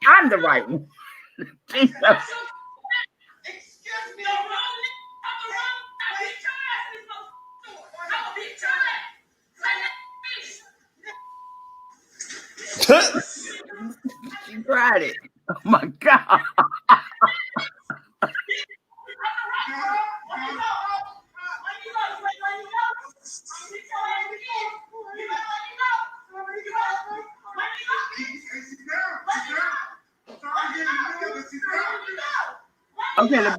I'm the right one. Jesus. Excuse me. She tried it. Oh my God. Okay.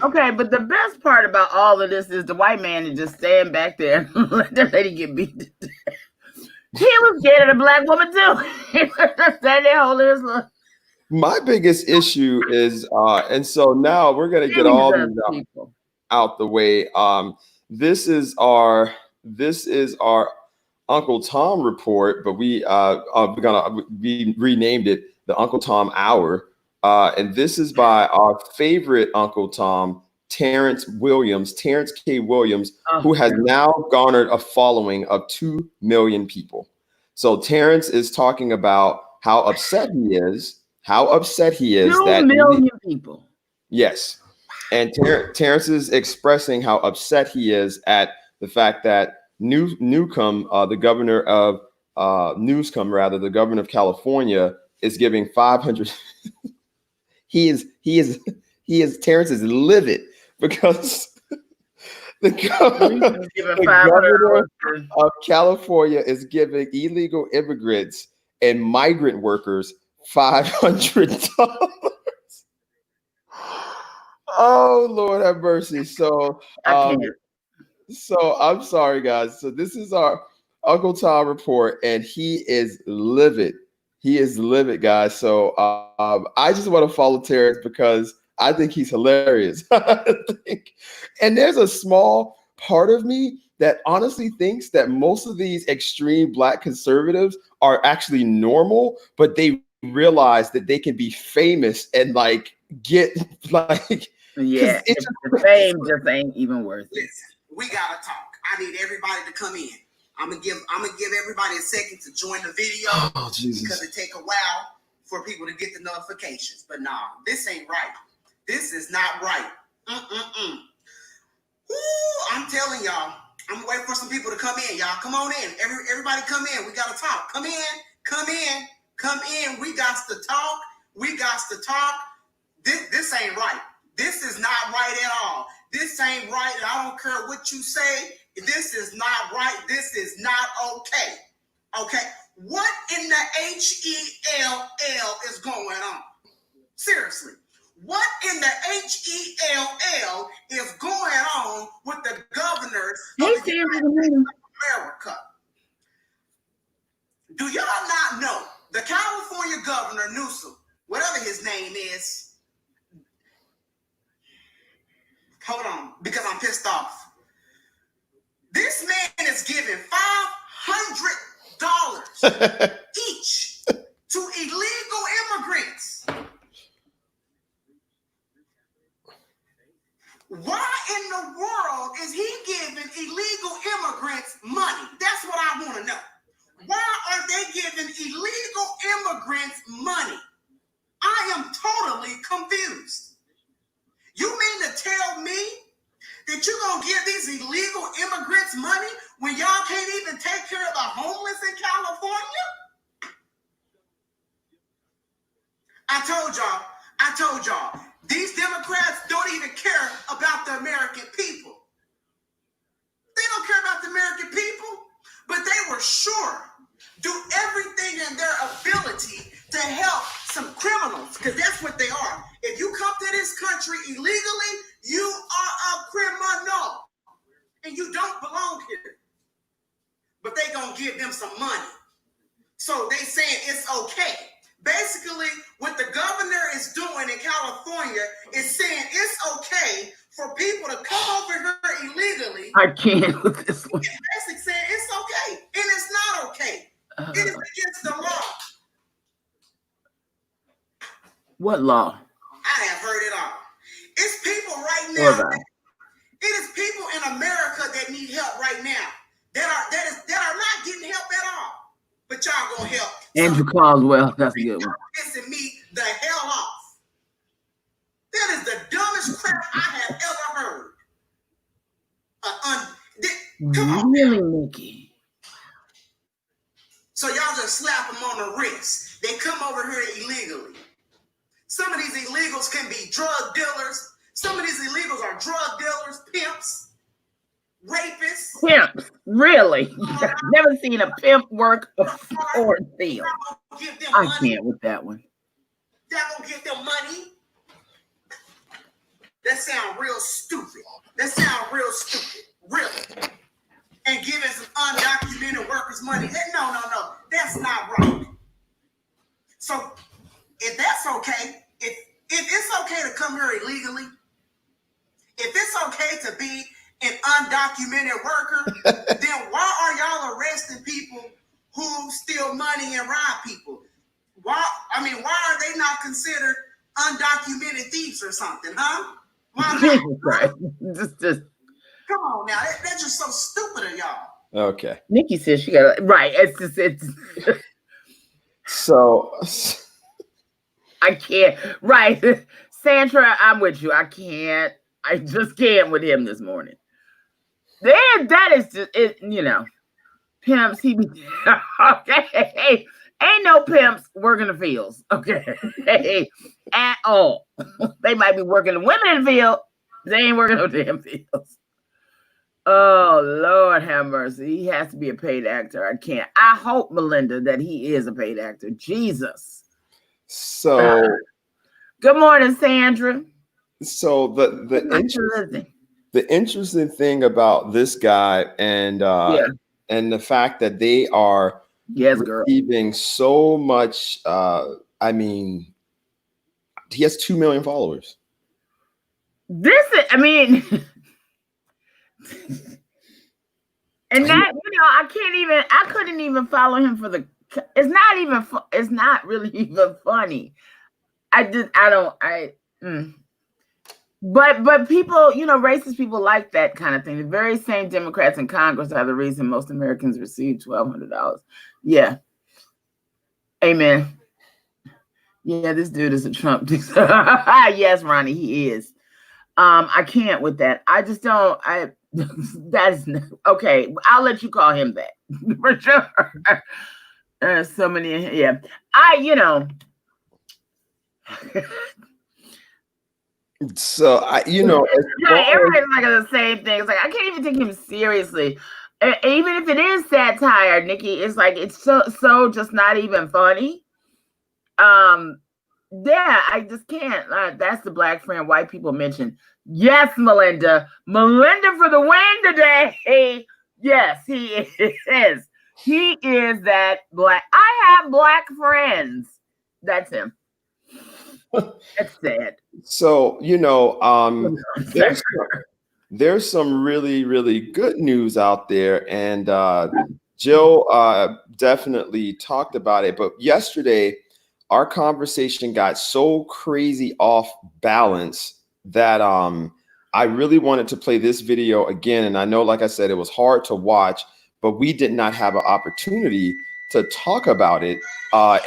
Okay, but the best part about all of this is the white man is just staying back there and let the lady get beat to death. He was scared of the black woman too. He was just standing there holding his look. My biggest issue is, and so now we're gonna get all these out the way. This is our Uncle Tom report, but we renamed it the Uncle Tom Hour. And this is by our favorite Uncle Tom, Terrence K. Williams, who has now garnered a following of 2 million people. So Terrence is talking about how upset he is. 2 million people. Yes. And Terrence is expressing how upset he is at the fact that Newsom, the governor of the governor of California, is giving 500. Terrence is livid because the governor of California is giving illegal immigrants and migrant workers $500. Oh, Lord have mercy. So I'm sorry, guys. So this is our Uncle Tom report, and he is livid. He is livid, guys. So I just want to follow Terrence because I think he's hilarious. And there's a small part of me that honestly thinks that most of these extreme Black conservatives are actually normal, but they realize that they can be famous and like get like the fame just ain't even worth it. Listen, we gotta talk. I need everybody to come in. I'm gonna give everybody a second to join the video because it take a while for people to get the notifications. But nah, this ain't right. This is not right. I'm telling y'all, I'm waiting for some people to come in. Y'all, come on in. Everybody come in. We gotta talk. Come in. We got to talk. This ain't right. This is not right at all. This ain't right. I don't care what you say. This is not right. This is not okay. Okay. What in the HELL is going on? Seriously. What in the HELL is going on with the governors of the United States of America? Do y'all not know the California governor, Newsom, whatever his name is? Hold on, because I'm pissed off. This man is giving $500 each to illegal immigrants. Why in the world is he giving illegal immigrants money? That's what I want to know. Why are they giving illegal immigrants money? I am totally confused. You mean to tell me that you're going to give these illegal immigrants money when y'all can't even take care of the homeless in California? I told y'all, these Democrats don't even care about the American people. They don't care about the American people, but they were sure do everything in their ability to help some criminals, because that's what they are. If you come to this country illegally, you are a criminal, and you don't belong here. But they gonna give them some money. So they saying it's okay. Basically, what the governor is doing in California is saying it's okay for people to come over here illegally. I can't with this one. It's basically saying it's okay, and it's not What law? I have heard it all. It's people right now. It is people in America that need help right now. That are not getting help at all. But y'all gonna help. Andrew Caldwell, that's a good one. Pissing me the hell off. That is the dumbest crap I have ever heard. Come on, really, Nikki. So y'all just slap them on the wrist. They come over here illegally. Some of these illegals can be drug dealers. Some of these illegals are drug dealers, pimps, rapists. Pimps, really? Never seen a pimp work or steal. I can't with that one. Y'all gonna give them money? That sound real stupid. Really. And giving some undocumented workers money. No. That's not right. So if that's okay, if it's okay to come here illegally, if it's okay to be an undocumented worker, then why are y'all arresting people who steal money and rob people? Why are they not considered undocumented thieves or something, huh? Why not? Right. Just come on now. That's just so stupid of y'all. Okay. Nikki says she got right. It's so I can't. Right. Sandra, I'm with you. I can't. I just can't with him this morning. That is just it, pimps. He be okay. Hey, ain't no pimps working the fields. Okay. At all. They might be working the women in the field. They ain't working no damn fields. Oh, Lord have mercy. He has to be a paid actor. I can't. I hope, Melinda, that he is a paid actor. Jesus. So good morning, Sandra. So the interesting thing about this guy and the fact that they are receiving so much, I mean, he has 2 million followers. And that, I couldn't even follow him for the, it's not really even funny. But people, racist people like that kind of thing. The very same Democrats in Congress are the reason most Americans receive $1,200. Yeah. Amen. Yeah, this dude is a Trump. Yes, Ronnie, he is. I can't with that. I just don't. That's okay. I'll let you call him that for sure. So many. Yeah. So everybody's like the same thing. It's like I can't even take him seriously. Even if it is satire, Nikki, it's like it's so just not even funny. Yeah, I just can't. That's the black friend white people mentioned. Yes, Melinda for the win today. Yes, he is. He is that black. I have black friends. That's him. That's sad. So there's some really, really good news out there, and Jill definitely talked about it. But yesterday, our conversation got so crazy off balance that I really wanted to play this video again. And I know, like I said, it was hard to watch, but we did not have an opportunity to talk about it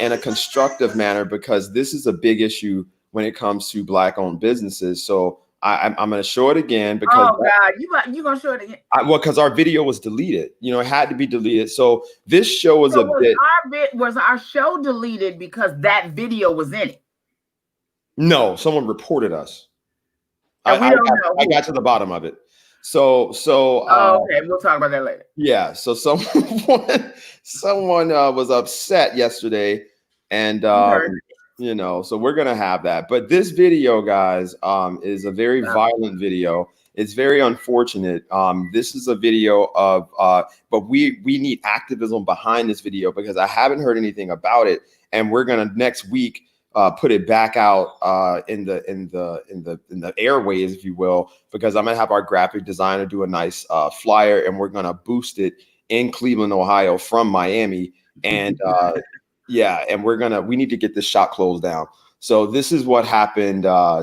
in a constructive manner because this is a big issue when it comes to Black-owned businesses. So I'm going to show it again because you gonna show it again? Because our video was deleted. It had to be deleted. So this show was was our show deleted because that video was in it? No, someone reported us. I got to the bottom of it. So okay, we'll talk about that later. Yeah. So someone was upset yesterday, and so we're gonna have that. But this video, guys, is a very violent video. It's very unfortunate. This is a video of, but we need activism behind this video because I haven't heard anything about it, and we're gonna next week put it back out in the airways, if you will, because I'm gonna have our graphic designer do a nice flyer, and we're gonna boost it in Cleveland, Ohio, from Miami, and and we need to get this shot closed down. So this is what happened to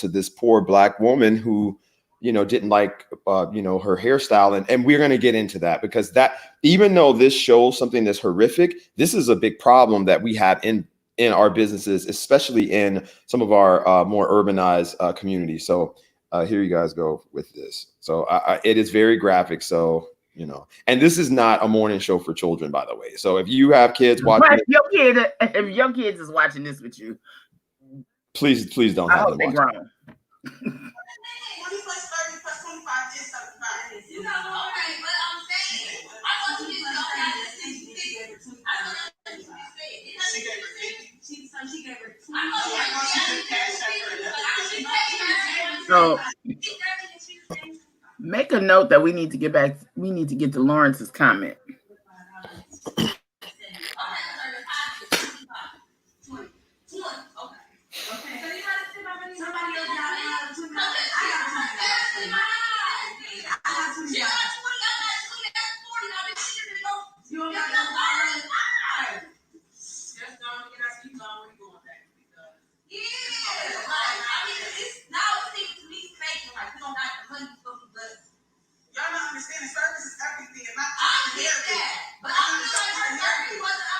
this poor Black woman who, didn't like, her hairstyle. And we're going to get into that, because that, even though this shows something that's horrific, this is a big problem that we have in our businesses, especially in some of our more urbanized communities. So here you guys go with this. So it is very graphic. So, and this is not a morning show for children, by the way. So if you have kids watching, if your kids is watching this with you, please don't have them watch. Grown. So make a note that we need to get to Lawrence's comment.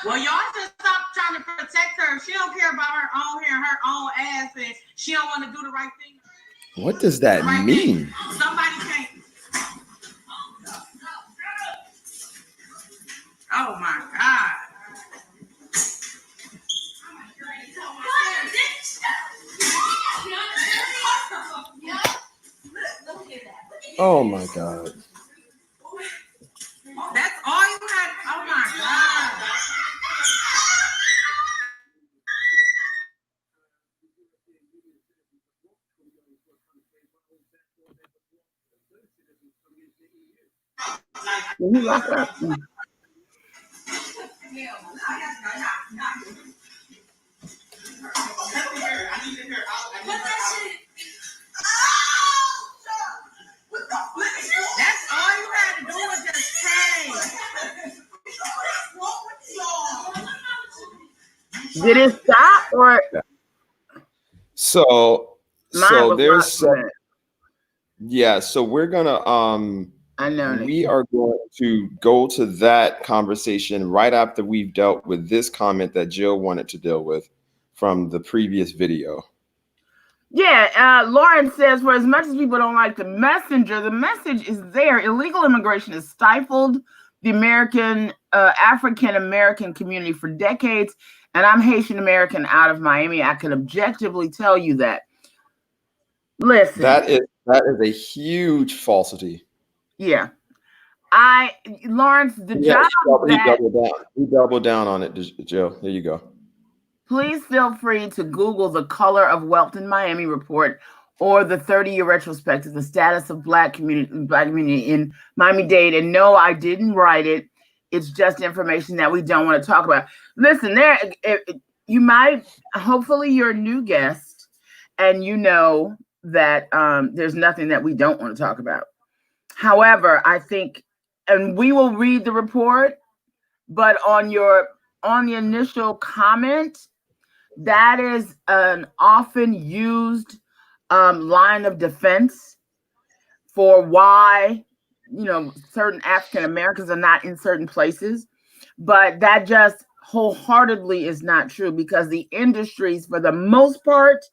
Well, y'all just stop trying to protect her. She don't care about her own hair, her own ass, and she don't want to do the right thing. What does that mean? Somebody can't. Oh my God. Oh my God. That's all you had. Oh my God. That's all you had to do was just say. Did it stop or? So there's yeah. So we're gonna we are going to go to that conversation right after we've dealt with this comment that Jill wanted to deal with from the previous video. Yeah, Lawrence says, for as much as people don't like the messenger, the message is there. Illegal immigration has stifled the African American community for decades, and I'm Haitian American out of Miami. I can objectively tell you that. Listen, that is a huge falsity. Yeah, Lawrence, the job we double down on it, Jill. There you go. Please feel free to Google the Color of Wealth in Miami report or the 30-year retrospective, the status of Black community in Miami-Dade. And no, I didn't write it. It's just information that we don't want to talk about. Listen, you might, hopefully you're a new guest and you know that there's nothing that we don't want to talk about. However, I think, and we will read the report, but on the initial comment, that is an often used line of defense for why, certain African Americans are not in certain places. But that just wholeheartedly is not true, because the industries, for the most part,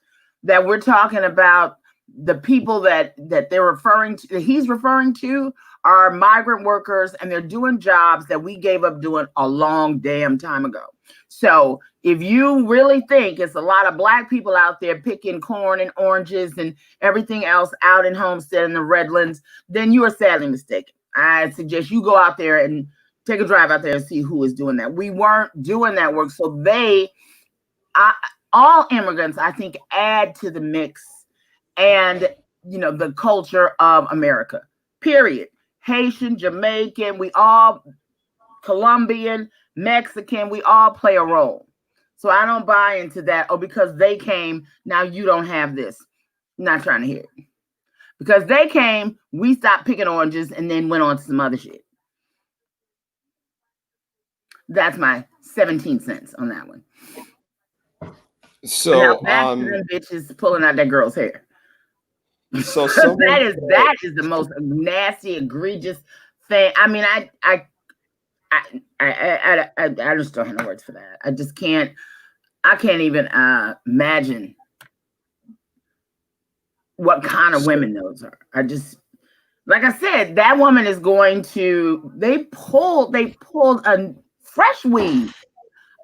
that we're talking about, the people that they're referring to, that he's referring to, are migrant workers, and they're doing jobs that we gave up doing a long damn time ago. So if you really think it's a lot of Black people out there picking corn and oranges and everything else out in Homestead and the Redlands, then you are sadly mistaken. I suggest you go out there and take a drive out there and see who is doing that. We weren't doing that work. So all immigrants, I think, add to the mix and, the culture of America, period. Haitian, Jamaican, Colombian, Mexican, we all play a role. So I don't buy into that. Oh, because they came, now you don't have this. I'm not trying to hear it. Because they came, we stopped picking oranges and then went on to some other shit. That's my 17 cents on that one. So, back to them bitches pulling out that girl's hair. So that is the most nasty, egregious thing. I mean, I just don't have no words for that. I just can't. I can't even imagine what kind of women those are. I just, like I said, that woman is going to. They pulled a fresh weave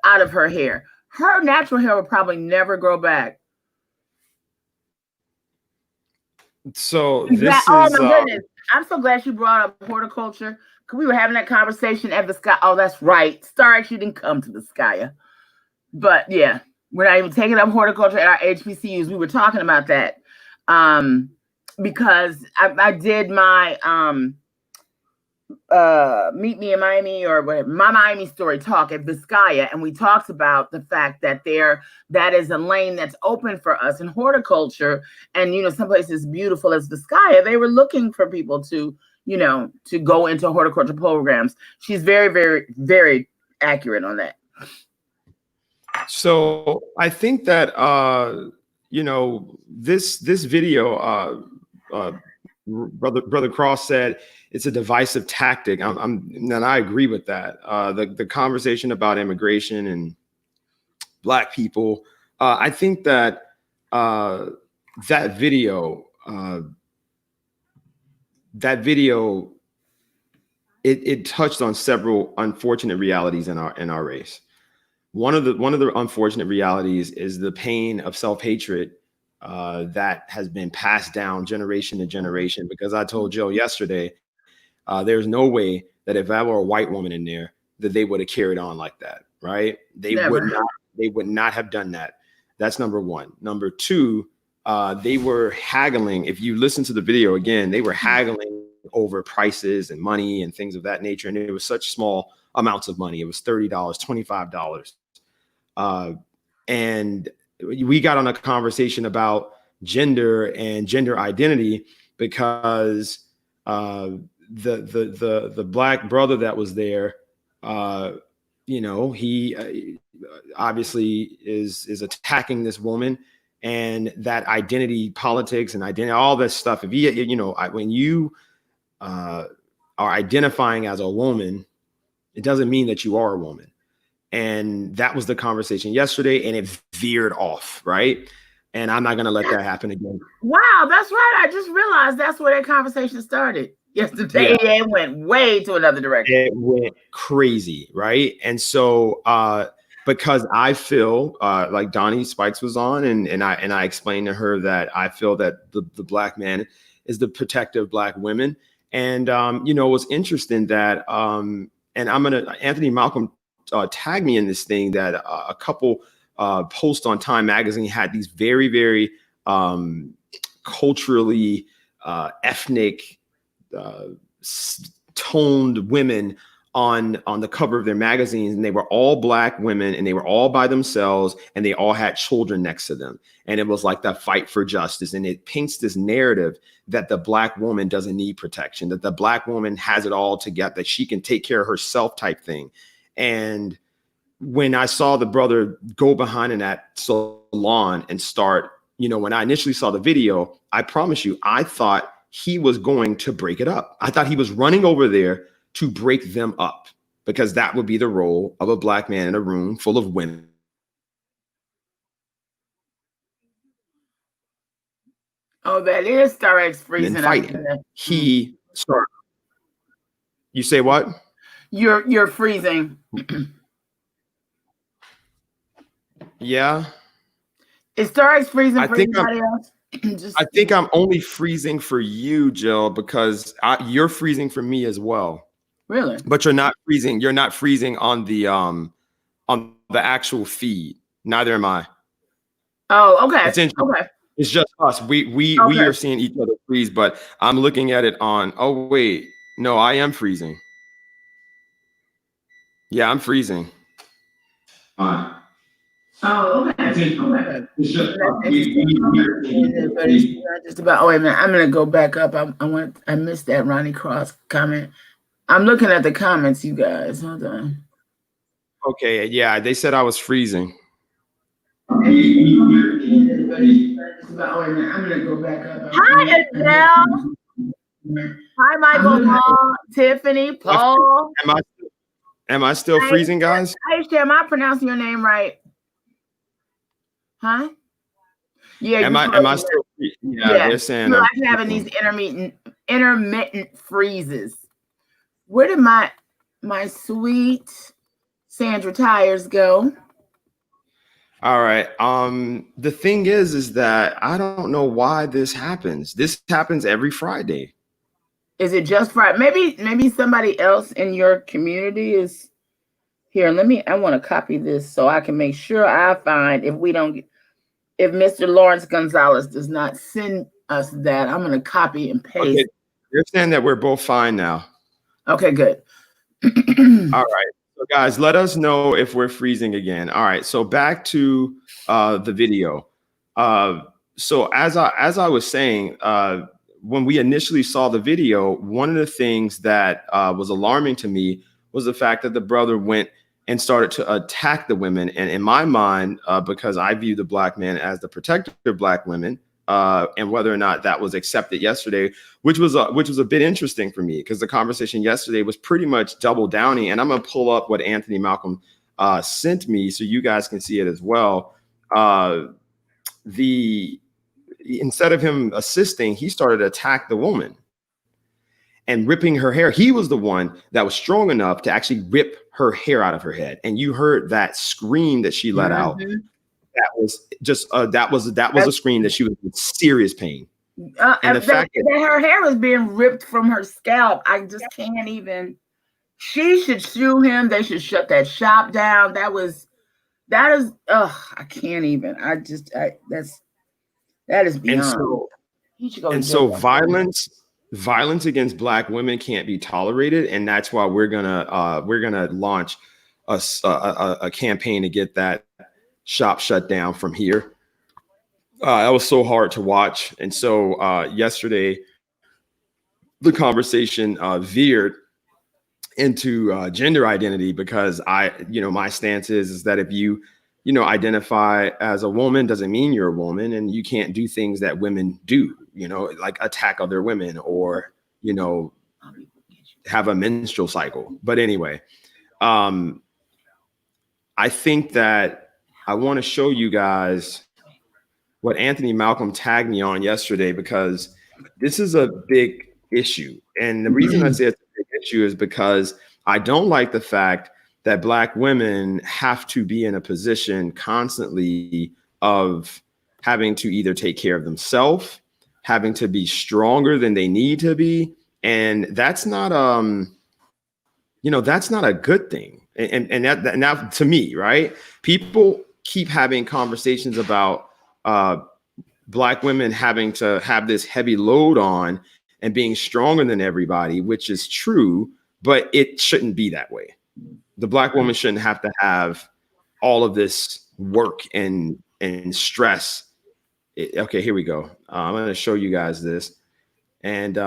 out of her hair. Her natural hair will probably never grow back. So this oh my goodness! I'm so glad you brought up horticulture. Cause we were having that conversation at the sky. Oh, that's right. Star actually didn't come to the sky, but yeah, we're not even taking up horticulture at our HBCUs. We were talking about that because I did my Meet Me in Miami or whatever, my Miami story talk at Vizcaya, and we talked about the fact that that is a lane that's open for us in horticulture, and some places beautiful as Vizcaya, they were looking for people to to go into horticulture programs. She's very, very, very accurate on that. So I think that this video, Brother Cross said it's a divisive tactic. And I agree with that. The conversation about immigration and Black people, I think that that video, it touched on several unfortunate realities in our race. One of the unfortunate realities is the pain of self-hatred that has been passed down generation to generation. Because I told Joe yesterday, there's no way that if I were a white woman in there, that they would have carried on like that, right? They would not have done that. That's number one. Number two, they were haggling. If you listen to the video again, they were haggling over prices and money and things of that nature. And it was such small amounts of money. It was $30, $25. And we got on a conversation about gender and gender identity because the Black brother that was there, he obviously is attacking this woman, and that identity politics and identity, all this stuff. If when you are identifying as a woman, it doesn't mean that you are a woman. And that was the conversation yesterday, and it veered off, right? And I'm not going to let that happen again. Wow, that's right. I just realized that's where that conversation started yesterday. Yeah. It went way to another direction. It went crazy, right? And so because I feel like Donnie Spikes was on, and I explained to her that I feel that the Black man is the protector of Black women. And it was interesting that and Anthony Malcolm tagged me in this thing that a couple posts on Time Magazine had these very, very culturally ethnic toned women on the cover of their magazines, and they were all Black women, and they were all by themselves, and they all had children next to them. And it was like the fight for justice. And it paints this narrative that the Black woman doesn't need protection, that the Black woman has it all together, that she can take care of herself type thing. And when I saw the brother go behind in that salon and start, when I initially saw the video, I promise you, I thought he was going to break it up. I thought he was running over there to break them up, because that would be the role of a Black man in a room full of women. Oh, that is Star X freezing. Fighting. He started. You say what? You're freezing. Yeah. Is Star X freezing for anybody else? I think I'm only freezing for you, Jill, because you're freezing for me as well. Really? But you're not freezing. You're not freezing on the actual feed. Neither am I. Oh, okay. Okay. It's just us. We are seeing each other freeze, but I'm looking at it on. Oh wait, no, I am freezing. Yeah, I'm freezing. Oh, okay. Okay. It's just about. Oh wait a minute. I'm gonna go back up. I missed that Ronnie Cross comment. I'm looking at the comments, you guys. Hold on. Okay. Yeah, they said I was freezing. I'm gonna go back up. Hi, Adele. Hi, Michael Hall, Tiffany, Paul. Am I still freezing, guys? Aisha, am I pronouncing your name right? Huh? Yeah. Am I still? Yeah, they're saying you're like having these intermittent freezes. Where did my sweet Sandra Tires go? All right. The thing is that I don't know why this happens. This happens every Friday. Is it just Friday? Maybe somebody else in your community is here. I want to copy this so I can make sure I find if Mr. Lawrence Gonzalez does not send us that, I'm going to copy and paste. Okay. They're saying that we're both fine now. Okay, good. All right. So guys, let us know if we're freezing again. All right. So back to the video. So as I was saying, when we initially saw the video, one of the things that was alarming to me was the fact that the brother went and started to attack the women. And in my mind, because I view the black man as the protector of black women, and whether or not that was accepted yesterday, which was a bit interesting for me, because the conversation yesterday was pretty much double downing. And I'm going to pull up what Anthony Malcolm sent me so you guys can see it as well. Instead of him assisting, he started to attack the woman and ripping her hair. He was the one that was strong enough to actually rip her hair out of her head. And you heard that scream that she let out. That was just that was a scream that she was in serious pain. And the fact that her hair was being ripped from her scalp, I just can't even. She should sue him. They should shut that shop down. That is I can't even. That is beyond. And so violence against black women can't be tolerated, and that's why we're gonna launch a campaign to get that shop shut down from here. That was so hard to watch. And so yesterday, the conversation veered into gender identity, because my stance is that if you identify as a woman doesn't mean you're a woman, and you can't do things that women do, like attack other women or, have a menstrual cycle. But anyway, I think that I want to show you guys what Anthony Malcolm tagged me on yesterday, because this is a big issue. And the reason I say it's a big issue is because I don't like the fact that black women have to be in a position constantly of having to either take care of themselves, having to be stronger than they need to be. And that's not, that's not a good thing. And that to me, right? People keep having conversations about black women having to have this heavy load on and being stronger than everybody, which is true, but it shouldn't be that way. The black woman shouldn't have to have all of this work and stress. Okay, here we go. I'm going to show you guys this. And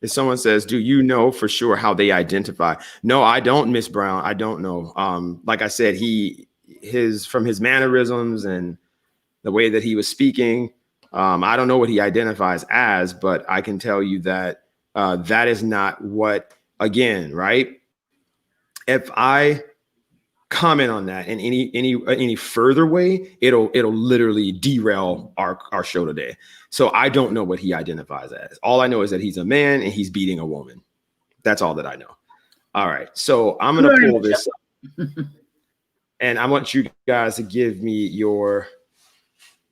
if someone says, do you know for sure how they identify? No, I don't, Miss Brown. I don't know. Like I said, from his mannerisms and the way that he was speaking, I don't know what he identifies as, but I can tell you that that is not what, again, right? If I comment on that in any further way, it'll literally derail our show today. So I don't know what he identifies as. All I know is that he's a man and he's beating a woman. That's all that I know. All right. So I'm going to pull this up. And I want you guys to give me your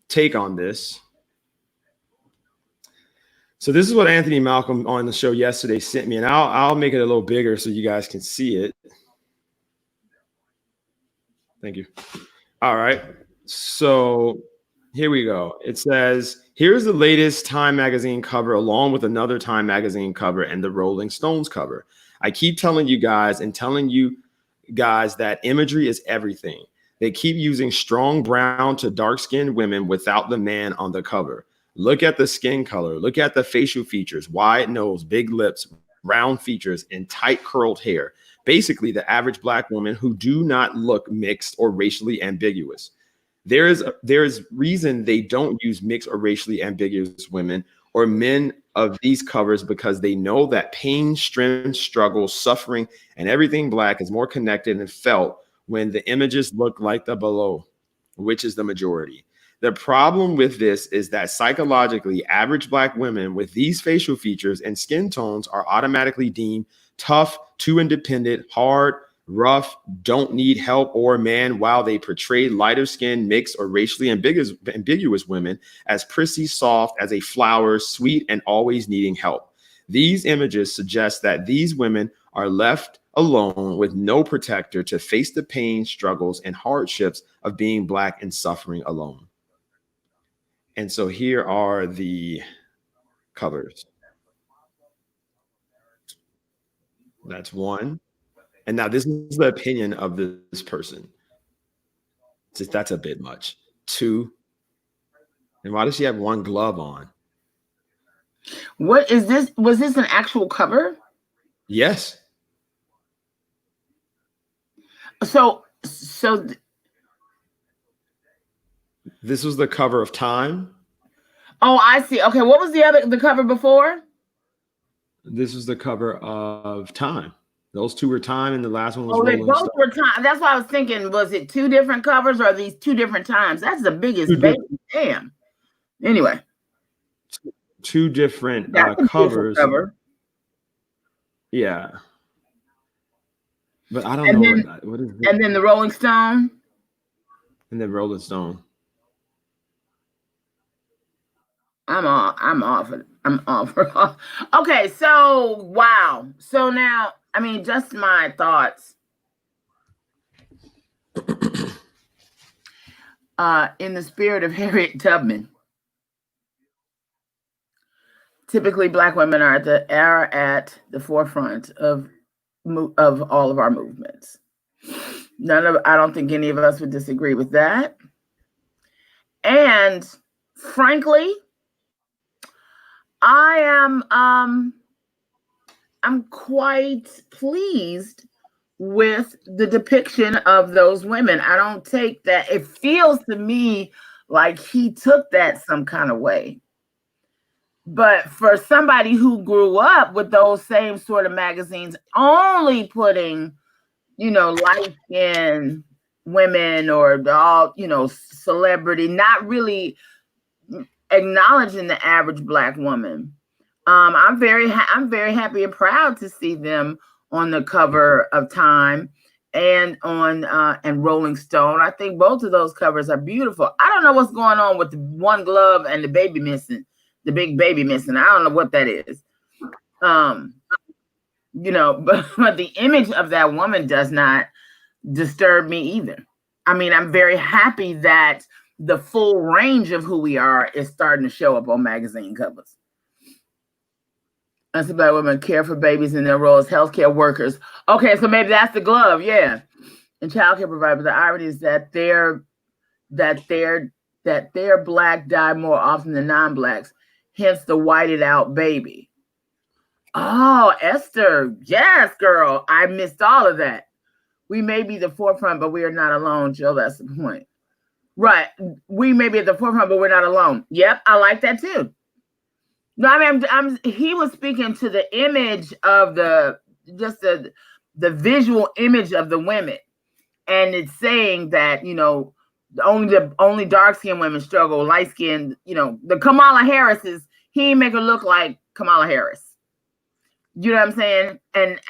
take on this. So this is what Anthony Malcolm on the show yesterday sent me, and I'll make it a little bigger so you guys can see it. Thank you. All right. So here we go. It says, here's the latest Time magazine cover along with another Time magazine cover and the Rolling Stones cover. I keep telling you guys that imagery is everything. They keep using strong brown to dark-skinned women without the man on the cover. Look at the skin color. Look at the facial features, wide nose, big lips, round features, and tight curled hair. Basically, the average Black woman who do not look mixed or racially ambiguous. There is reason they don't use mixed or racially ambiguous women or men of these covers, because they know that pain, strength, struggle, suffering, and everything Black is more connected and felt when the images look like the below, which is the majority. The problem with this is that psychologically, average Black women with these facial features and skin tones are automatically deemed tough, too independent, hard, rough, don't need help or a man, while they portray lighter skinned, mixed, or racially ambiguous women as prissy, soft as a flower, sweet, and always needing help. These images suggest that these women are left alone with no protector to face the pain, struggles, and hardships of being Black and suffering alone. And so here are the covers. That's one. And now this is the opinion of this person. That's a bit much. Two. And why does she have one glove on? What is this? Was this an actual cover? Yes. So this was the cover of Time. Oh, I see. Okay, what was the cover before? This was the cover of Time. Those two were Time, and the last one was Rolling Stone. Both were Time. That's why I was thinking, was it two different covers or are these two different times? That's the biggest baby. Damn. Anyway. Two different covers. Cover. Yeah. But I don't know what is this? And then the Rolling Stone. And then Rolling Stone. I'm off. Okay, so wow. So now, I mean, just my thoughts. In the spirit of Harriet Tubman, typically Black women are at the forefront of all of our movements. I don't think any of us would disagree with that. And frankly, I'm quite pleased with the depiction of those women. I don't take that. It feels to me like he took that some kind of way. But for somebody who grew up with those same sort of magazines, only putting, light-skinned women or all, celebrity, not really acknowledging the average Black woman. I'm very happy and proud to see them on the cover of Time and on and Rolling Stone. I think both of those covers are beautiful. I don't know what's going on with the one glove and the baby missing, the big baby missing. I don't know what that is. But the image of that woman does not disturb me either. I mean, I'm very happy that the full range of who we are is starting to show up on magazine covers. That's about women care for babies in their role as healthcare workers. Okay, so maybe that's the glove, yeah. And childcare providers. The irony is that their Black die more often than non-Blacks, hence the whited out baby. Oh, Esther, yes, girl. I missed all of that. We may be the forefront, but we are not alone, Jill. That's the point. Right. We may be at the forefront, but we're not alone. Yep, I like that too. No, I mean, he was speaking to the image of the visual image of the women. And it's saying that, only dark-skinned women struggle, light-skinned, the Kamala Harris's, he ain't make her look like Kamala Harris. You know what I'm saying? And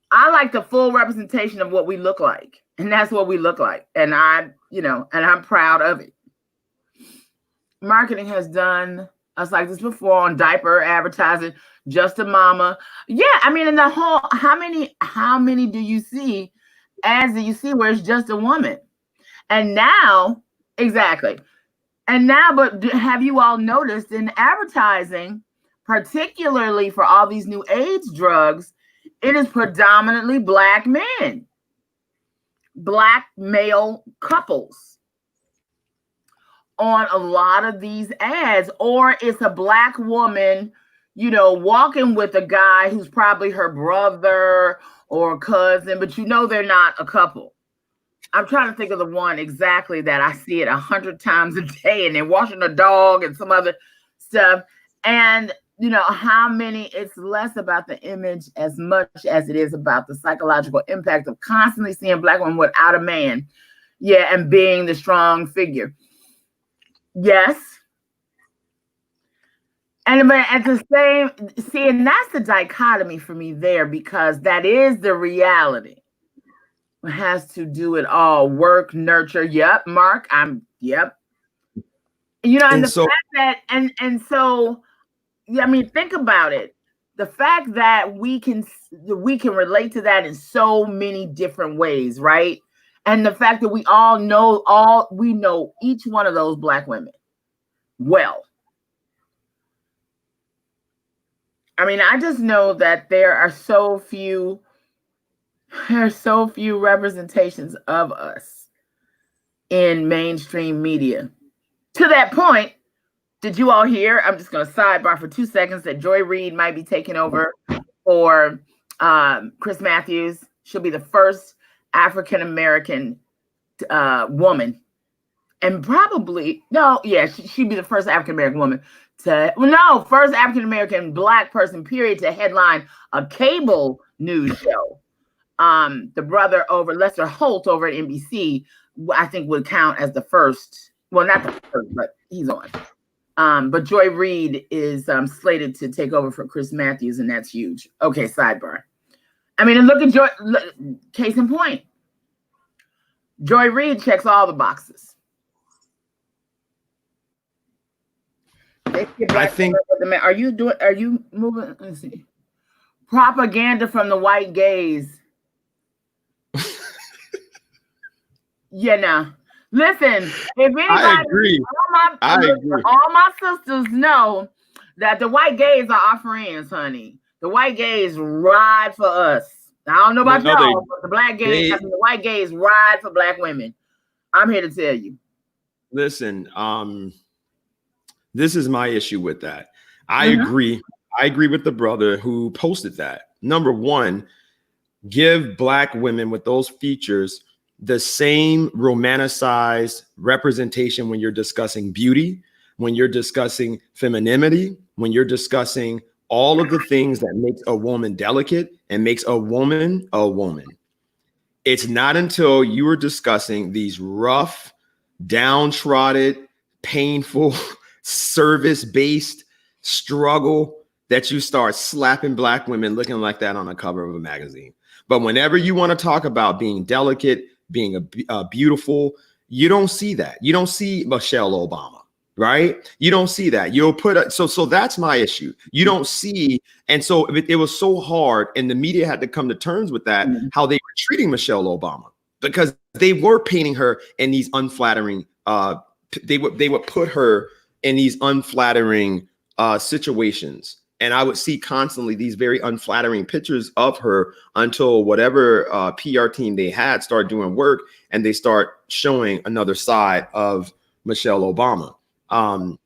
I like the full representation of what we look like. And that's what we look like. And and I'm proud of it. Marketing has done us like this before on diaper advertising, just a mama. Yeah, I mean, in the whole, how many do you see ads that you see where it's just a woman? And now, exactly. And now, but have you all noticed in advertising, particularly for all these new AIDS drugs, it is predominantly Black men, Black male couples on a lot of these ads, or it's a Black woman walking with a guy who's probably her brother or cousin, but they're not a couple. I'm trying to think of the one exactly that I see it 100 times a day, and they're washing a dog and some other stuff. And how many, it's less about the image as much as it is about the psychological impact of constantly seeing Black women without a man. Yeah, and being the strong figure. Yes. And at the same, and that's the dichotomy for me there, because that is the reality. It has to do it all. Work, nurture. Yep, Mark. Yep. And the fact that, so, I mean, think about it. The fact that we can relate to that in so many different ways, right? And the fact that we know each one of those Black women well. I mean, I just know that there are so few representations of us in mainstream media. To that point, did you all hear? I'm just going to sidebar for 2 seconds that Joy Reid might be taking over for Chris Matthews. She'll be the first African-American woman. And probably, she'd be the first African-American woman first African-American Black person, period, to headline a cable news show. The brother over Lester Holt over at NBC, I think would count as the first. Well, not the first, but he's on. But Joy Reid is slated to take over for Chris Matthews, and that's huge. Okay, sidebar. I mean, and look at Joy. Case in point, Joy Reid checks all the boxes. I think. Are you moving? Let's see. Propaganda from the white gaze. Listen, if anybody, I agree. All my sisters know that the white gays are our friends, honey. The white gays ride for us. I don't know about y'all, but the the white gays ride for Black women. I'm here to tell you. Listen, this is my issue with that. I agree. I agree with the brother who posted that. Number one, give Black women with those features the same romanticized representation when you're discussing beauty, when you're discussing femininity, when you're discussing all of the things that makes a woman delicate and makes a woman a woman. It's not until you are discussing these rough, downtrodden, painful, service-based struggle that you start slapping Black women looking like that on the cover of a magazine. But whenever you want to talk about being delicate, being beautiful, you don't see that. You don't see Michelle Obama, right? You don't see that. You'll put so that's my issue. You don't see, and so it was so hard, and the media had to come to terms with that, how they were treating Michelle Obama, because they were painting her in these unflattering. They would put her in these unflattering situations. And I would see constantly these very unflattering pictures of her until whatever PR team they had started doing work, and they start showing another side of Michelle Obama. And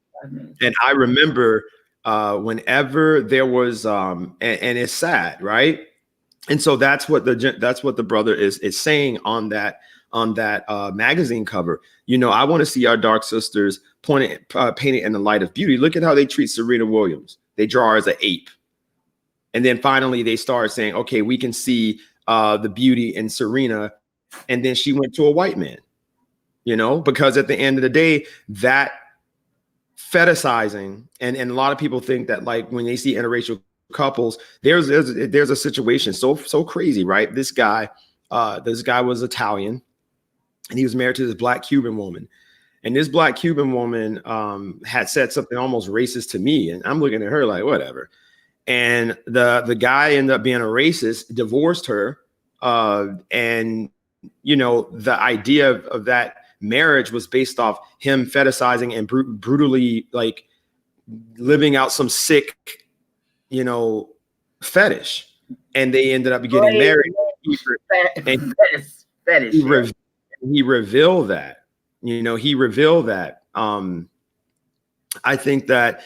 I remember whenever there was, and it's sad, right? And so that's what the brother is saying on that magazine cover. I want to see our dark sisters painted in the light of beauty. Look at how they treat Serena Williams. They draw her as an ape. And then finally they start saying, okay, we can see the beauty in Serena. And then she went to a white man, because at the end of the day, that fetishizing, and a lot of people think that, like, when they see interracial couples, there's a situation so crazy, right? This guy was Italian, and he was married to this Black Cuban woman. And this Black Cuban woman had said something almost racist to me. And I'm looking at her like, whatever. And the guy ended up being a racist, divorced her. And, the idea of that marriage was based off him fetishizing and brutally, like, living out some sick, fetish. And they ended up getting married. He revealed that. He revealed that. I think that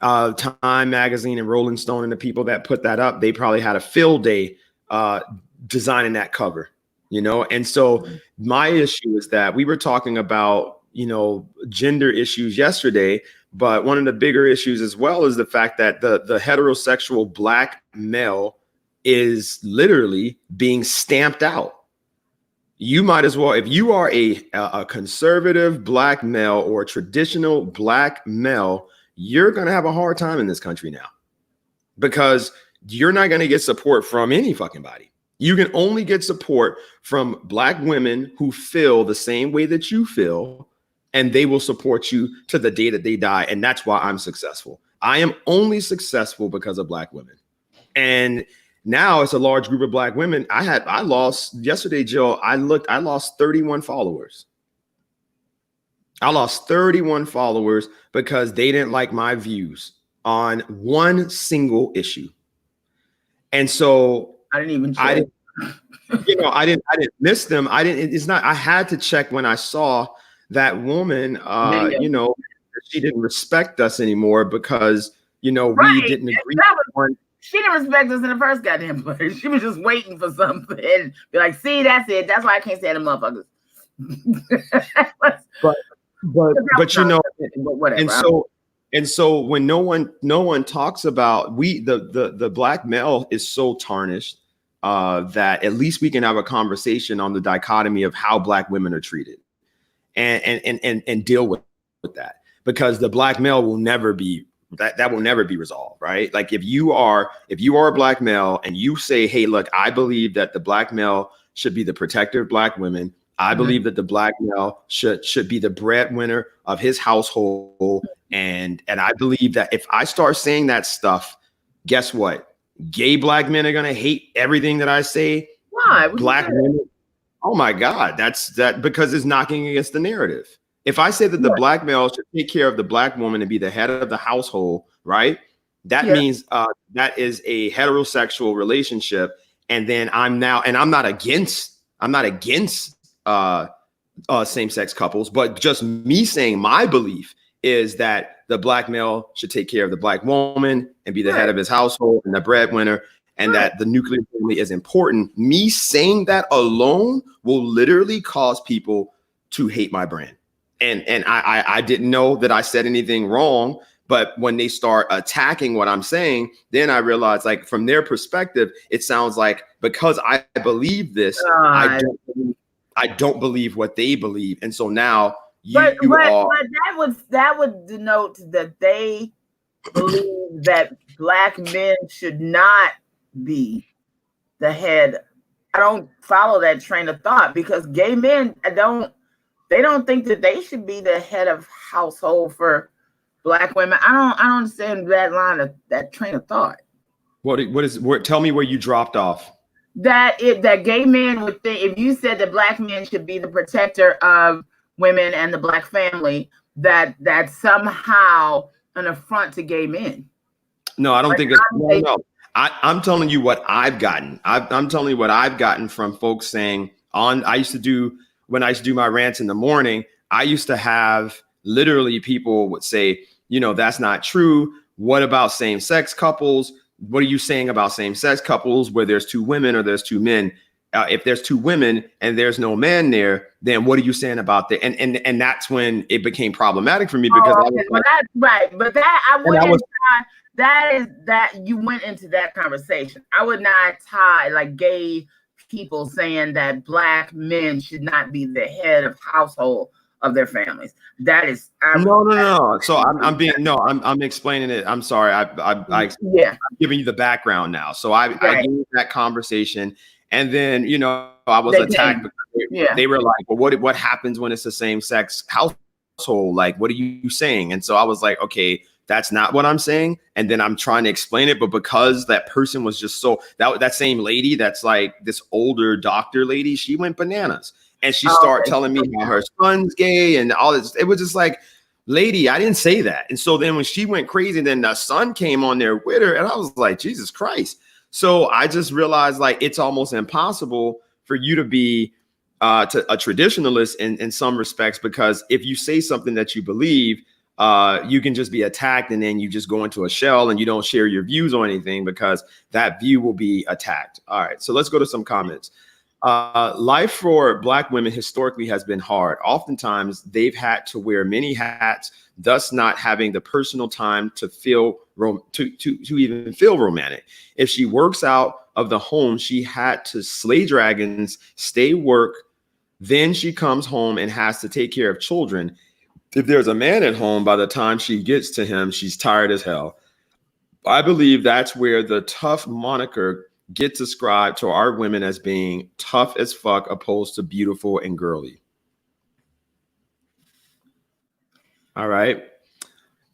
Time Magazine and Rolling Stone and the people that put that up, they probably had a field day designing that cover, And so my issue is that we were talking about, gender issues yesterday, but one of the bigger issues as well is the fact that the heterosexual Black male is literally being stamped out. You might as well, if you are a conservative Black male or a traditional Black male, you're going to have a hard time in this country now, because you're not going to get support from any fucking body. You can only get support from Black women who feel the same way that you feel, and they will support you to the day that they die. And that's why I'm successful. I am only successful because of Black women. And now it's a large group of Black women. I lost yesterday, Jill. I lost 31 followers. I lost 31 followers because they didn't like my views on one single issue. And so I didn't even check. I didn't miss them. I had to check when I saw that woman, she didn't respect us anymore because, we didn't agree. She didn't respect us in the first goddamn place. She was just waiting for something and be like, see, that's it. That's why I can't stand them motherfuckers. But whatever. And so when no one talks about the Black male is so tarnished that at least we can have a conversation on the dichotomy of how Black women are treated and deal with that, because the Black male will never be that will never be resolved, right? Like if you are a Black male and you say, hey, look, I believe that the Black male should be the protector of Black women. I believe that the Black male should be the breadwinner of his household. And I believe that if I start saying that stuff, guess what? Gay Black men are going to hate everything that I say. Why? Black women. Oh my God. That's because it's knocking against the narrative. If I say that the Black male should take care of the Black woman and be the head of the household, right? That means that is a heterosexual relationship. And then I'm not against same-sex couples, but just me saying my belief is that the Black male should take care of the Black woman and be the head of his household and the breadwinner, and that the nuclear family is important. Me saying that alone will literally cause people to hate my brand. And I didn't know that I said anything wrong, but when they start attacking what I'm saying, then I realize, like, from their perspective, it sounds like because I believe this, I don't believe what they believe. And so now but that would denote that they believe that Black men should not be the head. I don't follow that train of thought, because gay men they don't think that they should be the head of household for Black women. I don't understand that train of thought. Tell me where you dropped off. That gay men would think, if you said that Black men should be the protector of women and the Black family, that's somehow an affront to gay men. No, I don't think it's no. I'm telling you what I've gotten. I'm telling you what I've gotten from folks saying when I used to do my rants in the morning, I used to have literally people would say, that's not true. What about same-sex couples? What are you saying about same-sex couples where there's two women or there's two men? If there's two women and there's no man there, then what are you saying about that? And that's when it became problematic for me, because that's right. But you went into that conversation. I would not tie like gay people saying that Black men should not be the head of household of their families. That is no. So I'm explaining it. I'm sorry. I'm giving you the background now. So I gave you that conversation, and then I was attacked because they were like, well, what happens when it's the same sex household? Like, what are you saying? And so I was like, okay, that's not what I'm saying. And then I'm trying to explain it, but because that person was just that same lady, that's like this older doctor lady, she went bananas. And she started telling me how her son's gay and all this. It was just like, lady, I didn't say that. And so then when she went crazy, then the son came on there with her, and I was like, Jesus Christ. So I just realized, like, it's almost impossible for you to be a traditionalist in some respects, because if you say something that you believe, you can just be attacked and then you just go into a shell and you don't share your views or anything because that view will be attacked. All right, so let's go to some comments. Life for Black women historically has been hard. Oftentimes, they've had to wear many hats, thus not having the personal time to feel to even feel romantic. If she works out of the home, she had to slay dragons, stay work. Then she comes home and has to take care of children. If there's a man at home, by the time she gets to him, she's tired as hell. I believe that's where the tough moniker gets ascribed to our women as being tough as fuck opposed to beautiful and girly. All right.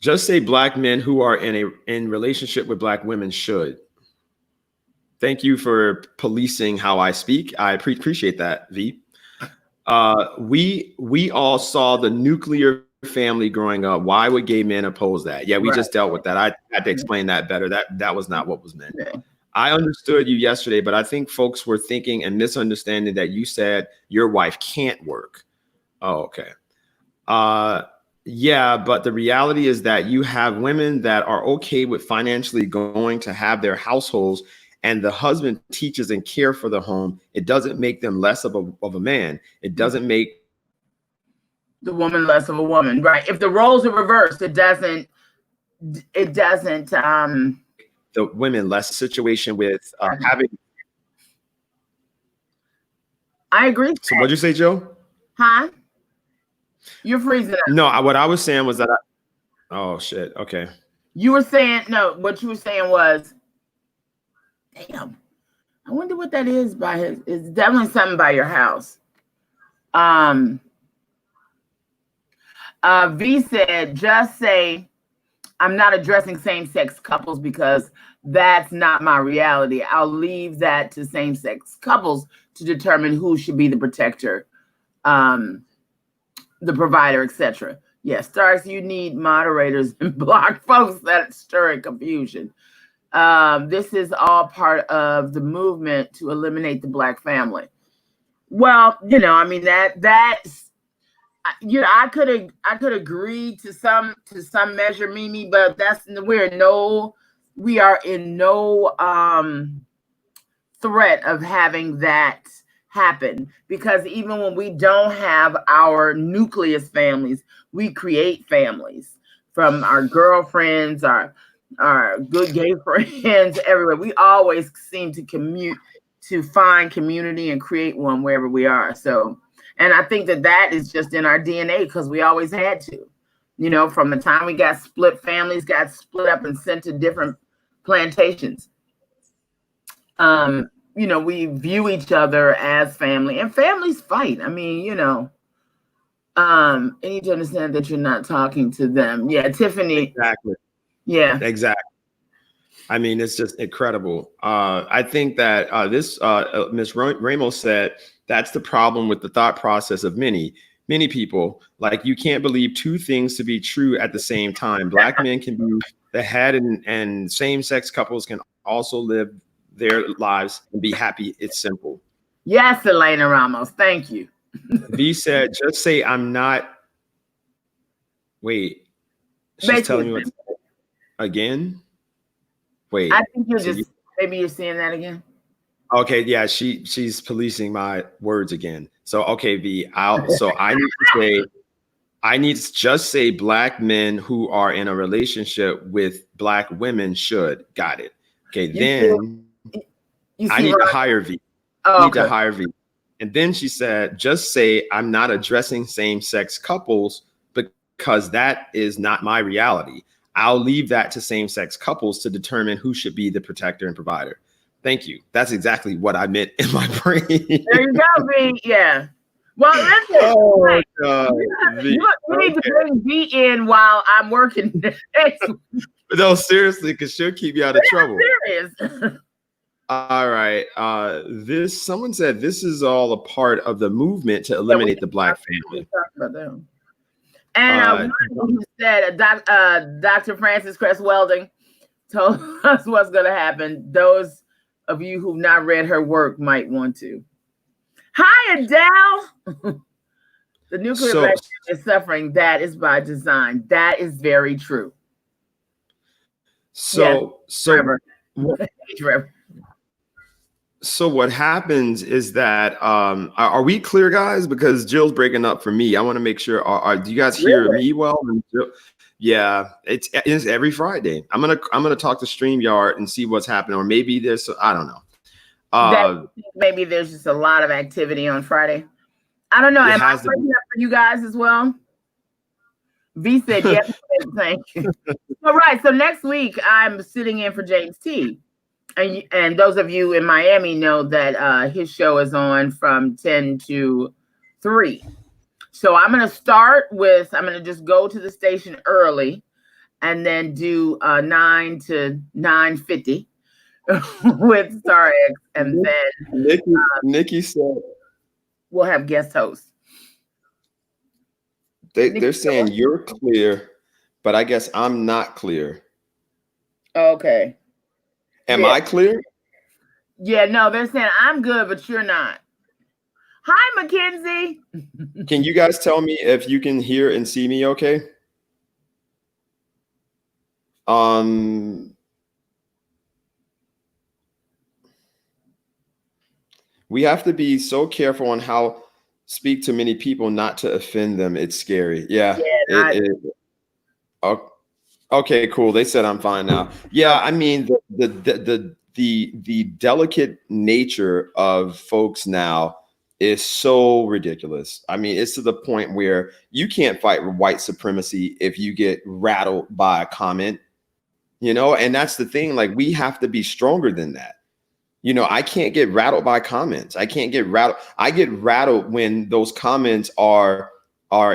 Just say Black men who are in relationship with Black women should. Thank you for policing how I speak. I appreciate that, V. We all saw the nuclear family growing up. Why would gay men oppose that? Yeah, we just dealt with that. I had to explain that better. That was not what was meant. Okay. I understood you yesterday, but I think folks were thinking and misunderstanding that you said your wife can't work. Oh, okay. Yeah, but the reality is that you have women that are okay with financially going to have their households and the husband teaches and care for the home. It doesn't make them less of a man. It doesn't make the woman less of a woman, right? If the roles are reversed, it doesn't the women less situation with having. I agree. So what'd you say, Joe? Huh? You're freezing up. No, what I was saying was that oh shit. Okay. You were saying no, what you were saying was, damn, I wonder what that is by his. It's definitely something by your house. V said, just say, I'm not addressing same-sex couples because that's not my reality. I'll leave that to same-sex couples to determine who should be the protector, the provider, etc. Yes, Starks, you need moderators and block folks that stir confusion. This is all part of the movement to eliminate the Black family. Well, you know, I mean that's. You know, I could agree to some measure, Mimi, but we are in no threat of having that happen, because even when we don't have our nucleus families, we create families from our girlfriends, our good gay friends, everywhere. We always seem to find community and create one wherever we are. So. And I think that is just in our DNA because we always had to, you know, from the time we got split, families got split up and sent to different plantations. You know, we view each other as family, and families fight. I mean, you know, you need to understand that you're not talking to them. Yeah, Tiffany. Exactly. Yeah. Exactly. I mean, it's just incredible. I think that this Ms. Ramos said, that's the problem with the thought process of many people. Like, you can't believe two things to be true at the same time. Black men can be the head and same-sex couples can also live their lives and be happy. It's simple. Yes, Elena Ramos. Thank you. V said, just say I'm not. Wait, she's telling me what to say. Again? Wait. I think maybe you're seeing that again. Okay, yeah, she's policing my words again. So okay, V, I need to just say Black men who are in a relationship with Black women should. Got it. Okay, then I need to hire V. Need to hire V. And then she said, just say I'm not addressing same-sex couples because that is not my reality. I'll leave that to same-sex couples to determine who should be the protector and provider. Thank you. That's exactly what I meant in my brain. There you go, V. Yeah. Well, listen. Oh, God. You need to bring V in while I'm working. No, seriously, because she'll keep you out of trouble. Serious. All right. Someone said this is all a part of the movement to eliminate the Black family. About them. And who said Dr. Francis Cress Welding told us what's going to happen. Those of you who've not read her work might want to. Hi, Adele. The nuclear vaccine is suffering. That is by design. That is very true. So, Trevor. Trevor. So what happens is that are we clear, guys? Because Jill's breaking up for me. I want to make sure. Do you guys hear me well? Yeah, it's every Friday. I'm gonna talk to StreamYard and see what's happening, or maybe there's I don't know. Maybe there's just a lot of activity on Friday. I don't know. Am I breaking up for you guys as well? V said yes. Thank you. All right. So next week I'm sitting in for James T. And those of you in Miami know that his show is on from 10 to 3. So I'm going to just go to the station early and then do 9 to 9:50 with Star X. And then Nikki said we'll have guest hosts. They're saying you're clear, but I guess I'm not clear. Okay. Am I clear? Yeah, no, they're saying I'm good, but you're not. Hi, Mackenzie. Can you guys tell me if you can hear and see me okay? We have to be so careful on how speak to many people not to offend them. It's scary. Yeah. Okay, cool. They said I'm fine now. Yeah, I mean the delicate nature of folks now is so ridiculous. I mean, it's to the point where you can't fight white supremacy if you get rattled by a comment, and that's the thing. Like, we have to be stronger than that. I can't get rattled by comments. I can't get rattled. I get rattled when those comments are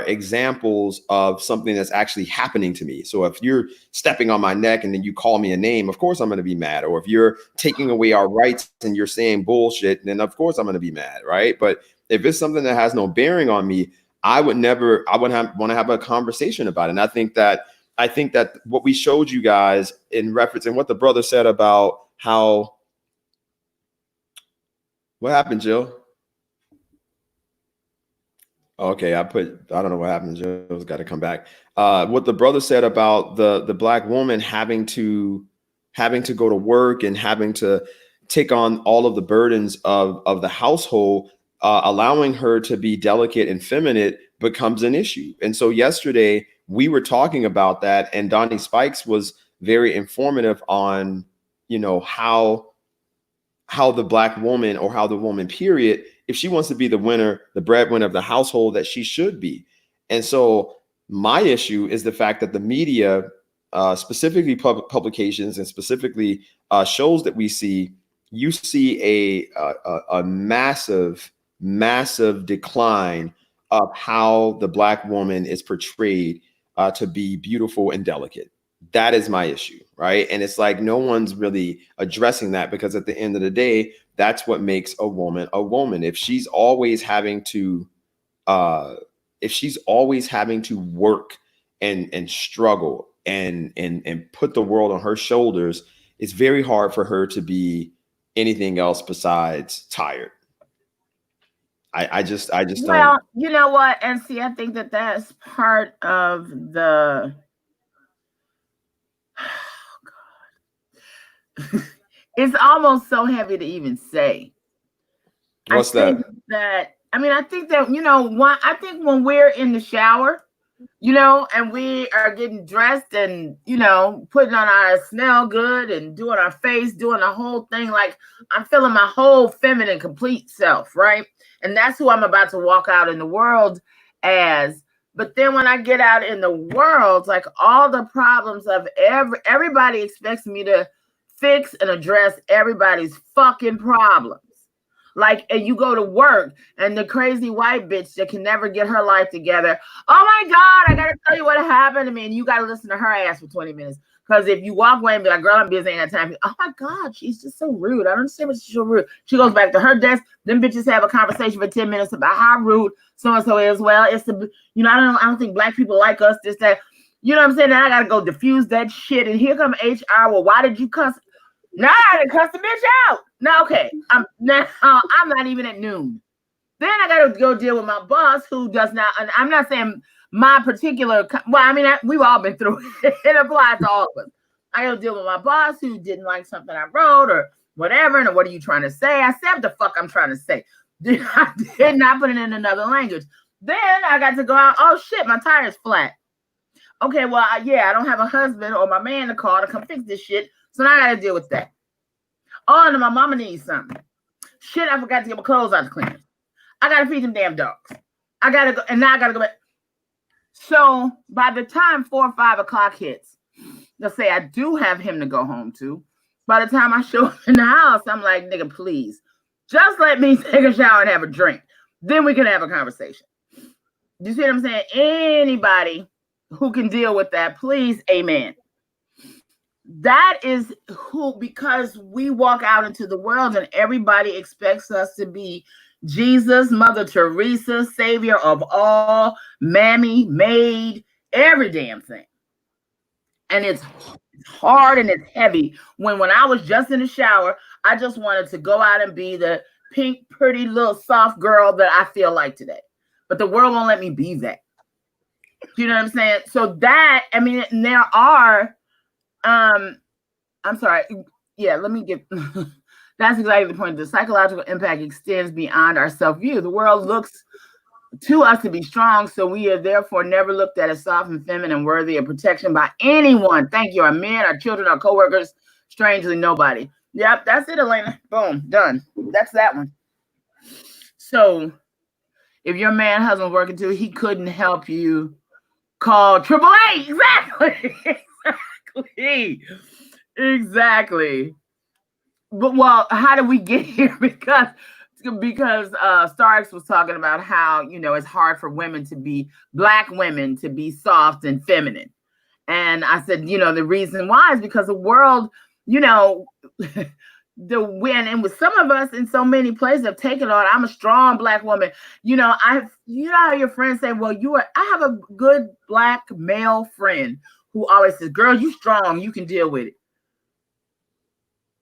examples of something that's actually happening to me. So if you're stepping on my neck and then you call me a name, of course I'm going to be mad. Or if you're taking away our rights and you're saying bullshit, then of course I'm going to be mad, right? But if it's something that has no bearing on me, I would want to have a conversation about it. And I think that what we showed you guys in reference and what the brother said about how, what happened, Jill? Okay, I don't know what happened. Joe's got to come back. What the brother said about the Black woman having to go to work and having to take on all of the burdens of the household, allowing her to be delicate and feminine becomes an issue. And so yesterday we were talking about that, and Donnie Spikes was very informative on, how the Black woman, or how the woman period, if she wants to be the breadwinner of the household, that she should be. And so my issue is the fact that the media, specifically publications and specifically shows that we see, you see a massive decline of how the Black woman is portrayed to be beautiful and delicate. That is my issue, right? And it's like no one's really addressing that, because at the end of the day, that's what makes a woman a woman. If she's always having to work and struggle and put the world on her shoulders, it's very hard for her to be anything else besides tired. I just don't. Well, you know what? And see, I think that that's part of the. It's almost so heavy to even say. What's that? I think that I think when we're in the shower, and we are getting dressed and putting on our smell good and doing our face, doing the whole thing, like I'm feeling my whole feminine complete self, right? And that's who I'm about to walk out in the world as. But then when I get out in the world, like all the problems of everybody expects me to fix and address everybody's fucking problems. Like, and you go to work and the crazy white bitch that can never get her life together. Oh my God, I gotta tell you what happened to me. And you gotta listen to her ass for 20 minutes. Because if you walk away and be like, girl, I'm busy, ain't got time. Oh my God, she's just so rude. I don't understand why she's so rude. She goes back to her desk. Them bitches have a conversation for 10 minutes about how rude so-and-so is. Well, it's the, I don't think Black people like us, this, that. You know what I'm saying? Now I gotta go diffuse that shit. And here come HR. Well, why did you cuss? Now I done cuss the bitch out. No, okay. I'm not even at noon. Then I got to go deal with my boss who does not, and I'm not saying my particular, well, I mean, we've all been through it. It applies to all of us. I got to deal with my boss who didn't like something I wrote or whatever. And what are you trying to say? I said what the fuck I'm trying to say. I did not put it in another language. Then I got to go out. Oh shit, my tire's flat. Okay, well, yeah, I don't have a husband or my man to call to come fix this shit. So now I got to deal with that. Oh, and my mama needs something. Shit, I forgot to get my clothes out the cleaners. I got to feed them damn dogs. I got to go, and now I got to go back. So by the time 4 or 5 o'clock hits, let's say I do have him to go home to. By the time I show up in the house, I'm like, nigga, please, just let me take a shower and have a drink. Then we can have a conversation. You see what I'm saying? Anybody who can deal with that, please, amen. That is who, because we walk out into the world and everybody expects us to be Jesus, Mother Teresa, Savior of all, Mammy, maid, every damn thing. And it's hard and it's heavy. When I was just in the shower, I just wanted to go out and be the pink, pretty little soft girl that I feel like today. But the world won't let me be that. You know what I'm saying? So that, I mean, there are, I'm sorry. Yeah, let me get, that's exactly the point. The psychological impact extends beyond our self-view. The world looks to us to be strong, so we are therefore never looked at as soft and feminine, worthy of protection by anyone. Thank you. Our men, our children, our coworkers, strangely nobody. Yep, that's it, Elena. Boom, done. That's that one. So if your man husband's working too, he couldn't help you, call AAA. Exactly. But well, how did we get here? Because Starks was talking about how, you know, it's hard for women to be, Black women to be soft and feminine. And I said, you know, the reason why is because the world, you know, the win, and with some of us in so many places have taken on, I'm a strong Black woman. You know, you know how your friends say, well, I have a good Black male friend who always says, girl, you strong, you can deal with it.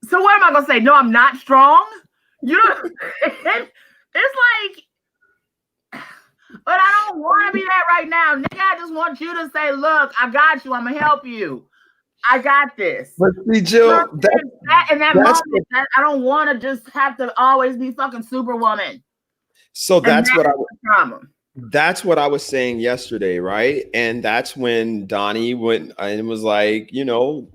So what am I gonna say? No, I'm not strong. You know, it's like, but I don't want to be that right now, nigga. I just want you to say, look, I got you. I'm gonna help you. I got this. But see, Jill, that moment, I don't want to just have to always be fucking Superwoman. So that's what that's what I was saying yesterday, right? And that's when Donnie went and was like, no,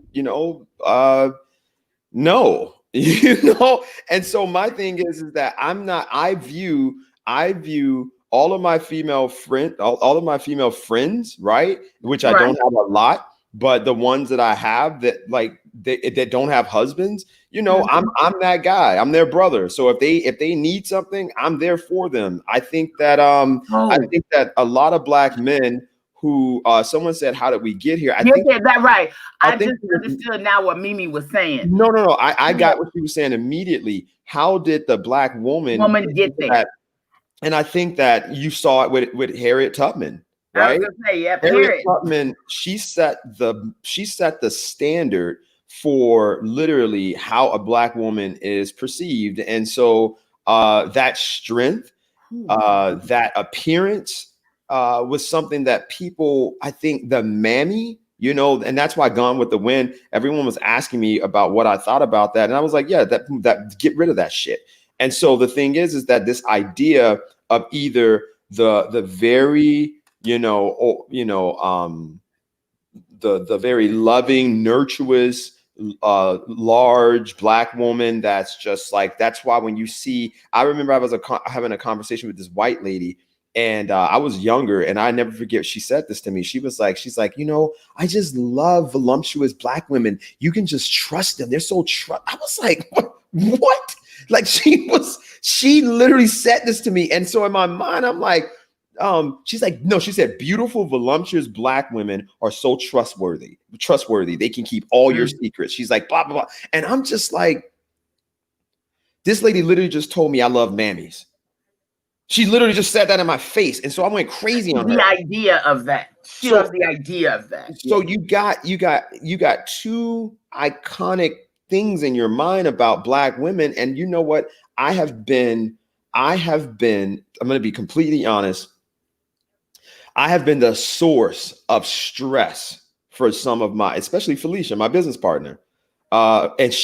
And so my thing is that I view all of my female all of my female friends, right? Which I don't have a lot, but the ones that I have that like that don't have husbands, you know, I'm that guy. I'm their brother. So if they need something, I'm there for them. I think that I think that a lot of Black men who someone said, how did we get here? I think that right. I just understood now what Mimi was saying. No. I got what she was saying immediately. How did the Black woman get there? That? And I think that you saw it with Harriet Tubman, right? I was gonna say, yeah, Harriet Tubman, she set the standard for literally how a Black woman is perceived. And so that strength, that appearance was something that people, I think the mammy, you know, and that's why Gone with the Wind, everyone was asking me about what I thought about that. And I was like, yeah, that get rid of that shit. And so the thing is that this idea of either the very, the very loving, nurturous, large Black woman that's just like, that's why when you see, I remember I was having a conversation with this white lady, and I was younger, and I never forget, she said this to me. She's like, I just love voluptuous Black women. You can just trust them. They're so I was like, what? Like she literally said this to me. And so in my mind, I'm like, she's like, no, she said, beautiful, voluptuous Black women are so trustworthy. They can keep all your secrets. She's like, blah, blah, blah. And I'm just like, this lady literally just told me I love mammies. She literally just said that in my face. And so I went crazy on her. The idea of that. She loves the idea of that. So you got two iconic things in your mind about Black women. And you know what? I have been I'm going to be completely honest. I have been the source of stress for some of especially Felicia, my business partner. And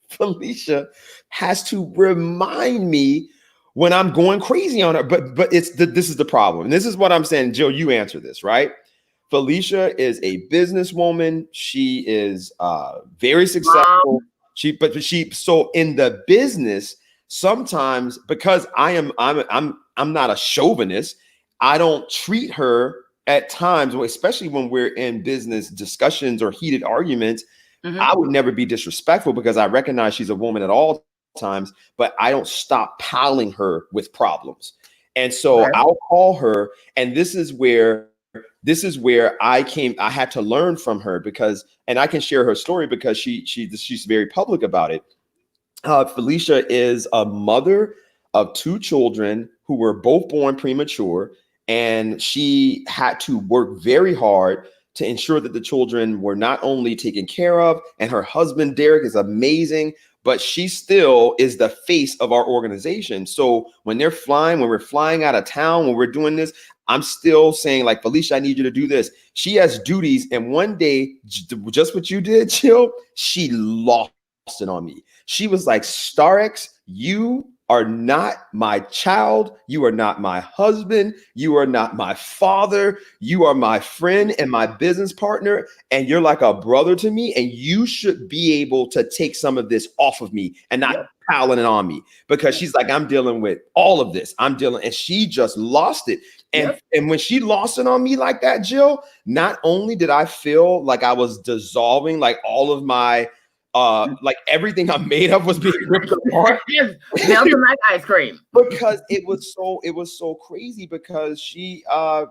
Felicia has to remind me when I'm going crazy on her. But this is the problem. And this is what I'm saying. Jill, you answer this, right? Felicia is a businesswoman. She is very successful. So in the business, sometimes because I'm not a chauvinist, I don't treat her at times, especially when we're in business discussions or heated arguments. I would never be disrespectful because I recognize she's a woman at all times, but I don't stop piling her with problems. And so I'll call her, and this is where I had to learn from her and I can share her story because she's very public about it. Felicia is a mother of 2 children who were both born premature, and she had to work very hard to ensure that the children were not only taken care of, and her husband, Derek, is amazing, but she still is the face of our organization. So when we're flying out of town, when we're doing this, I'm still saying, like, Felicia, I need you to do this. She has duties. And one day, just what you did, Jill, she lost it on me. She was like, Starix, you are not my child. You are not my husband. You are not my father. You are my friend and my business partner. And you're like a brother to me. And you should be able to take some of this off of me and not piling it on me, because she's like, I'm dealing with all of this. And she just lost it. And when she lost it on me like that, Jill, not only did I feel like I was dissolving, like all of my like everything I'm made of was being ripped apart, melting like ice cream. Because it was so crazy. Because I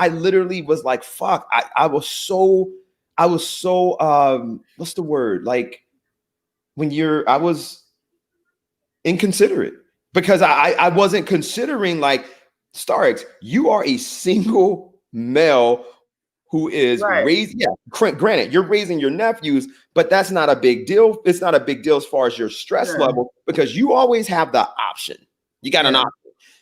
literally was like, fuck. I was so what's the word? Like I was inconsiderate, because I wasn't considering, like, Starix, you are a single male who is raised. Granted, you're raising your nephews, but that's not a big deal. It's not a big deal as far as your stress level, because you always have the option. You got an option.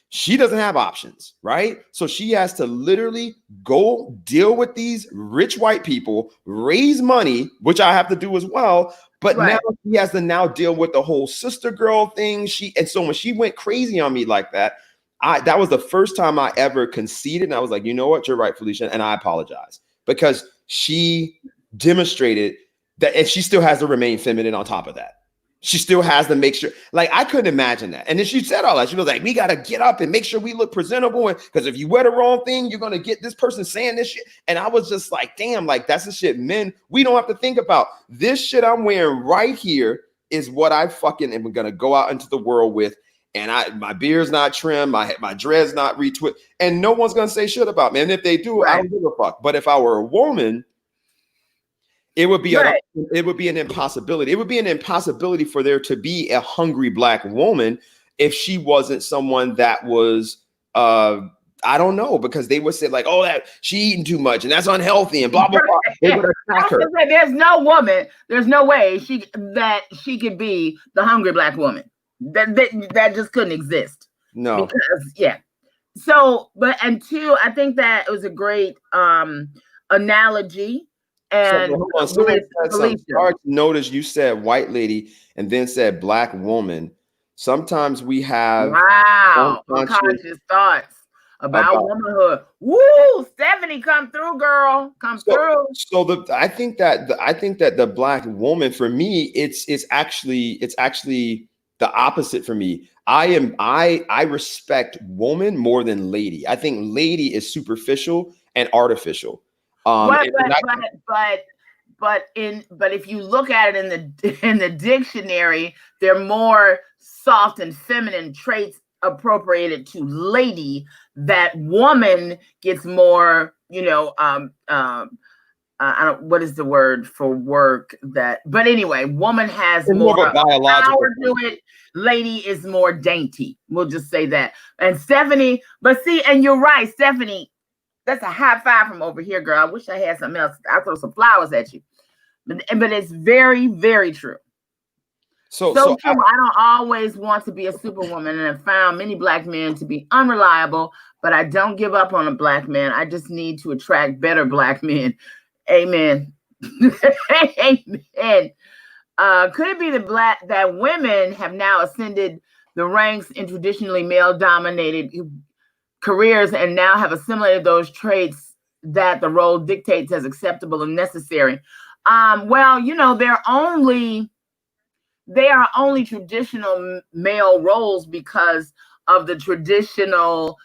She doesn't have options, right? So she has to literally go deal with these rich white people, raise money, which I have to do as well. But now she has to deal with the whole sister girl thing. And so when she went crazy on me like that, that was the first time I ever conceded. And I was like, you know what? You're right, Felicia. And I apologize, because she demonstrated that, and she still has to remain feminine on top of that. She still has to make sure, like, I couldn't imagine that. And then she said all that. She was like, we got to get up and make sure we look presentable. Because if you wear the wrong thing, you're going to get this person saying this shit. And I was just like, damn, like, that's the shit men, we don't have to think about. This shit I'm wearing right here is what I fucking am going to go out into the world with. And my beard's not trimmed, my dread's not retwist, and no one's going to say shit about me. And if they do, I don't give a fuck. But if I were a woman, it would be an impossibility. It would be an impossibility for there to be a hungry Black woman if she wasn't someone that was, I don't know, because they would say, like, oh, that she eating too much and that's unhealthy and blah, blah, blah. They would attack her. There's no woman, there's no way she could be the hungry Black woman. That just couldn't exist. No. Because, So, and two, I think that it was a great analogy. And notice you said white lady and then said Black woman. Sometimes we have unconscious thoughts about womanhood. Woo, Stephanie, come through, girl, through. So I think that the Black woman, for me, it's actually the opposite for me. I respect woman more than lady. I think lady is superficial and artificial. But if you look at it in the dictionary, they're more soft and feminine traits appropriated to lady. That woman gets more, I don't, what is the word for work that, but anyway, woman has more power to it. Lady is more dainty. We'll just say that. And Stephanie, but see, and you're right, Stephanie, that's a high five from over here, girl. I wish I had something else. I'll throw some flowers at you. But it's very, very true. So true. I don't always want to be a superwoman, and have found many black men to be unreliable, but I don't give up on a black man. I just need to attract better black men. Amen. Amen. Could it be that women have now ascended the ranks in traditionally male-dominated careers and now have assimilated those traits that the role dictates as acceptable and necessary? Well, you know, they are only traditional male roles because of the traditional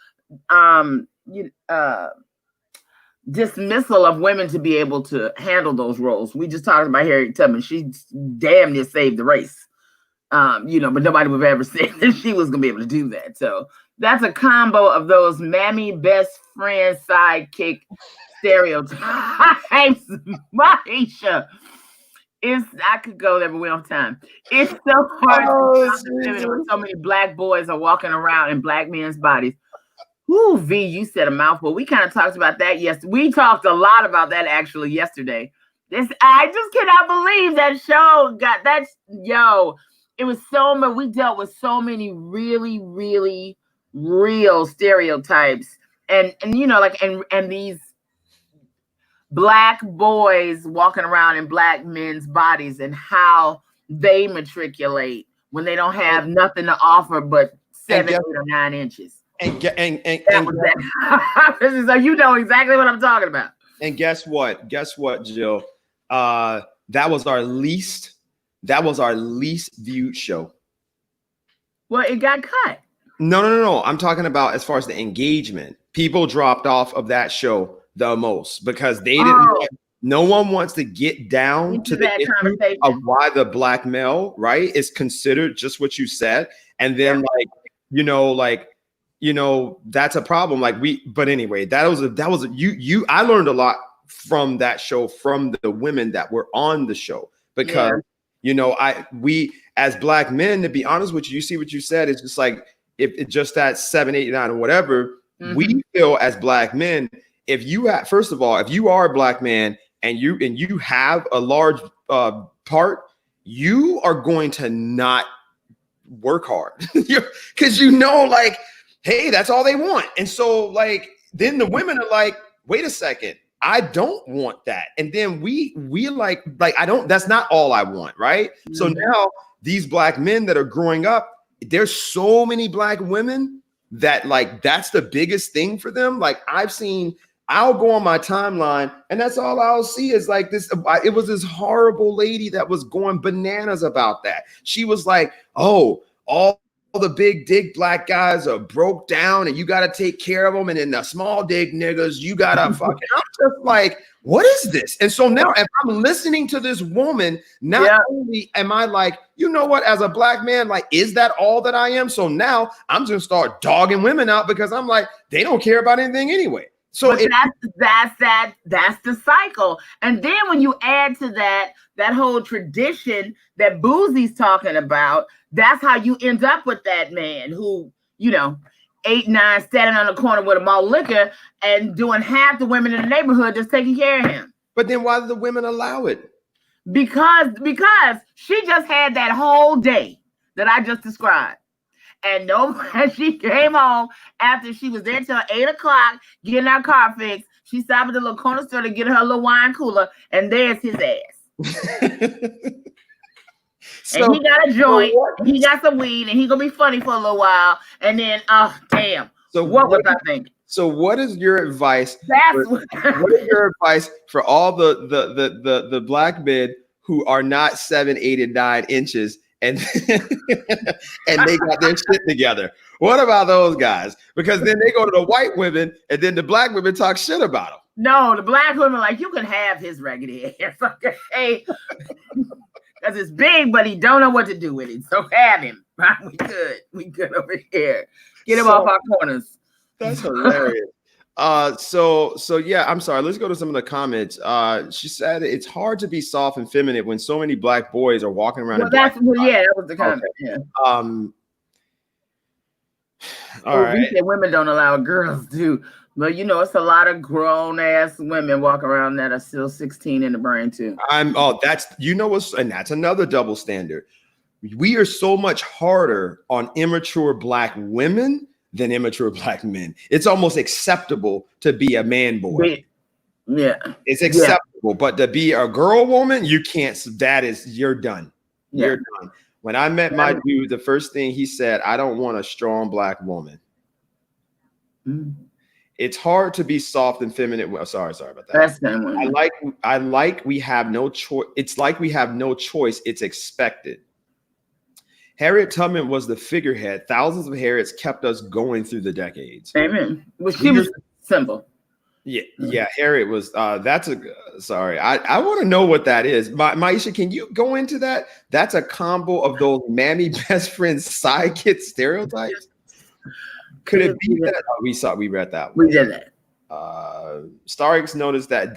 dismissal of women to be able to handle those roles. We just talked about Harriet Tubman. She damn near saved the race, but nobody would have ever said that she was going to be able to do that. So that's a combo of those mammy best friend sidekick stereotypes. Maisha, I could go there, but we don't have time. It's so hard when so many black boys are walking around in black men's bodies. Ooh, V, you said a mouthful. We kind of talked about that yesterday. We talked a lot about that actually yesterday. I just cannot believe that show got that. It was so much. We dealt with so many really, really real stereotypes, and these black boys walking around in black men's bodies and how they matriculate when they don't have nothing to offer but 7, 8, or 9 inches. So you know exactly what I'm talking about. And guess what, Jill? That was our least viewed show. Well, it got cut. No. I'm talking about as far as the engagement. People dropped off of that show the most because they didn't. No one wants to get down to the issue of why the black male, right, is considered just what you said, and then that's a problem. But anyway, that was I learned a lot from that show, from the women that were on the show, because we as black men, to be honest with you, you see what you said, it's just like if it's just that 7, 8, 9 or whatever, we feel as black men, if you are a black man and you have a large part, you are going to not work hard because hey, that's all they want. And so then the women are like, wait a second, I don't want that. And then we that's not all I want. Right. Mm-hmm. So now these black men that are growing up, there's so many black women that that's the biggest thing for them. I'll go on my timeline and that's all I'll see is this. It was this horrible lady that was going bananas about that. She was like, oh, all the big dick black guys are broke down and you got to take care of them. And then the small dick niggas, you got to fucking, I'm just like, what is this? And so now if I'm listening to this woman, not only am I like, you know what, as a black man, is that all that I am? So now I'm just going to start dogging women out because I'm like, they don't care about anything anyway. So that's the cycle. And then when you add to that whole tradition that Boosie's talking about, that's how you end up with that man who, 8, 9, standing on the corner with a malt liquor and doing half the women in the neighborhood just taking care of him. But then why do the women allow it? Because she just had that whole day that I just described. And she came home after she was there till 8 o'clock getting her car fixed. She stopped at the little corner store to get her little wine cooler, and there's his ass. And he got a joint, he got some weed, and he gonna be funny for a little while. And then, oh damn! So what was I thinking? So what is your advice? What is your advice for all the black men who are not 7, 8, and 9 inches? And and they got their shit together. What about those guys? Because then they go to the white women, and then the black women talk shit about them. No, the black women you can have his raggedy ass, okay? Because it's big, but he don't know what to do with it. So have him. We good over here. Get him off our corners. That's hilarious. So yeah, I'm sorry. Let's go to some of the comments. She said it's hard to be soft and feminine when so many black boys are walking around. That was the comment. Okay. Yeah. All right. We say women don't allow girls to, but it's a lot of grown ass women walking around that are still 16 in the brain too. And that's another double standard. we are so much harder on immature Black women than immature Black men. It's almost acceptable to be a man boy. Yeah. It's acceptable, but to be a girl woman, you can't. You're done. Yeah. You're done. When I met my dude, the first thing he said, I don't want a strong Black woman. It's hard to be soft and feminine. Well, sorry about that. That's I like we have no choice. It's like we have no choice. It's expected. Harriet Tubman was the figurehead. Thousands of Harriets kept us going through the decades. Amen. Well, she was simple. Yeah. Harriet was. Sorry. I want to know what that is. Maisha, can you go into that? That's a combo of those mammy best friends sidekick stereotypes. Could it be that? Oh, we read that one. We did that. Starix noticed that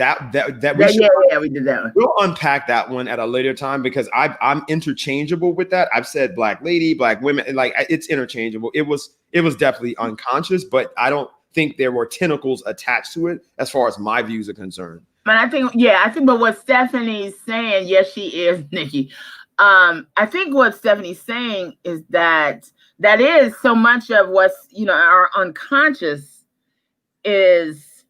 we did that one. We'll unpack that one at a later time because I'm interchangeable with that. I've said Black lady, Black women, like it's interchangeable. It was definitely unconscious, but I don't think there were tentacles attached to it as far as my views are concerned. But I think but what Stephanie's saying, yes, she is, Nikki. I think what Stephanie's saying is that is so much of what's, our unconscious is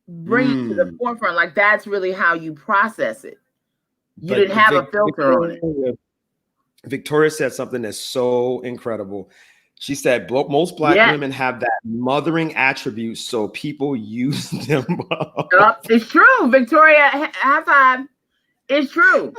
bringing to the forefront. Like that's really how you process it. You didn't have a filter on it. Victoria said something that's so incredible. She said most Black women have that mothering attribute, so people use them. It's true, Victoria. High five. It's true.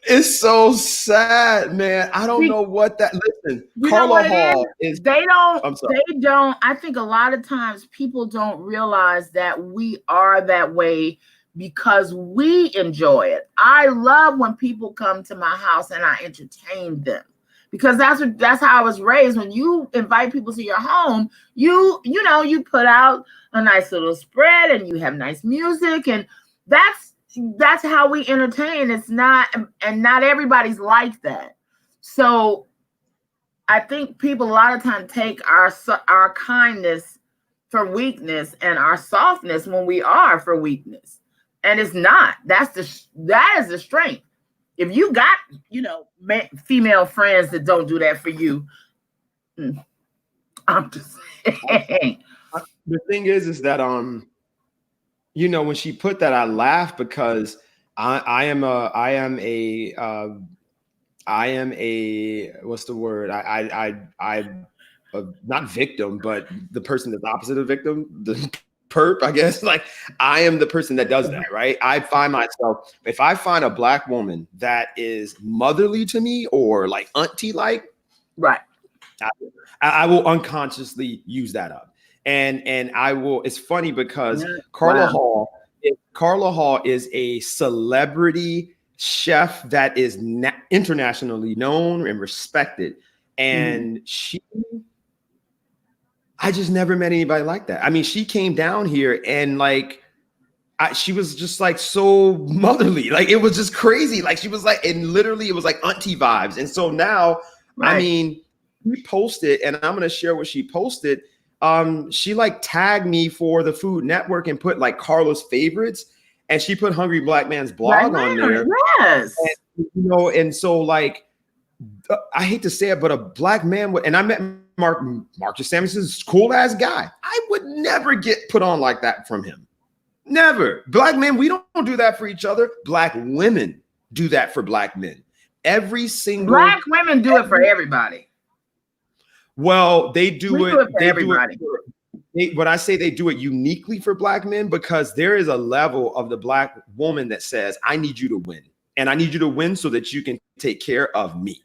It's so sad, man. I don't know what that. Listen, Carla Hall is. They don't. I think a lot of times people don't realize that we are that way because we enjoy it. I love when people come to my house and I entertain them. Because that's how I was raised. When you invite people to your home, you put out a nice little spread and you have nice music, and that's how we entertain. It's not everybody's like that. So I think people a lot of times take our kindness for weakness and our softness when we are for weakness, and it's not. That is the strength. If you got, female friends that don't do that for you, I'm just saying. The thing is that when she put that, I laughed because I am a what's the word? I not victim, but the person that's opposite of victim, the perp, I guess. Like I am the person that does that, right? I find myself, if I find a Black woman that is motherly to me or like auntie like, right, I will unconsciously use that up. And I will. It's funny because Carla Hall is a celebrity chef that is internationally known and respected, and I just never met anybody like that. I mean, she came down here and she was just like so motherly. Like it was just crazy. Like she was like, and literally it was like auntie vibes. And so now, I mean, we posted, and I'm gonna share what she posted. She like tagged me for the Food Network and put like Carla's favorites, and she put Hungry Black Man's blog on there. Yes, and, and so like I hate to say it, but a Black man and I met Marcus Samuelson's cool ass guy. I would never get put on like that from him. Never. Black men, we don't do that for each other. Black women do that for Black men. Every single Black women do it for everybody. Well, they do it for everybody. When I say they do it uniquely for Black men, because there is a level of the Black woman that says, I need you to win. And I need you to win so that you can take care of me.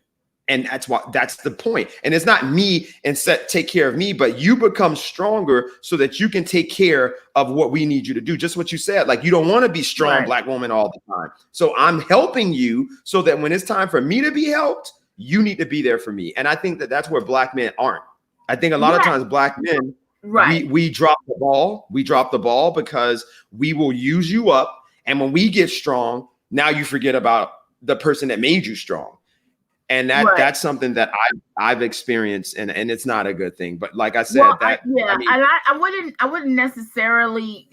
And that's the point. And it's not me and take care of me, but you become stronger so that you can take care of what we need you to do. Just what you said, like you don't want to be strong Black woman all the time. So I'm helping you so that when it's time for me to be helped, you need to be there for me. And I think that that's where Black men aren't. I think a lot of times Black men, we drop the ball. We drop the ball because we will use you up. And when we get strong, now you forget about the person that made you strong. And that's something that I've experienced, and it's not a good thing. But like I said, I wouldn't necessarily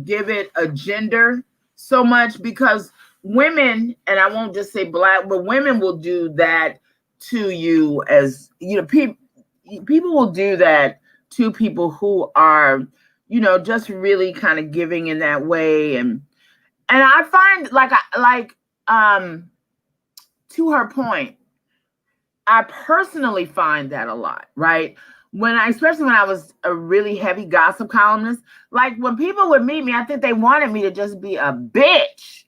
give it a gender so much, because women, and I won't just say black, but women will do that to you as, you know, people will do that to people who are, you know, just really kind of giving in that way. And I find to her point, I personally find that a lot, right? Especially when I was a really heavy gossip columnist, like when people would meet me, I think they wanted me to just be a bitch.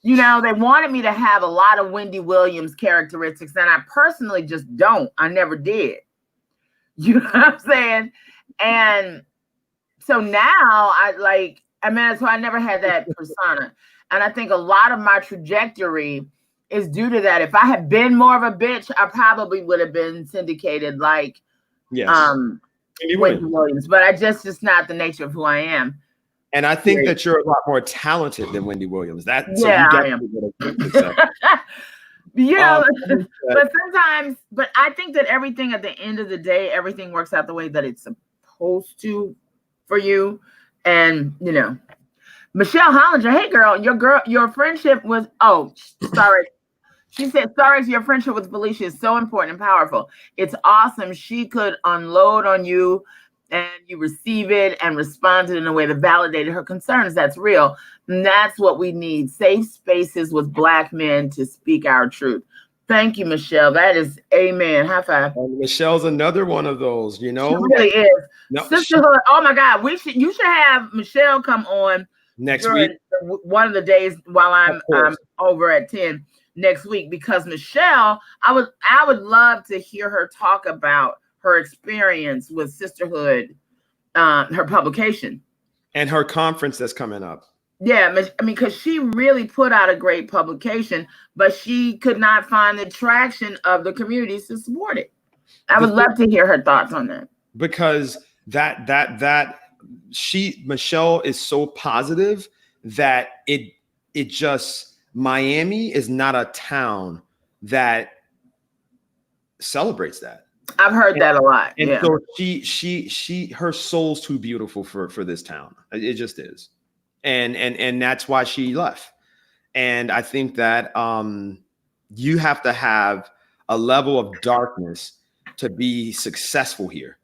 You know, they wanted me to have a lot of Wendy Williams characteristics, and I personally just don't. I never did. You know what I'm saying? And so now so I never had that persona. And I think a lot of my trajectory is due to that. If I had been more of a bitch, I probably would have been syndicated like Wendy Williams. But I just not the nature of who I am. And I think that you're a lot more talented than Wendy Williams. I am. You know, but I think that everything at the end of the day, everything works out the way that it's supposed to for you. And, you know, Michelle Hollinger, hey girl, your friendship was, sorry. She said, sorry, your friendship with Felicia is so important and powerful. It's awesome. She could unload on you and you receive it and responded in a way that validated her concerns. That's real. And that's what we need. Safe spaces with Black men to speak our truth. Thank you, Michelle. That is amen. High five. And Michelle's another one of those, you know. She really is. No, sisterhood. Oh my God. You should have Michelle come on next week. One of the days while I'm over at 10 next week, because Michelle, I would love to hear her talk about her experience with sisterhood, her publication and her conference that's coming up. Yeah, I mean, because she really put out a great publication, but she could not find the traction of the communities to support it. I would love to hear her thoughts on that. Because Michelle is so positive that it just, Miami is not a town that celebrates that. I've heard that a lot. And so her soul's too beautiful for this town. It just is. And that's why she left. And I think that you have to have a level of darkness to be successful here.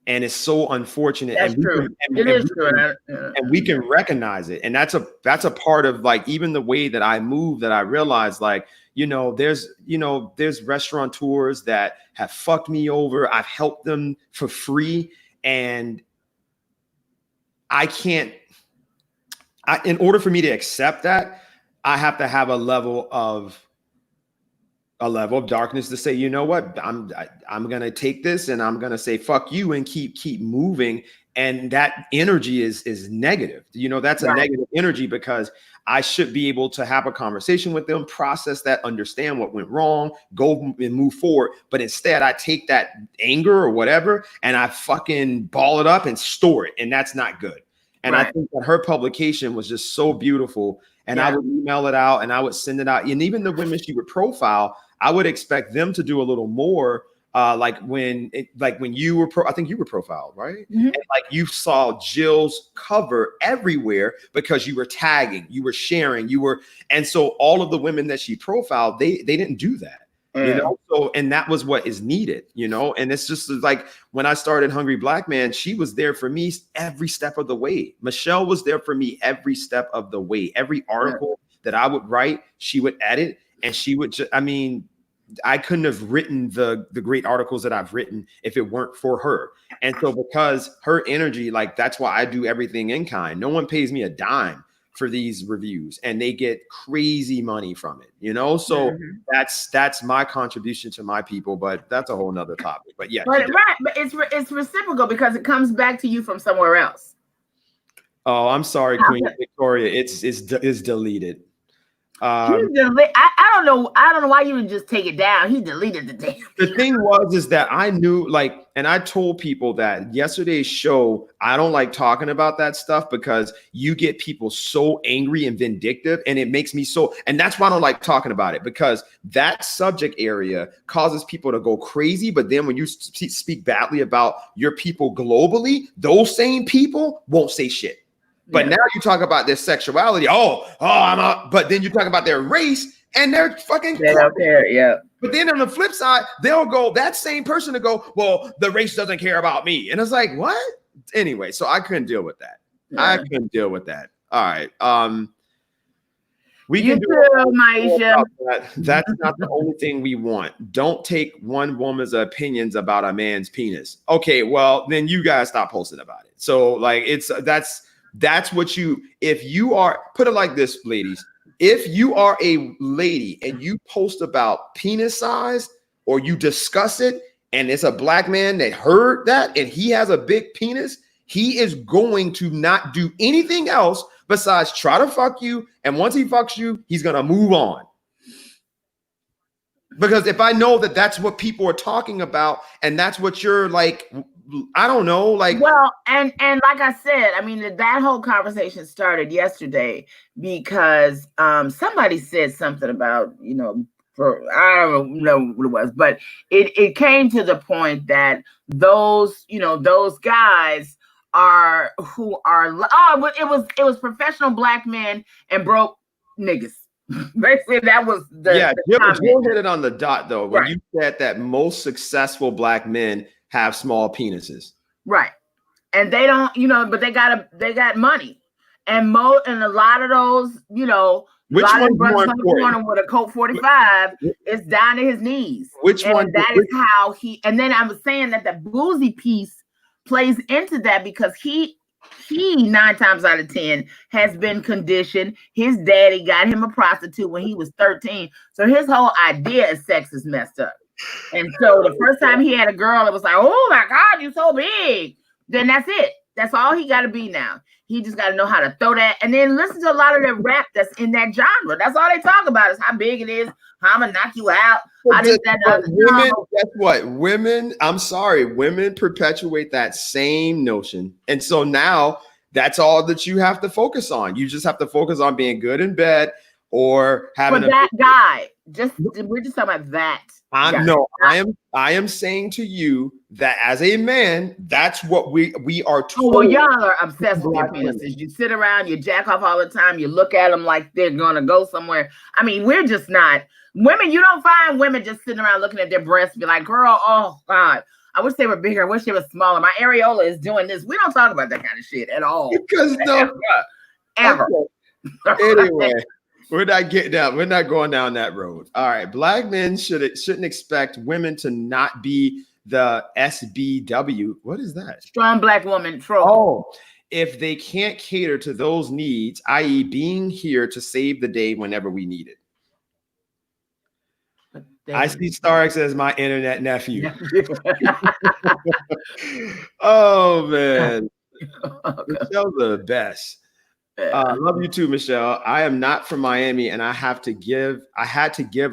And it's so unfortunate. That's true. It is true. And we can recognize it. And that's a part of like even the way that I move, that I realize like, there's restaurateurs that have fucked me over. I've helped them for free. And in order for me to accept that, I have to have a level of darkness to say, you know what, I'm going to take this and I'm going to say, fuck you, and keep moving. And that energy is negative. That's a negative energy, because I should be able to have a conversation with them, process that, understand what went wrong, go and move forward. But instead I take that anger or whatever and I fucking ball it up and store it. And that's not good. And I think that her publication was just so beautiful. And I would email it out and I would send it out. And even the women she would profile, I would expect them to do a little more. Like when you were, I think you were profiled, right? Mm-hmm. And like you saw Jill's cover everywhere because you were tagging, you were sharing, and so all of the women that she profiled, they didn't do that. So, and that was what is needed, and it's just like when I started Hungry Black Man, she was there for me every step of the way. Michelle was there for me every step of the way. Every article that I would write, she would edit, and she would I couldn't have written the great articles that I've written if it weren't for her. And so because her energy, like that's why I do everything in kind. No one pays me a dime for these reviews, and they get crazy money from it, so that's my contribution to my people, but that's a whole nother topic. But but it's reciprocal because it comes back to you from somewhere else. Oh, I'm sorry, Queen Victoria, it's deleted. I don't know why you didn't just take it down. He deleted the damn. The thing is that I knew, and I told people that yesterday's show, I don't like talking about that stuff because you get people so angry and vindictive, and it makes me and that's why I don't like talking about it, because that subject area causes people to go crazy. But then when you speak badly about your people globally, those same people won't say shit. But now you talk about their sexuality. But then you talk about their race and they're fucking. They don't care. Yeah. But then on the flip side, they'll go, that same person to go, well, the race doesn't care about me. And it's like, what? Anyway, so I couldn't deal with that. Yeah. I couldn't deal with that. All right. We can do Maisha. That's not the only thing we want. Don't take one woman's opinions about a man's penis. Okay, well, then you guys stop posting about it. So like that's what you, if you are, put it like this, ladies. If you are a lady and you post about penis size or you discuss it and it's a black man that heard that and he has a big penis, he is going to not do anything else besides try to fuck you. And once he fucks you, he's going to move on. Because if I know that that's what people are talking about and that's what you're like, I don't know, like. Well, and like I said, I mean, that whole conversation started yesterday because somebody said something about, you know, I don't know what it was, but it came to the point that those, you know, those guys it was professional black men and broke niggas. Basically, that was the Jill hit it on the dot though when you said that most successful black men have small penises, right? And they don't, you know, but they got money, and a lot of those, you know, which one with a Colt 45 is down to his knees. Which one? That is how he. And then I was saying that the boozy piece plays into that because he 9 times out of 10 has been conditioned. His daddy got him a prostitute when he was 13. So his whole idea of sex is messed up. And so the first time he had a girl, it was like, oh my God, you're so big. Then that's it. That's all he got to be now. He just got to know how to throw that. And then listen to a lot of the rap that's in that genre. That's all they talk about is how big it is, how I'm going to knock you out. Women, guess what? Women, I'm sorry, women perpetuate that same notion. And so now that's all that you have to focus on. You just have to focus on being good in bed or having that guy. We're just talking about that. I am saying to you that as a man, that's what we are told. Well, y'all are obsessed with your penises. You sit around, you jack off all the time, you look at them like they're gonna go somewhere. I mean, we're just not women. You don't find women just sitting around looking at their breasts and be like, girl, oh God, I wish they were bigger. I wish they were smaller. My areola is doing this. We don't talk about that kind of shit at all. Because ever. Anyway. We're not getting down. We're not going down that road. All right. Black men shouldn't expect women to not be the SBW. What is that? Strong black woman trope. Oh, if they can't cater to those needs, i.e. being here to save the day whenever we need it. I see Starks as my internet nephew. Oh, man. Michelle's the best. Love you too, Michelle. I am not from Miami, and I had to give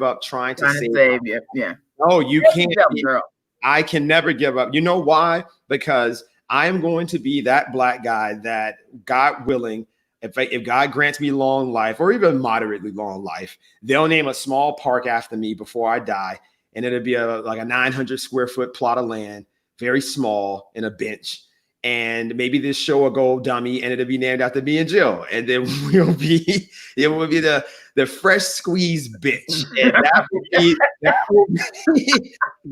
up trying to save you. Yeah. No, you can't. Girl. I can never give up. You know why? Because I am going to be that black guy that, God willing, if God grants me long life or even moderately long life, they'll name a small park after me before I die, and it'll be like a 900 square foot plot of land, very small, and a bench. And maybe this show will go dummy and it'll be named after me and Jill. And then it will be the fresh squeezed bitch. And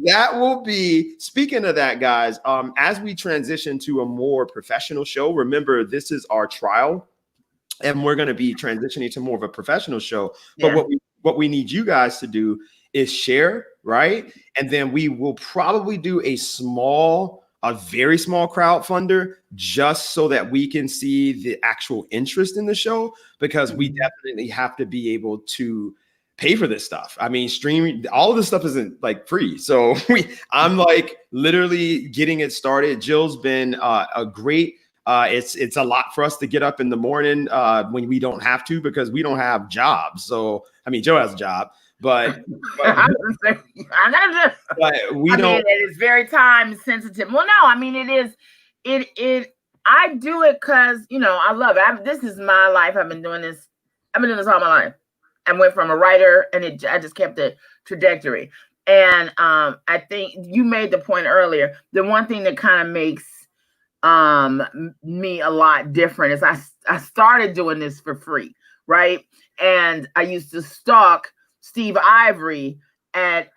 that will be, speaking of that, guys, as we transition to a more professional show, remember, this is our trial and we're going to be transitioning to more of a professional show. Yeah. But what we need you guys to do is share, right? And then we will probably do a very small crowdfunder just so that we can see the actual interest in the show, because we definitely have to be able to pay for this stuff. I mean, streaming, all of this stuff isn't like free. So I'm like literally getting it started. Jill's been a great, it's a lot for us to get up in the morning when we don't have to, because we don't have jobs. So, I mean, Joe has a job. But we don't. It is very time sensitive. Well, no, I mean, I do it because, you know, I love it. This is my life. I've been doing this all my life. I went from a writer and I just kept the trajectory. And I think you made the point earlier. The one thing that kind of makes me a lot different is I started doing this for free, right? And I used to stalk Steve Ivory at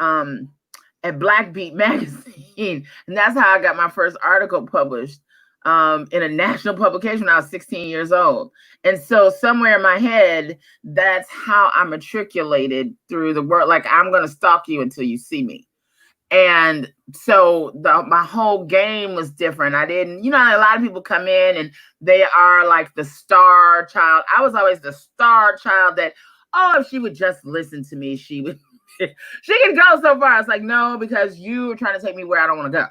Black Beat magazine, and that's how I got my first article published in a national publication when I was 16 years old. And so somewhere in my head, that's how I matriculated through the world. Like, I'm going to stalk you until you see me. And so my whole game was different. I didn't, a lot of people come in and they are like the star child. I was always the star child that, if she would just listen to me, she would, she could go so far. It's like, no, because you are trying to take me where I don't want to go.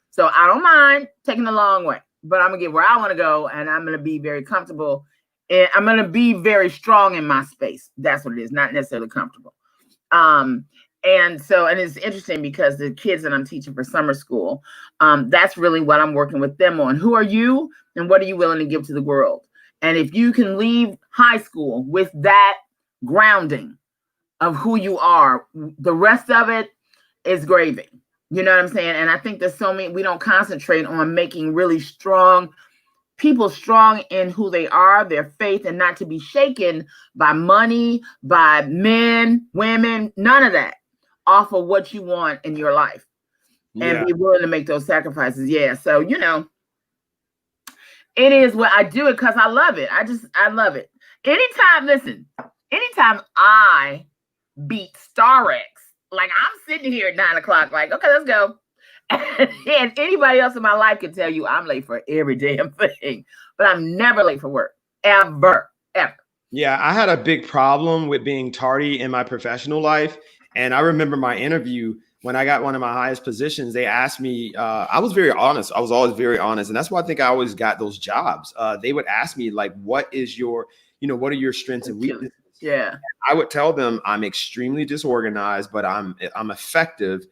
So I don't mind taking the long way, but I'm gonna get where I want to go, and I'm gonna be very comfortable, and I'm gonna be very strong in my space. That's what it is, not necessarily comfortable. And it's interesting because the kids that I'm teaching for summer school, that's really what I'm working with them on. Who are you, and what are you willing to give to the world? And if you can leave high school with that grounding of who you are, the rest of it is gravy. You know what I'm saying? And I think there's so many, we don't concentrate on making really strong people strong in who they are, their faith, and not to be shaken by money, by men, women, none of that, off of what you want in your life. And be willing to make those sacrifices. Yeah. So, it is what I do it because I love it. I love it. Anytime I beat Star X, like, I'm sitting here at 9:00, like, okay, let's go. And anybody else in my life can tell you I'm late for every damn thing, but I'm never late for work, ever. Yeah, I had a big problem with being tardy in my professional life. And I remember my interview when I got one of my highest positions, they asked me, I was very honest. I was always very honest. And that's why I think I always got those jobs. They would ask me, like, what are your strengths and weaknesses? Yeah. I would tell them I'm extremely disorganized, but I'm effective.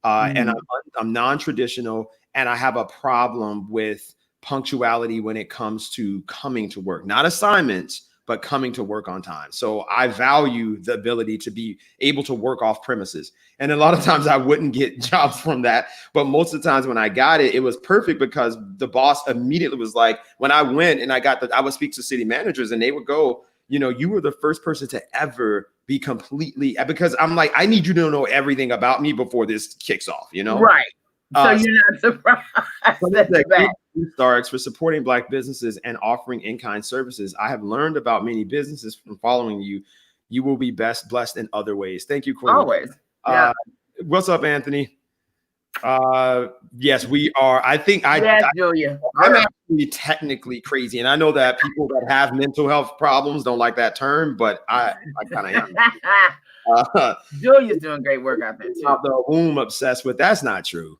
And I'm non-traditional, and I have a problem with punctuality when it comes to coming to work, not assignments, but coming to work on time. So I value the ability to be able to work off premises. And a lot of times I wouldn't get jobs from that, but most of the times when I got it, it was perfect because the boss immediately was like, when I went and I would speak to city managers and they would go, you were the first person to ever be completely, because I'm like, I need you to know everything about me before this kicks off, Right. So you're not surprised. Starks for supporting Black businesses and offering in-kind services. I have learned about many businesses from following you. You will be blessed in other ways. Thank you, Queen. Always. Yeah. What's up, Anthony? Yes, we are. Julia. I'm actually technically crazy, and I know that people that have mental health problems don't like that term, but I kind of am. Julia's doing great work out there too. The womb obsessed with. That's not true.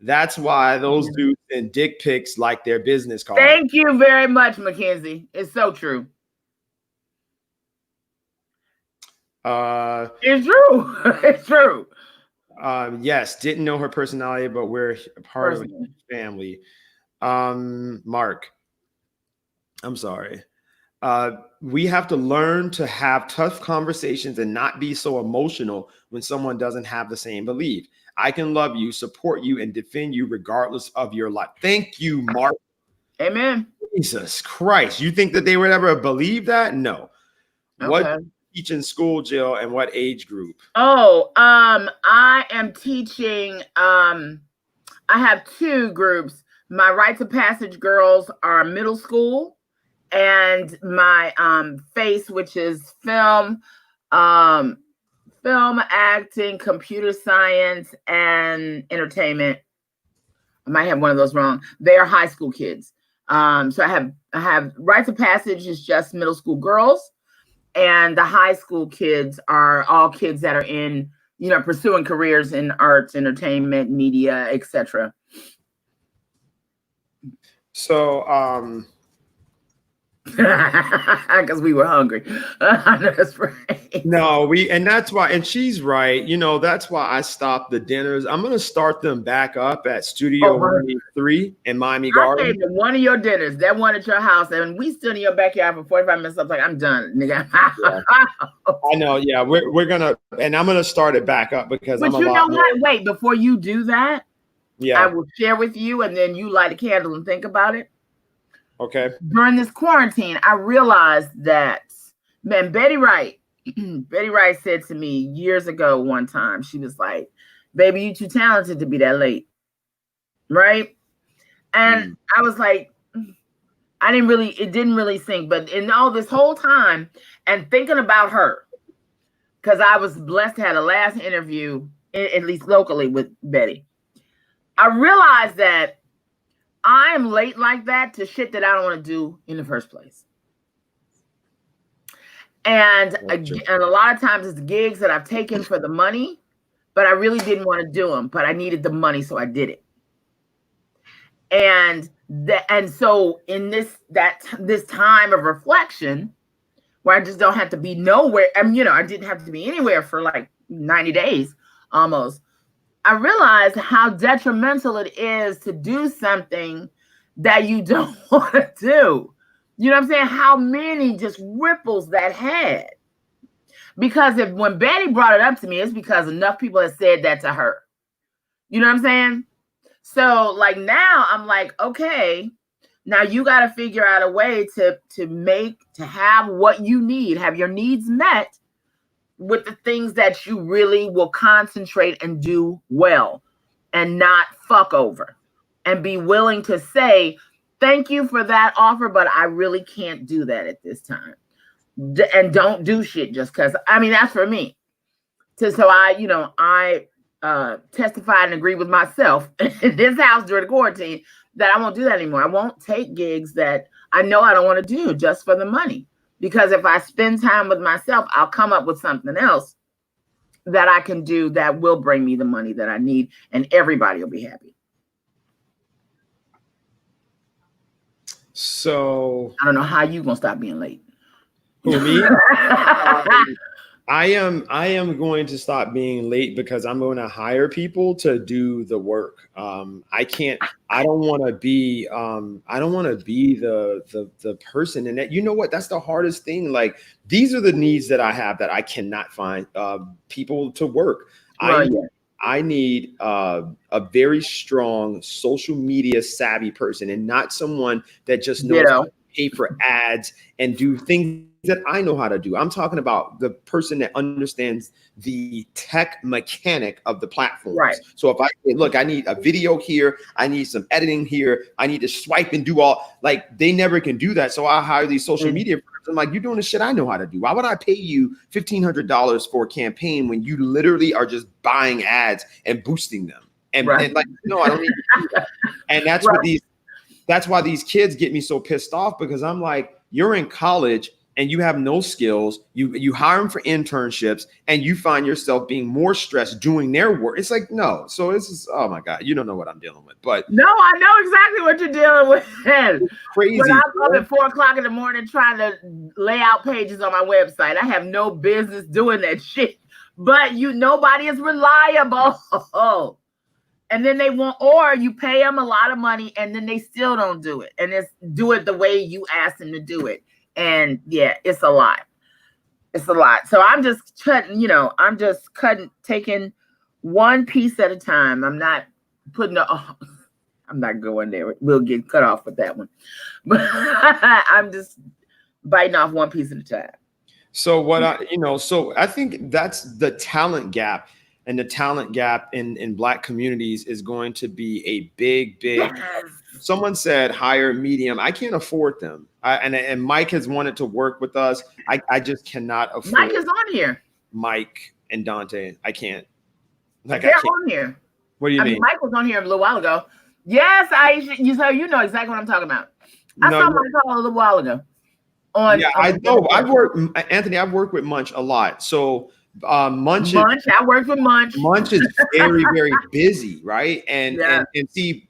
That's why those dudes in dick pics like their business cards. Thank you very much, Mackenzie. It's so true. It's true. It's true. Yes, didn't know her personality, but we're a part of a family. Mark, I'm sorry. We have to learn to have tough conversations and not be so emotional when someone doesn't have the same belief. I can love you, support you, and defend you regardless of your life. Thank you, Mark. Amen. Jesus Christ. You think that they would ever believe that? No. Okay. What teach in school, Jill, and what age group? I am teaching, I have two groups. My rites of passage girls are middle school, and my FACE, which is film, acting, computer science, and entertainment. I might have one of those wrong. They are high school kids. So I have rites of passage is just middle school girls, and the high school kids are all kids that are in, pursuing careers in arts, entertainment, media, etc. So, because we were hungry. That's right. No, and that's why, and she's right. That's why I stopped the dinners. I'm going to start them back up at Studio 3 in Miami Gardens. I came to one of your dinners, that one at your house, and we stood in your backyard for 45 minutes. I was like, I'm done, nigga. Yeah. I know. Yeah, we're going to, and I'm going to start it back up because but I'm a lot more. Wait, before you do that, Yeah. I will share with you, and then you light a candle and think about it. Okay. During this quarantine, I realized that, man, Betty Wright said to me years ago one time, she was like, baby, you too talented to be that late. Right? And I was like, it didn't really sink. But in all this whole time and thinking about her, because I was blessed to have a last interview, at least locally, with Betty, I realized that I am late like that to shit that I don't want to do in the first place. And a lot of times it's gigs that I've taken for the money, but I really didn't want to do them, but I needed the money, so I did it. And so in this time of reflection, where I just don't have to be nowhere, I mean, I didn't have to be anywhere for like 90 days almost. I realized how detrimental it is to do something that you don't want to do. You know what I'm saying? How many just ripples that had. Because when Betty brought it up to me, it's because enough people had said that to her. You know what I'm saying? So like now I'm like, okay, now you got to figure out a way to have what you need, have your needs met with the things that you really will concentrate and do well and not fuck over, and be willing to say, thank you for that offer, but I really can't do that at this time. And don't do shit just because, I mean, that's for me. So I testified and agreed with myself in this house during the quarantine that I won't do that anymore. I won't take gigs that I know I don't want to do just for the money. Because if I spend time with myself, I'll come up with something else that I can do that will bring me the money that I need, and everybody will be happy. So I don't know how you gonna stop being late. Who, me? I am going to stop being late because I'm going to hire people to do the work. I don't want to be the person. And that, you know what, that's the hardest thing. Like, these are the needs that I have that I cannot find people to work. I need a very strong social media savvy person, and not someone that just knows how to pay for ads and do things that I know how to do. I'm talking about the person that understands the tech mechanic of the platforms. Right. So if I say, look, I need a video here, I need some editing here, I need to swipe and do all, like, they never can do that. So I hire these social media firms. I'm like, you're doing the shit I know how to do. Why would I pay you $1,500 for a campaign when you literally are just buying ads and boosting them? And like, no, I don't need to do that. And that's that's why these kids get me so pissed off, because I'm like, you're in college and you have no skills. You hire them for internships, and you find yourself being more stressed doing their work. It's like, no. So this is, oh my God, you don't know what I'm dealing with. But no, I know exactly what you're dealing with. It's crazy. When I'm up at 4 o'clock in the morning trying to lay out pages on my website, I have no business doing that shit. But nobody is reliable. And then they want, or you pay them a lot of money and then they still don't do it. And it's do it the way you ask them to do it. And yeah, it's a lot. It's a lot. So I'm just cutting, taking one piece at a time. I'm not I'm not going there. We'll get cut off with that one. But I'm just biting off one piece at a time. So so I think that's the talent gap. And the talent gap in Black communities is going to be a big. Yes. Someone said hire medium. I can't afford them. And Mike has wanted to work with us. I just cannot afford. Mike is on here. Mike and Dante. I can't. They're on here. What do you mean? Mike was on here a little while ago. Yes, you know exactly what I'm talking about. I saw Mike a little while ago. I know. I've worked with Munch a lot. So Munch, I worked with Munch. Munch is very, very busy, right? And see,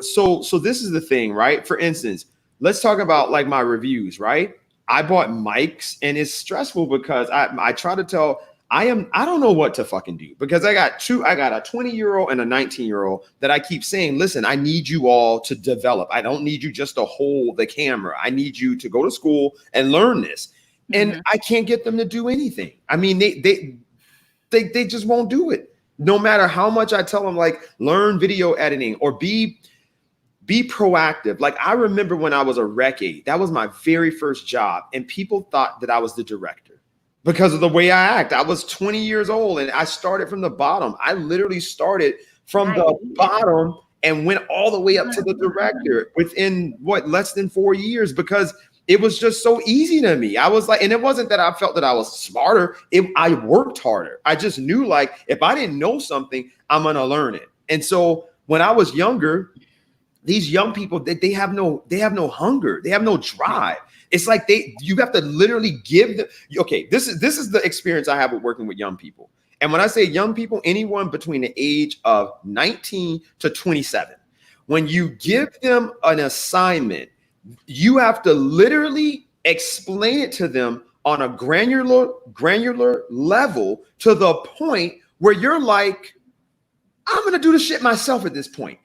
so this is the thing, right? For instance, let's talk about like my reviews, right? I bought mics, and it's stressful because I try to tell I don't know what to fucking do, because I got a 20-year-old and a 19-year-old that I keep saying, listen, I need you all to develop. I don't need you just to hold the camera. I need you to go to school and learn this. And I can't get them to do anything. I mean, they just won't do it. No matter how much I tell them, like, learn video editing or be proactive. Like, I remember when I was a rec aide, that was my very first job. And people thought that I was the director because of the way I act. I was 20 years old and I started from the bottom. I literally started from the bottom and went all the way up to the director within less than 4 years, because it was just so easy to me. I was like, and it wasn't that I felt that I was smarter. I worked harder. I just knew, like, if I didn't know something, I'm going to learn it. And so when I was younger, these young people, they have no hunger. They have no drive. It's like you have to literally give them. Okay, this is the experience I have with working with young people. And when I say young people, anyone between the age of 19 to 27, when you give them an assignment, you have to literally explain it to them on a granular level, to the point where you're like, I'm going to do the shit myself at this point.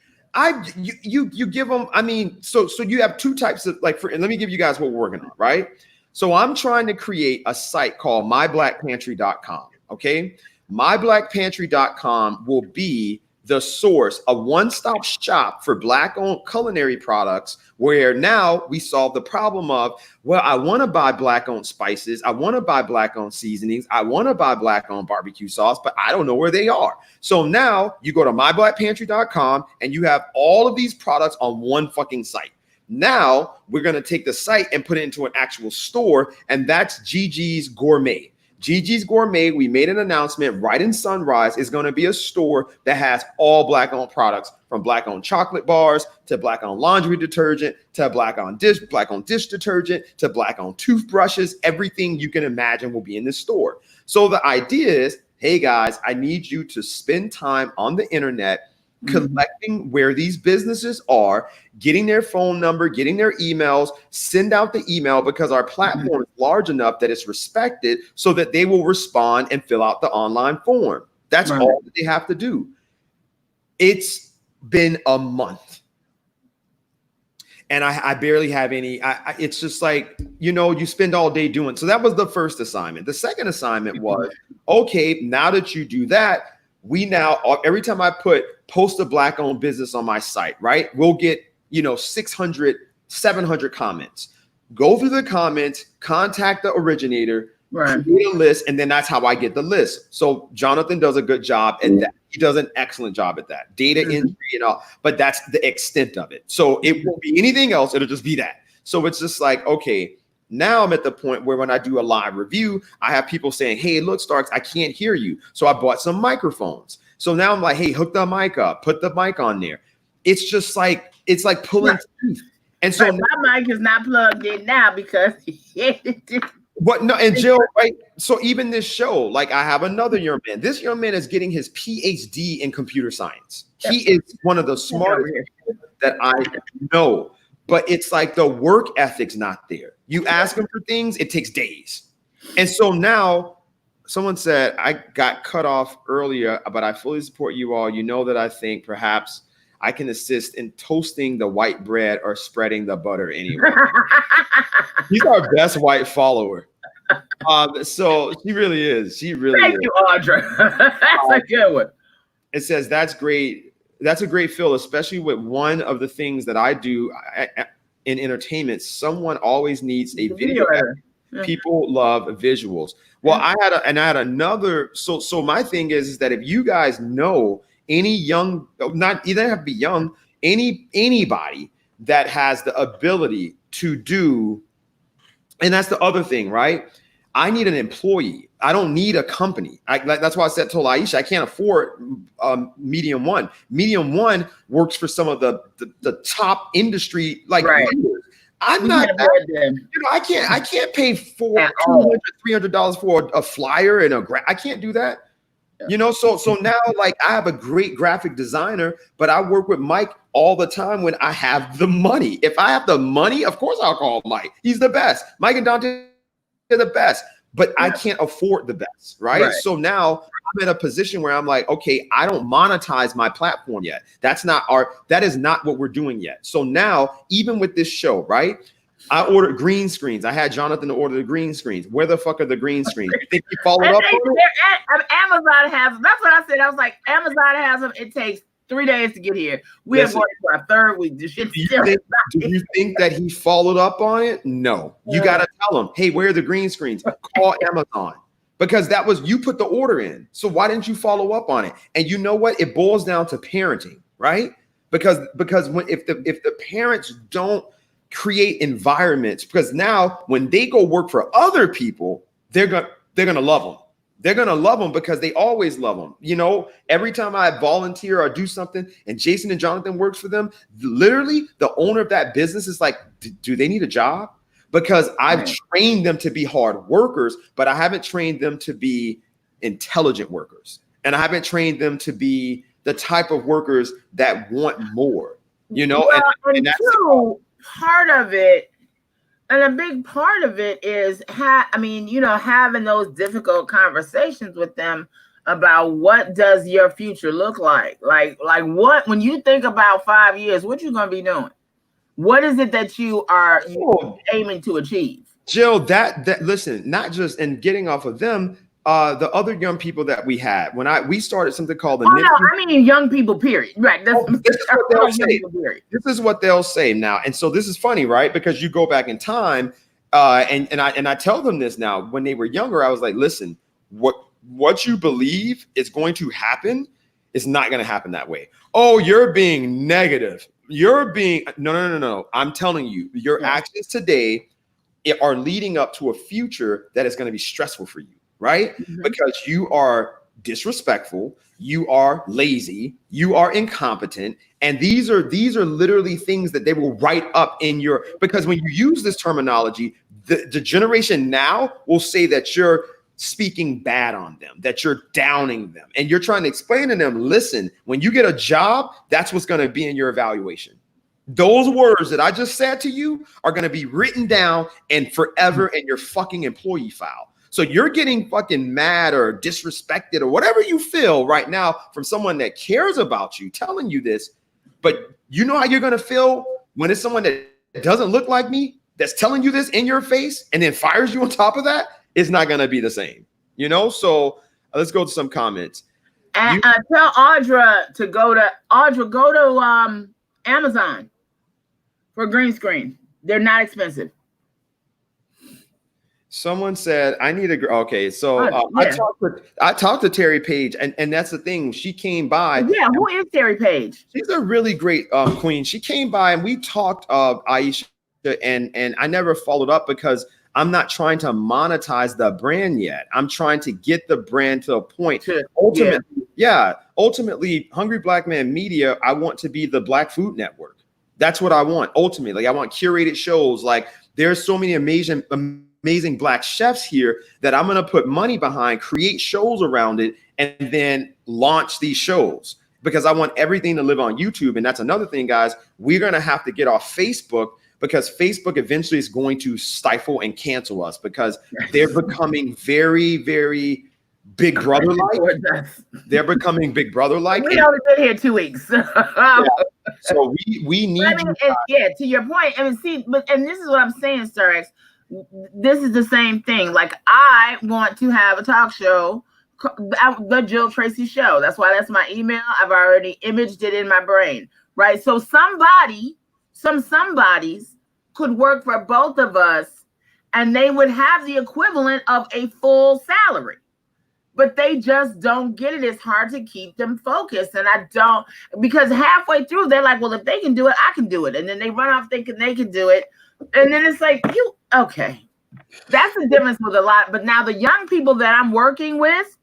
You give them, I mean, so you have two types of, like, and let me give you guys what we're working on, right? So I'm trying to create a site called myblackpantry.com. Okay. Myblackpantry.com will be the source, a one-stop shop for Black-owned culinary products, where now we solve the problem of, well, I want to buy Black-owned spices, I want to buy Black-owned seasonings, I want to buy Black-owned barbecue sauce, but I don't know where they are. So now you go to myblackpantry.com and you have all of these products on one fucking site. Now we're going to take the site and put it into an actual store, and that's Gigi's Gourmet. Gigi's Gourmet, we made an announcement right in Sunrise, is going to be a store that has all Black-owned products, from Black-owned chocolate bars to Black-owned laundry detergent to Black-owned dish detergent to Black-owned toothbrushes. Everything you can imagine will be in this store. So the idea is, hey guys, I need you to spend time on the internet collecting where these businesses are, getting their phone number, getting their emails, send out the email, because our platform is large enough that it's respected, so that they will respond and fill out the online form. That's all that they have to do. It's been a month and I barely have any. It's just like, you spend all day doing. So that was the first assignment. The second assignment was, okay, now that you do that, we now, every time I post a Black-owned business on my site, right, we'll get, 600, 700 comments. Go through the comments, contact the originator, create a list, and then that's how I get the list. So Jonathan does a good job at that. He does an excellent job at that. Data entry and all, but that's the extent of it. So it won't be anything else. It'll just be that. So it's just like, okay, now I'm at the point where when I do a live review, I have people saying, hey, look, Starks, I can't hear you. So I bought some microphones. So now I'm like, hey, hook the mic up, put the mic on there. It's just like, it's like pulling teeth. And so my mic is not plugged in now because what? No, and Jill, right? So even this show, like, I have another young man. This young man is getting his PhD in computer science. He is one of the smartest people that I know. But it's like the work ethic's not there. You ask him for things, it takes days. And so now someone said, I got cut off earlier, but I fully support you all. You know that I think perhaps I can assist in toasting the white bread or spreading the butter anyway. He's our best white follower. So she really is. She really Thank is. you, Audra. That's a good one. It says, that's great. That's a great feel, especially with one of the things that I do in entertainment. Someone always needs a video. People love visuals. Well, I had another. So my thing is that if you guys know any young, not even have to be young, anybody that has the ability to do, and that's the other thing, right? I need an employee. I don't need a company. That's why I told Aisha, I can't afford Medium One. Medium One works for some of the top industry, like vendors. I'm not, I can't pay $200, $300 for a flyer and I can't do that. So now, like, I have a great graphic designer, but I work with Mike all the time when I have the money. If I have the money, of course I'll call Mike. He's the best. Mike and Dante are the best, but I can't afford the best, right? So now I'm in a position where I'm like, okay, I don't monetize my platform yet. That is not what we're doing yet. So now, even with this show, right? I ordered green screens. I had Jonathan to order the green screens. Where the fuck are the green screens? You think he followed up on it? Amazon has them. That's what I said. I was like, Amazon has them. It takes 3 days to get here. We have going for our third week. This shit's still do you think that he followed up on it? No. You got to tell him, hey, where are the green screens? Call Amazon. Because that was, you put the order in. So why didn't you follow up on it? And you know what? It boils down to parenting, right? Because when if the parents don't create environments, because now when they go work for other people, they're gonna love them. They're gonna love them because they always love them. You know, every time I volunteer or do something and Jason and Jonathan works for them, literally the owner of that business is like, do they need a job? Because I've trained them to be hard workers, but I haven't trained them to be intelligent workers. And I haven't trained them to be the type of workers that want more, you know? Well, and that's part of it. And a big part of it is, having those difficult conversations with them about what does your future look like? Like what, when you think about 5 years, what you going to be doing? What is it that you are aiming to achieve? Jill, that listen, not just in getting off of them, the other young people that we had when we started something called the I mean young people, period. Right. This is what they'll say. This is what they'll say now. And so this is funny, right? Because you go back in time, and I tell them this now. When they were younger, I was like, listen, what you believe is going to happen is not going to happen that way. Oh, you're being negative. You're being no. I'm telling you, your actions today are leading up to a future that is going to be stressful for you, right? Mm-hmm. Because you are disrespectful, you are lazy, you are incompetent, and these are literally things that they will write up in your. Because when you use this terminology, the generation now will say that you're speaking bad on them, that you're downing them, and you're trying to explain to them, listen, when you get a job, that's what's going to be in your evaluation. Those words that I just said to you are going to be written down and forever in your fucking employee file. So you're getting fucking mad or disrespected or whatever you feel right now from someone that cares about you telling you this, but you know how you're going to feel when it's someone that doesn't look like me that's telling you this in your face and then fires you on top of that? It's not going to be the same, you know? So let's go to some comments. And tell Audra to go to Amazon for green screen. They're not expensive. Someone said, I need a, okay. So I talked to Terry Page and that's the thing. She came by. Yeah. Who is Terry Page? She's a really great queen. She came by and we talked, Aisha, and I never followed up because I'm not trying to monetize the brand yet. I'm trying to get the brand to a point. Ultimately, Hungry Black Man Media, I want to be the Black Food Network. That's what I want. Ultimately, I want curated shows. Like there's so many amazing Black chefs here that I'm going to put money behind, create shows around it, and then launch these shows because I want everything to live on YouTube. And that's another thing, guys. We're going to have to get off Facebook because Facebook eventually is going to stifle and cancel us because they're becoming very, very Big Brother-like. They're becoming Big Brother-like. We only been here 2 weeks. So we need to your point. And this is what I'm saying, Star X. This is the same thing. Like I want to have a talk show, the Jill Tracey Show. That's why that's my email. I've already imaged it in my brain, right? So somebodies could work for both of us and they would have the equivalent of a full salary, but they just don't get it. It's hard to keep them focused. And because halfway through, they're like, well, if they can do it, I can do it. And then they run off thinking they can do it. And then it's like, okay, that's the difference with a lot. But now the young people that I'm working with,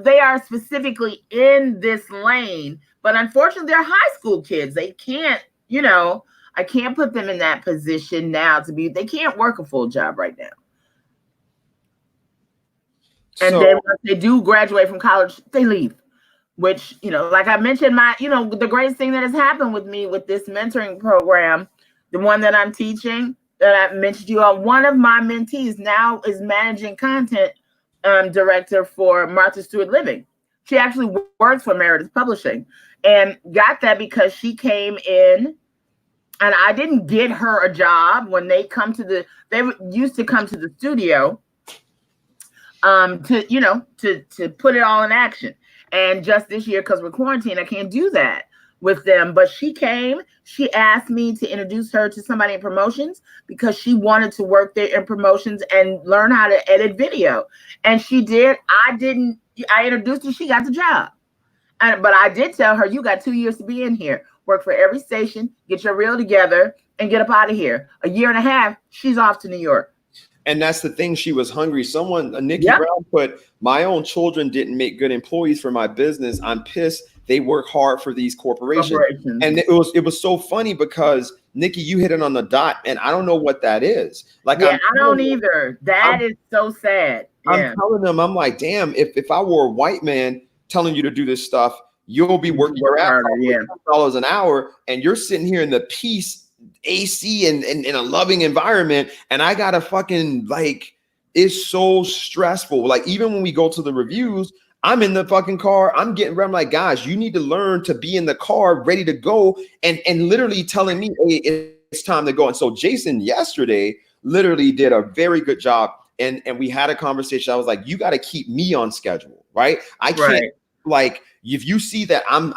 they are specifically in this lane, but unfortunately they're high school kids. They can't, I can't put them in that position now they can't work a full job right now. And then once they do graduate from college, they leave, which, like I mentioned, the greatest thing that has happened with me with this mentoring program, the one that I'm teaching that I mentioned you on, one of my mentees now is managing content director for Martha Stewart Living. She actually works for Meredith Publishing and got that because she came in And I didn't get her a job when they used to come to the studio to put it all in action. And just this year, because we're quarantined, I can't do that with them. But she came, she asked me to introduce her to somebody in promotions because she wanted to work there in promotions and learn how to edit video. And she did. I introduced her, she got the job. But I did tell her, you got 2 years to be in here. Work for every station, get your reel together, and get up out of here. A year and a half, she's off to New York. And that's the thing. She was hungry. Nikki Brown put, my own children didn't make good employees for my business. I'm pissed. They work hard for these corporations. And it was so funny because Nikki, you hit it on the dot, and I don't know what that is. Like, I don't either. That is so sad. I'm telling them, I'm like, damn, if I were a white man telling you to do this stuff, you'll be working your ass off $10 an hour, and you're sitting here in the peace, AC and in a loving environment, and I gotta fucking, like, it's so stressful. Like, even when we go to the reviews, I'm in the fucking car, I'm getting ready, I'm like, guys, you need to learn to be in the car ready to go, and literally telling me, hey, it's time to go. And so Jason yesterday literally did a very good job, and we had a conversation. I was like, you got to keep me on schedule, right? I can't, like, if you see that I'm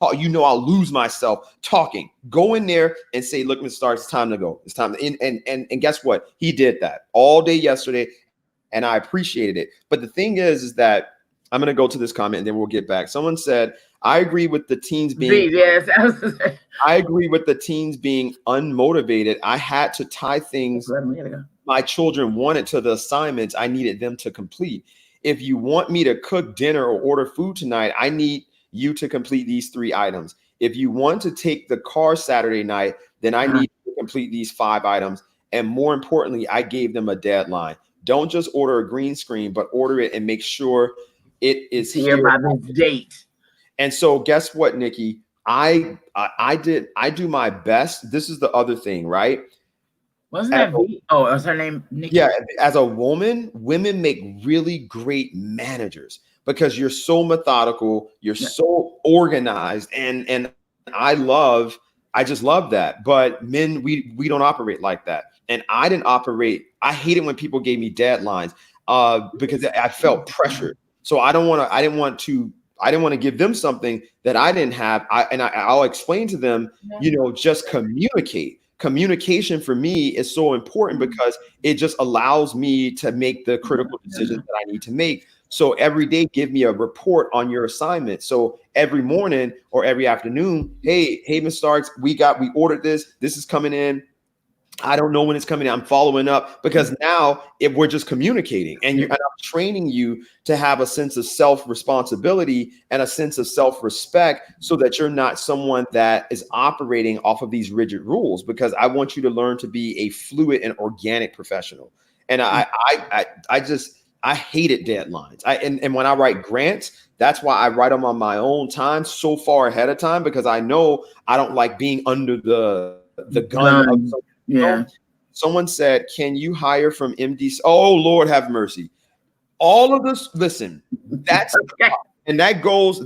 I'll lose myself talking. Go in there and say, look, Mr. Starr, it's time to go. It's time to, and guess what? He did that all day yesterday, and I appreciated it. But the thing is that I'm going to go to this comment and then we'll get back. Someone said, I agree with the teens being, I agree with the teens being unmotivated. I had to tie things my children wanted to the assignments I needed them to complete. If you want me to cook dinner or order food tonight, I need you to complete these 3 items. If you want to take the car Saturday night, then I need you to complete these 5 items. And more importantly, I gave them a deadline. Don't just order a green screen, but order it and make sure it is here by the date. And so guess what, Nikki? I do my best. This is the other thing, right? Wasn't that was her name Nikki? Yeah, as a woman, women make really great managers because you're so methodical, you're so organized, and I just love that. But men, we don't operate like that. And I didn't operate. I hate it when people gave me deadlines because I felt pressured. So I didn't want to give them something that I didn't have. I'll explain to them, just communicate. Communication for me is so important because it just allows me to make the critical decisions that I need to make. So every day, give me a report on your assignment. So every morning or every afternoon, hey, Ms. Starks, we ordered this. This is coming in. I don't know when it's coming in. I'm following up because now if we're just communicating and I'm training you to have a sense of self-responsibility and a sense of self-respect so that you're not someone that is operating off of these rigid rules, because I want you to learn to be a fluid and organic professional. And I hated deadlines. And when I write grants, that's why I write them on my own time so far ahead of time, because I know I don't like being under the gun of something. Yeah. Someone said, can you hire from MD? Oh, Lord have mercy. All of this, listen, that's and that goes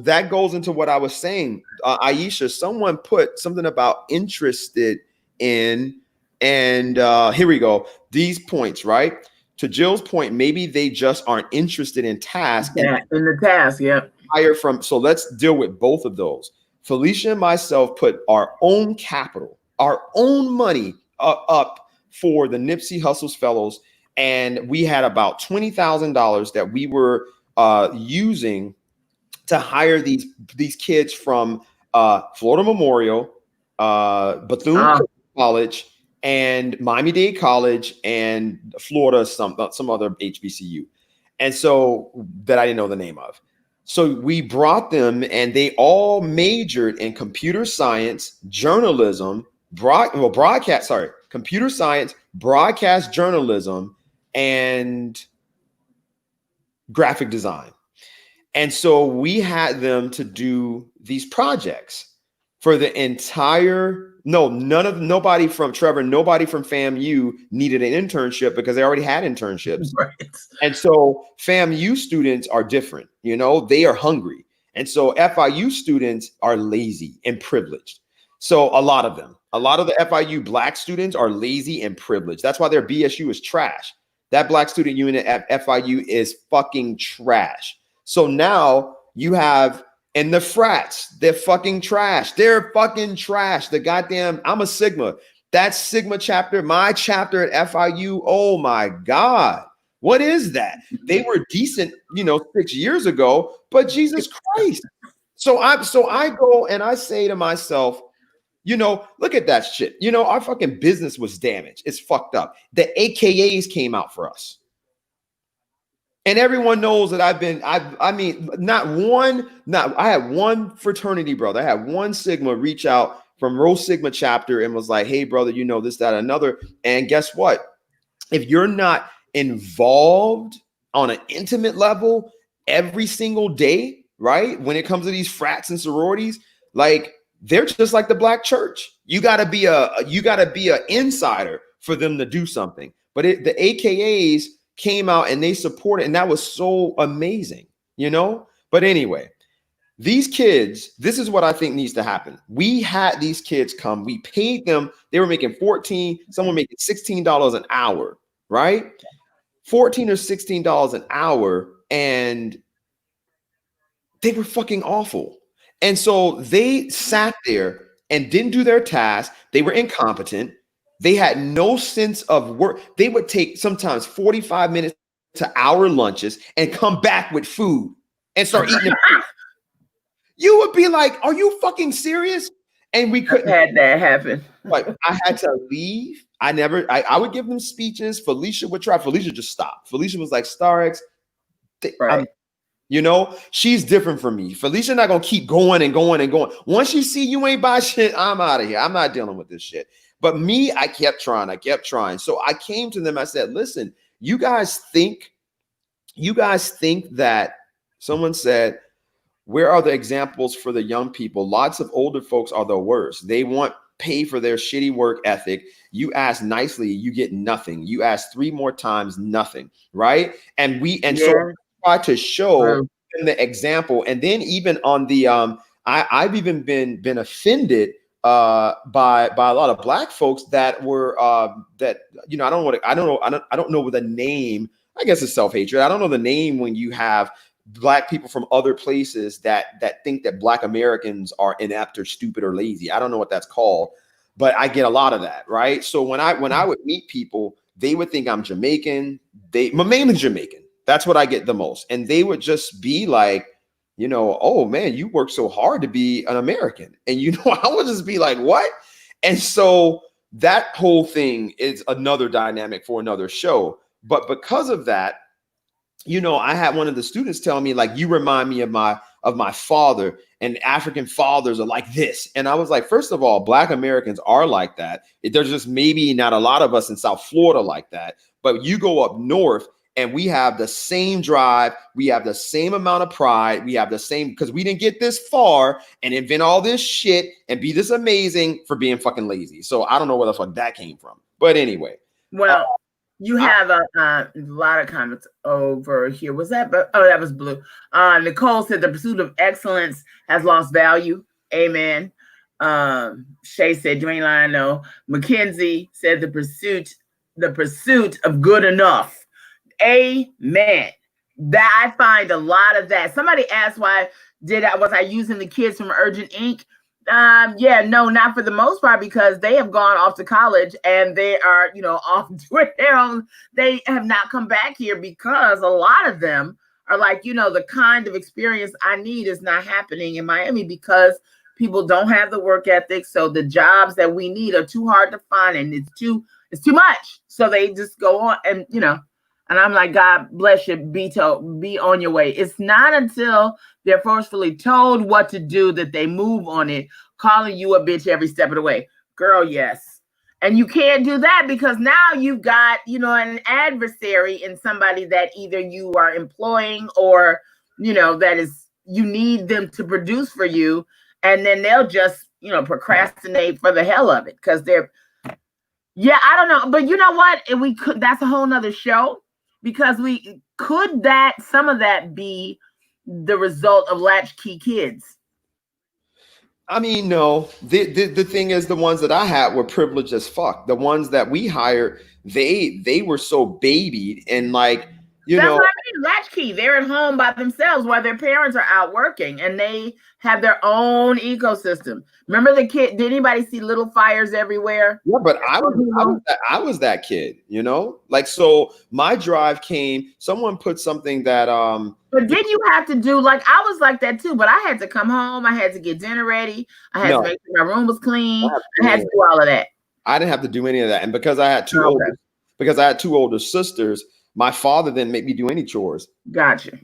into what I was saying. Aisha, someone put something about interested in, and here we go. These points, right? To Jill's point, maybe they just aren't interested in tasks. Yeah, in the task, yeah. Hire from, so let's deal with both of those. Felicia and myself put our own capital, our own money up for the Nipsey Hussle's Fellows, and we had about $20,000 that we were using to hire these kids from Florida Memorial, Bethune College, and Miami-Dade College, and Florida some other HBCU, and so that I didn't know the name of. So we brought them, and they all majored in computer science, journalism, computer science, broadcast journalism, and graphic design. And so we had them to do these projects for the entire, nobody from Trevor, nobody from FAMU needed an internship because they already had internships. Right. And so FAMU students are different, they are hungry. And so FIU students are lazy and privileged. So a lot of them, a lot of the FIU black students are lazy and privileged. That's why their BSU is trash. That black student unit at FIU is fucking trash. So now you have, and the frats, they're fucking trash. They're fucking trash. The goddamn, I'm a Sigma. That Sigma chapter, my chapter at FIU, oh my God. What is that? They were decent, 6 years ago, but Jesus Christ. So I go and I say to myself, look at that shit. Our fucking business was damaged. It's fucked up. The AKAs came out for us. And everyone knows that I had one fraternity brother. I had one Sigma reach out from Rho Sigma chapter and was like, hey, brother, this, that, another. And guess what? If you're not involved on an intimate level every single day, right? When it comes to these frats and sororities, like they're just like the black church. You gotta be an insider for them to do something. But the AKAs came out and they supported, and that was so amazing, But anyway, these kids, this is what I think needs to happen. We had these kids come, we paid them, they were making $14, someone making $16 an hour, right? $14 or $16 an hour, and they were fucking awful. And so they sat there and didn't do their task. They were incompetent. They had no sense of work. They would take sometimes 45 minutes to hour lunches and come back with food and start eating it. You would be like, are you fucking serious? And we couldn't have that happen. Like I had to leave. I would give them speeches. Felicia would try. Felicia just stopped. Felicia was like, Starx, right. She's different from me. Felicia not gonna keep going and going and going. Once you see you ain't buy shit, I'm out of here. I'm not dealing with this shit. But me, I kept trying. So I came to them. I said, listen, you guys think that someone said, where are the examples for the young people? Lots of older folks are the worst. They want pay for their shitty work ethic. You ask nicely, you get nothing. You ask 3 more times, nothing. Right. So try to show them the example. And then even on the I've even been offended by a lot of black folks that were I don't know the name. I guess it's self-hatred. I don't know the name when you have black people from other places that think that black Americans are inept or stupid or lazy. I don't know what that's called, but I get a lot of that, right? So when I would meet people, they would think I'm Jamaican. I'm mainly Jamaican. That's what I get the most. And they would just be like, oh man, you work so hard to be an American. And I would just be like, what? And so that whole thing is another dynamic for another show. But because of that, I had one of the students tell me, like, you remind me of my father, and African fathers are like this. And I was like, first of all, black Americans are like that. There's just maybe not a lot of us in South Florida like that. But you go up north and we have the same drive. We have the same amount of pride. We have the same, because we didn't get this far and invent all this shit and be this amazing for being fucking lazy. So I don't know where the fuck that came from. But anyway. Well, you have a lot of comments over here. Was that? That was Blue. Nicole said the pursuit of excellence has lost value. Amen. Shay said, you ain't lying, no. Mackenzie said the pursuit of good enough. Amen. That I find a lot of that. Somebody asked was I using the kids from Urgent Inc? No, not for the most part, because they have gone off to college and they are, off doing their own. They have not come back here because a lot of them are like, the kind of experience I need is not happening in Miami because people don't have the work ethic. So the jobs that we need are too hard to find and it's too much. So they just go on and, and I'm like, God bless you, be on your way. It's not until they're forcefully told what to do that they move on it, calling you a bitch every step of the way. Girl, yes. And you can't do that because now you've got, an adversary in somebody that either you are employing or, that is, you need them to produce for you. And then they'll just, procrastinate for the hell of it because they're, I don't know. But you know what? That's a whole nother show. Because some of that be the result of latchkey kids? I mean, no. The thing is, the ones that I had were privileged as fuck. The ones that we hired, they were so babied and like, you That's know. what I mean. Latchkey. They're at home by themselves while their parents are out working, and they have their own ecosystem. Remember the kid? Did anybody see Little Fires Everywhere? Yeah, but I was that kid, you know? Like, so my drive came, someone put something that But did you have to do, like, I was like that too, but I had to come home, I had to get dinner ready, I had to no, make sure my room was clean, I had I to do all of that. didn't have to do any of that. And because I had two older sisters, my father didn't make me do any chores. Gotcha.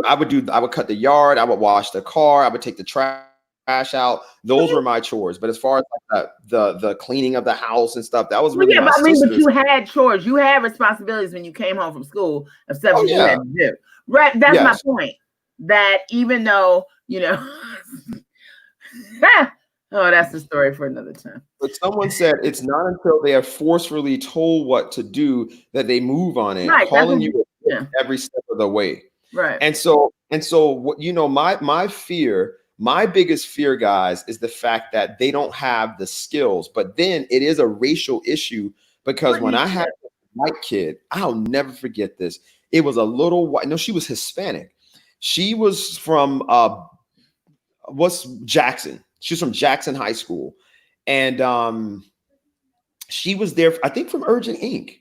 I would cut the yard, I would wash the car, I would take the trash out. Those were my chores. But as far as like the cleaning of the house and stuff, that was really my But I mean, but sisters. you had chores, you had responsibilities when you came home from school of stuff you yeah. had to do. Right. That's my point. That even though, you know, oh, that's the story for another time. But someone said it's not until they are forcefully told what to do that they move on it, Right, calling you every step of the way. Right. And so what, you know, my fear, my biggest fear, guys, is the fact that they don't have the skills. But then it is a racial issue because when I had a white kid, I'll never forget this. It was a little white. No, she was Hispanic. She was from Jackson. She's from Jackson High School. And she was there, I think, from Urgent Inc.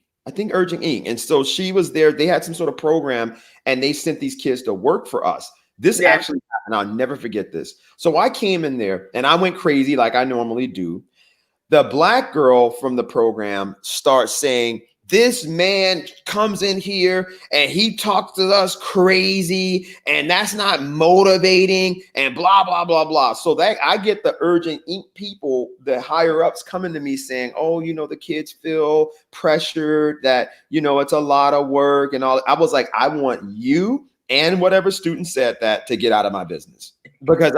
And so she was there. They had some sort of program and they sent these kids to work for us. This actually happened. I'll never forget this. So I came in there and I went crazy like I normally do. The black girl from the program starts saying, this man comes in here and he talks to us crazy and that's not motivating and blah, blah, blah, blah. So that I get the Urgent Inc. people, the higher ups coming to me saying, oh, you know, the kids feel pressured, that, you know, it's a lot of work and all. I was like, I want you and whatever student said that to get out of my business, because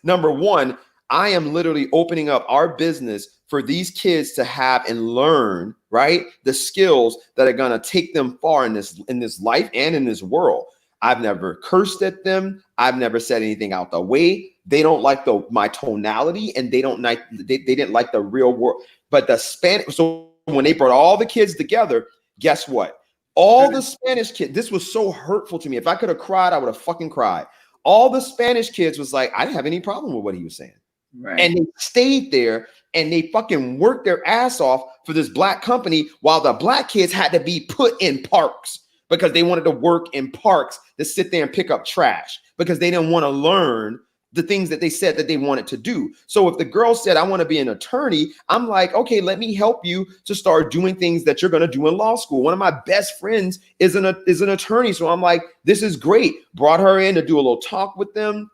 number one, I am literally opening up our business for these kids to have and learn, right, the skills that are going to take them far in this life and in this world. I've never cursed at them. I've never said anything out the way. They don't like my tonality, and they didn't like the real world. But the Spanish, so when they brought all the kids together, guess what? All the Spanish kids, this was so hurtful to me. If I could have cried, I would have fucking cried. All the Spanish kids was like, I didn't have any problem with what he was saying. Right. And they stayed there and they fucking worked their ass off for this black company while the black kids had to be put in parks because they wanted to work in parks to sit there and pick up trash because they didn't want to learn the things that they said that they wanted to do. So if the girl said, I want to be an attorney, I'm like, okay, let me help you to start doing things that you're going to do in law school. One of my best friends is an attorney. So I'm like, this is great. Brought her in to do a little talk with them.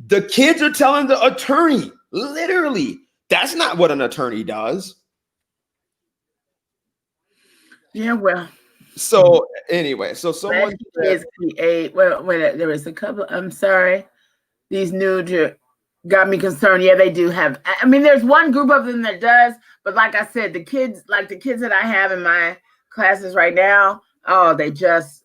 The kids are telling the attorney, literally, that's not what an attorney does. Yeah, well. So anyway, so someone kids create. Well, there was a couple. I'm sorry, these new got me concerned. Yeah, they do have. I mean, there's one group of them that does, but like I said, the kids that I have in my classes right now, they just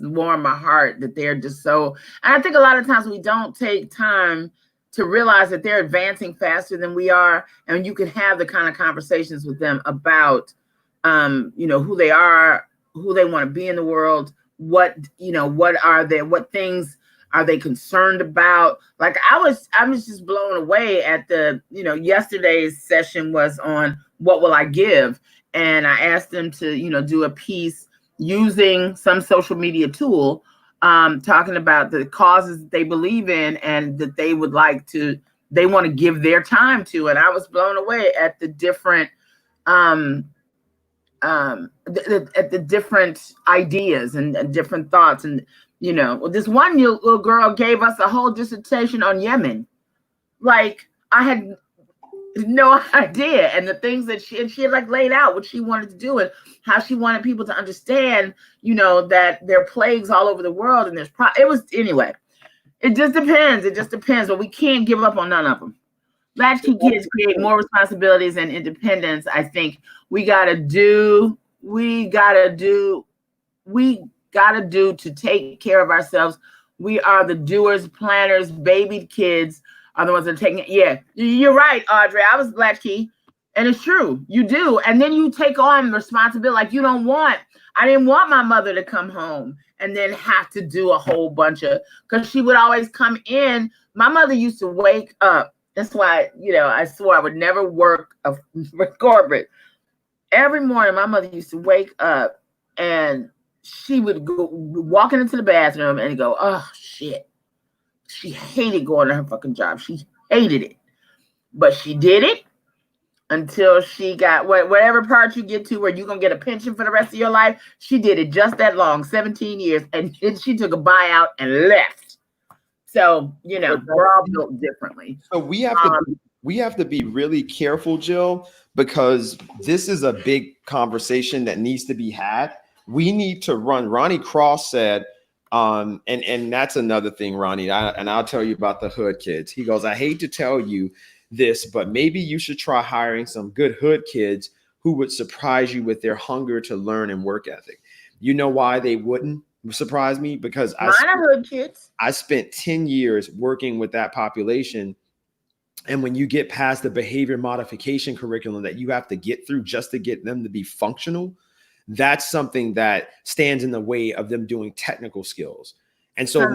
warm my heart that they're just so. And I think a lot of times we don't take time to realize that they're advancing faster than we are, and you can have the kind of conversations with them about, who they are, who they want to be in the world, what things are they concerned about? Like I was just blown away at yesterday's session was on what will I give, and I asked them to do a piece using some social media tool, talking about the causes that they believe in and that they want to give their time to. And I was blown away at the different at the different ideas and different thoughts. And this one little girl gave us a whole dissertation on Yemen. Like I had no idea, and the things that she had like laid out what she wanted to do and how she wanted people to understand, that there are plagues all over the world, and anyway. It just depends, but we can't give up on none of them. Latchkey kids create more responsibilities and independence. I think we gotta do to take care of ourselves We are the doers, planners, babied kids are the ones that are taking it. Yeah, you're right, Audrey. I was latchkey. And it's true. You do. And then you take on responsibility. Like I didn't want my mother to come home and then have to do a whole bunch of, because she would always come in. My mother used to wake up. That's why, I swore I would never work for corporate. Every morning, my mother used to wake up and she would go walking into the bathroom and go, oh, shit. She hated going to her fucking job. She hated it. But she did it until she got whatever part you get to where you're going to get a pension for the rest of your life. She did it just that long, 17 years. And then she took a buyout and left. So, we're all built differently. So we have to be really careful, Jill, because this is a big conversation that needs to be had. We need to run. Ronnie Cross said, and that's another thing, Ronnie, and I'll tell you about the hood kids. He goes, I hate to tell you this, but maybe you should try hiring some good hood kids who would surprise you with their hunger to learn and work ethic. You know why they wouldn't surprise me? Because I spent 10 years working with that population. And when you get past the behavior modification curriculum that you have to get through just to get them to be functional, that's something that stands in the way of them doing technical skills. And so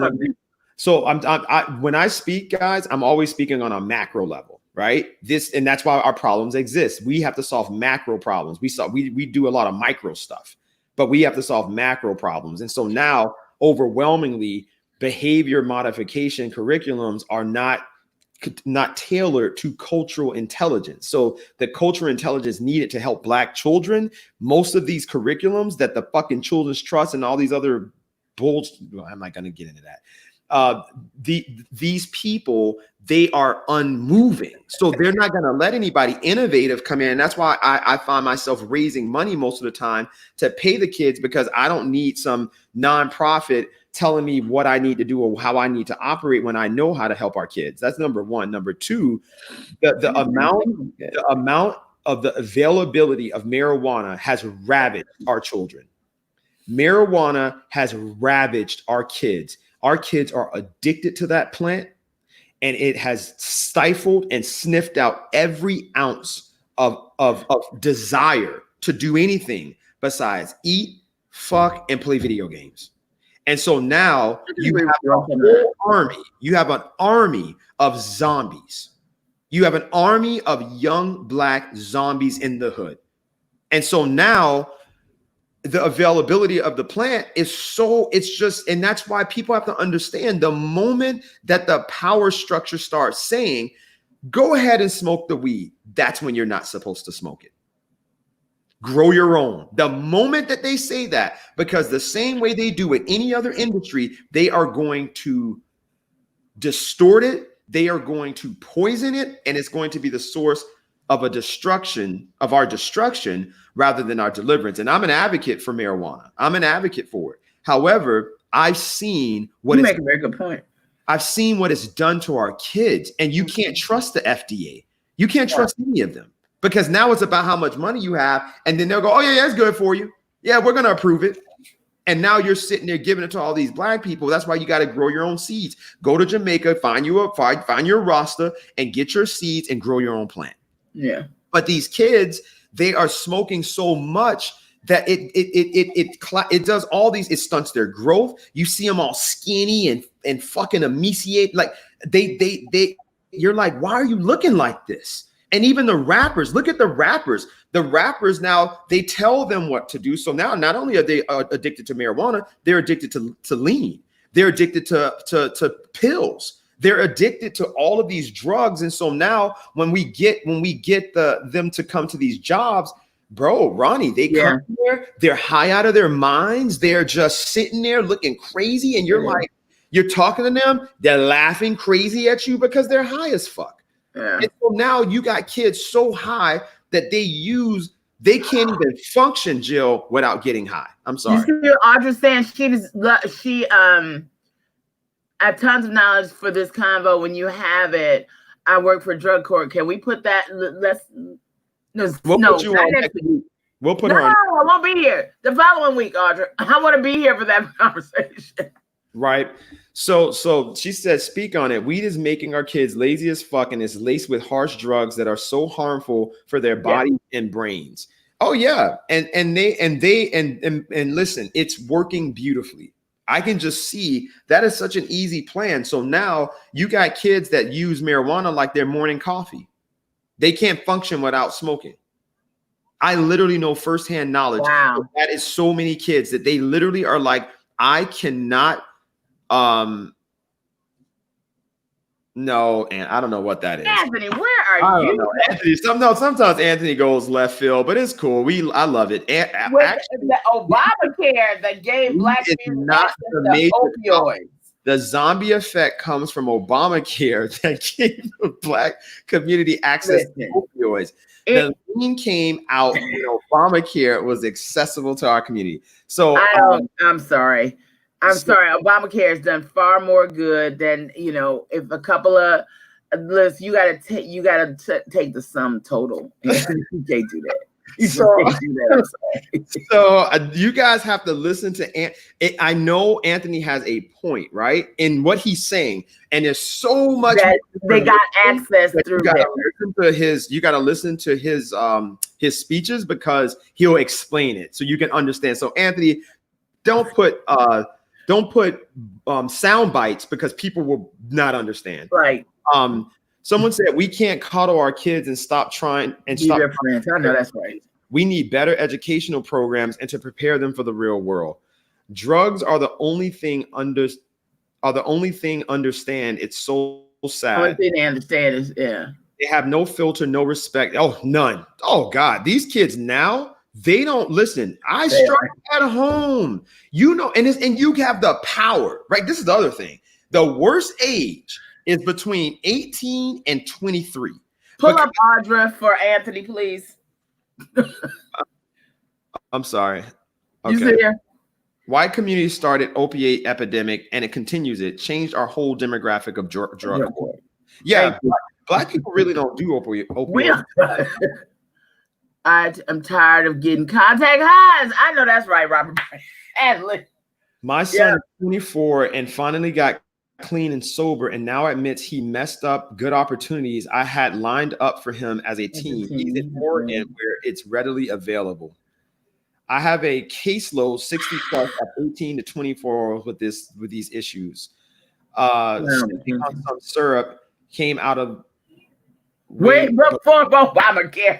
when I speak, guys, I'm always speaking on a macro level, right? And that's why our problems exist. We have to solve macro problems. We do a lot of micro stuff, but we have to solve macro problems. And so now overwhelmingly behavior modification curriculums are not tailored to cultural intelligence. So the cultural intelligence needed to help Black children, most of these curriculums that the fucking Children's Trust and all these other I'm not going to get into that. These people, they are unmoving. So they're not going to let anybody innovative come in. And that's why I find myself raising money most of the time to pay the kids, because I don't need some nonprofit telling me what I need to do or how I need to operate when I know how to help our kids. That's number one. Number two, the amount of the availability of marijuana has ravaged our children. Marijuana has ravaged our kids. Our kids are addicted to that plant, and it has stifled and sniffed out every ounce of desire to do anything besides eat, fuck, and play video games. And so now you have a whole army. You have an army of zombies. You have an army of young Black zombies in the hood. And so now the availability of the plant is and that's why people have to understand, the moment that the power structure starts saying, go ahead and smoke the weed, that's when you're not supposed to smoke it. Grow your own. The moment that they say that, because the same way they do with any other industry, they are going to distort it. They are going to poison it. And it's going to be the source of our destruction rather than our deliverance. And I'm an advocate for marijuana. I'm an advocate for it. However, I've seen what you make a very good point. I've seen what it's done to our kids, and you can't trust the FDA. You can't trust any of them. Because now it's about how much money you have. And then they'll go, oh, yeah, it's good for you. Yeah, we're going to approve it. And now you're sitting there giving it to all these Black people. That's why you got to grow your own seeds. Go to Jamaica, find your Rasta and get your seeds and grow your own plant. Yeah. But these kids, they are smoking so much that it does all these, it stunts their growth. You see them all skinny and fucking emaciate. Like you're like, why are you looking like this? And even the rappers, look at the rappers. The rappers now, they tell them what to do. So now not only are they addicted to marijuana, they're addicted to lean. They're addicted to pills. They're addicted to all of these drugs. And so now when we get them to come to these jobs, bro, Ronnie, they come here, they're high out of their minds. They're just sitting there looking crazy. And you're like, you're talking to them, they're laughing crazy at you because they're high as fuck. Yeah. And so now you got kids so high that they can't even function, Jill, without getting high. I'm sorry. You see Audra saying she I have tons of knowledge for this convo. When you have it, I work for drug court. Can we put that? We'll put her on. No, I won't be here. The following week, Audra. I want to be here for that conversation. Right. So she said, speak on it. Weed is making our kids lazy as fuck and is laced with harsh drugs that are so harmful for their bodies and brains. Oh yeah. And listen, it's working beautifully. I can just see that is such an easy plan. So now you got kids that use marijuana like their morning coffee. They can't function without smoking. I literally know firsthand knowledge. Wow. That is so many kids that they literally are like, I cannot. No, and I don't know what that is. Anthony, where are you? Know. Anthony, sometimes Anthony goes left field, but it's cool. I love it. Actually, the Obamacare that gave black people not the major opioids. The zombie effect comes from Obamacare that gave the black community access to opioids. The lean came out when Obamacare was accessible to our community. So I'm sorry. Obamacare has done far more good than, if a couple of lists, you gotta take the sum total. You can't do that. So you guys have to listen to I know Anthony has a point, right, in what he's saying, and there's so much that they got access through. You got to listen to his speeches because he'll explain it so you can understand. So Anthony, don't put sound bites because people will not understand. Right. Someone said we can't coddle our kids and stop trying and be stop their friends. I know that's right. We need better educational programs and to prepare them for the real world. Drugs are the only thing understand. It's so sad. The only thing they understand is they have no filter, no respect. Oh, none. Oh God, these kids now, they don't listen. I struggle at home, and you have the power, right? This is the other thing. The worst age is between 18 and 23. Pull up Audra for Anthony, please. I'm sorry. Okay. You there? White community started opiate epidemic and it continues. It changed our whole demographic of drug. Yeah, black people really don't do opioids. I'm tired of getting contact highs. I know that's right, Robert. My son is 24 and finally got clean and sober, and now admits he messed up good opportunities I had lined up for him as a teen. He's in Oregon where it's readily available. I have a caseload 60 plus of 18 to 24 with these issues. Some syrup came out of before Obamacare.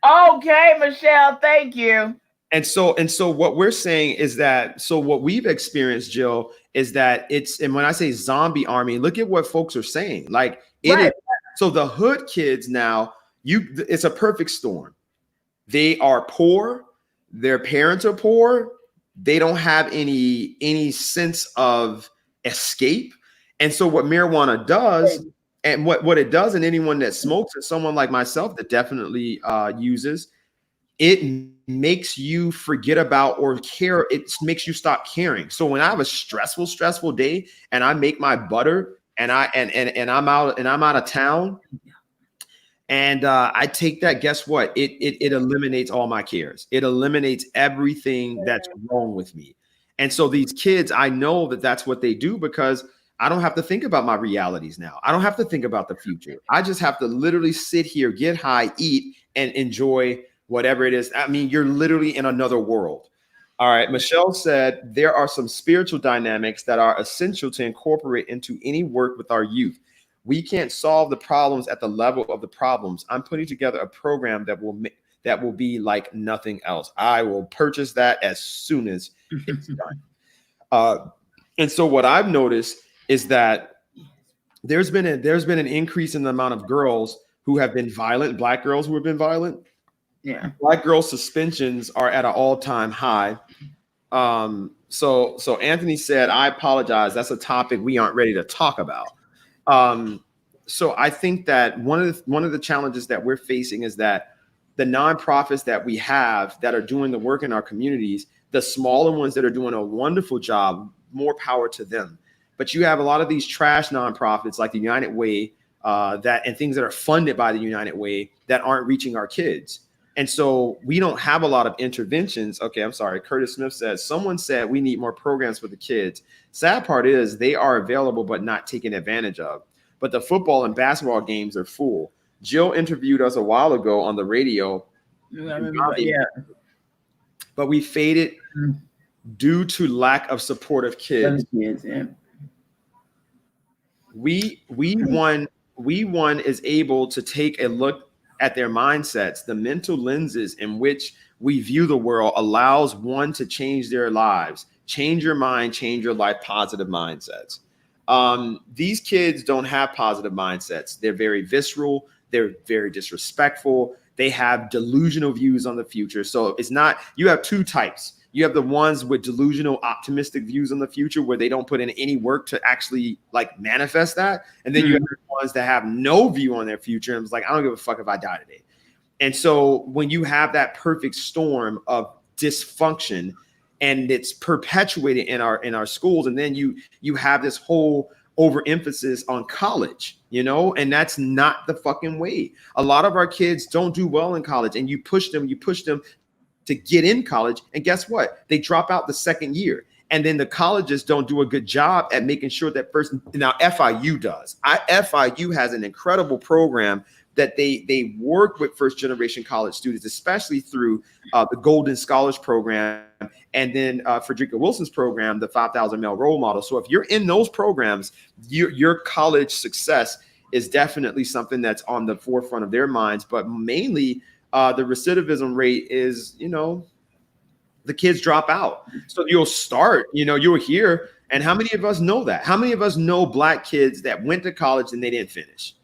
Okay, Michelle, thank you. And so what we're saying is that, so what we've experienced, Jill, is that and when I say zombie army, look at what folks are saying. Like it is. So the hood kids now, it's a perfect storm. They are poor. Their parents are poor. They don't have any sense of escape. And so what marijuana does, and what it does, and anyone that smokes, and someone like myself that definitely uses, it makes you forget about or care. It makes you stop caring. So when I have a stressful day and I make my butter and I'm out of town and I take that, guess what? It eliminates all my cares. It eliminates everything that's wrong with me. And so these kids, I know that that's what they do because I don't have to think about my realities now. I don't have to think about the future. I just have to literally sit here, get high, eat, and enjoy whatever it is. I mean, you're literally in another world. All right. Michelle said there are some spiritual dynamics that are essential to incorporate into any work with our youth. We can't solve the problems at the level of the problems. I'm putting together a program that will be like nothing else. I will purchase that as soon as it's done. And so what I've noticed is that there's been an increase in the amount of girls who have been violent, Black girls who have been violent. Yeah. Black girl suspensions are at an all-time high. So Anthony said, I apologize. That's a topic we aren't ready to talk about. So I think that one of the challenges that we're facing is that the nonprofits that we have that are doing the work in our communities, the smaller ones that are doing a wonderful job, more power to them. But you have a lot of these trash nonprofits like the United Way and things that are funded by the United Way that aren't reaching our kids. And so we don't have a lot of interventions. Okay, I'm sorry. Curtis Smith says, someone said we need more programs for the kids. Sad part is they are available, but not taken advantage of. But the football and basketball games are full. Jill interviewed us a while ago on the radio. Yeah. But we faded due to lack of supportive kids. Yeah. We one is able to take a look at their mindsets. The mental lenses in which we view the world allows one to change their lives. Change your mind, change your life, positive mindsets. These kids don't have positive mindsets. They're very visceral. They're very disrespectful. They have delusional views on the future. So it's not, you have two types. You have the ones with delusional, optimistic views on the future where they don't put in any work to actually like manifest that. And then you have the ones that have no view on their future. And it's like, I don't give a fuck if I die today. And so when you have that perfect storm of dysfunction and it's perpetuated in our schools, and then you have this whole overemphasis on college, and that's not the fucking way. A lot of our kids don't do well in college, and you push them to get in college. And guess what? They drop out the second year. And then the colleges don't do a good job at making sure that person. Now FIU does. FIU has an incredible program that they work with first generation college students, especially through the Golden Scholars Program. And then Frederica Wilson's program, the 5,000 Male Role Model. So if you're in those programs, your college success is definitely something that's on the forefront of their minds. But mainly the recidivism rate is, the kids drop out. So you'll start, you'll hear. And how many of us know that? How many of us know Black kids that went to college and they didn't finish?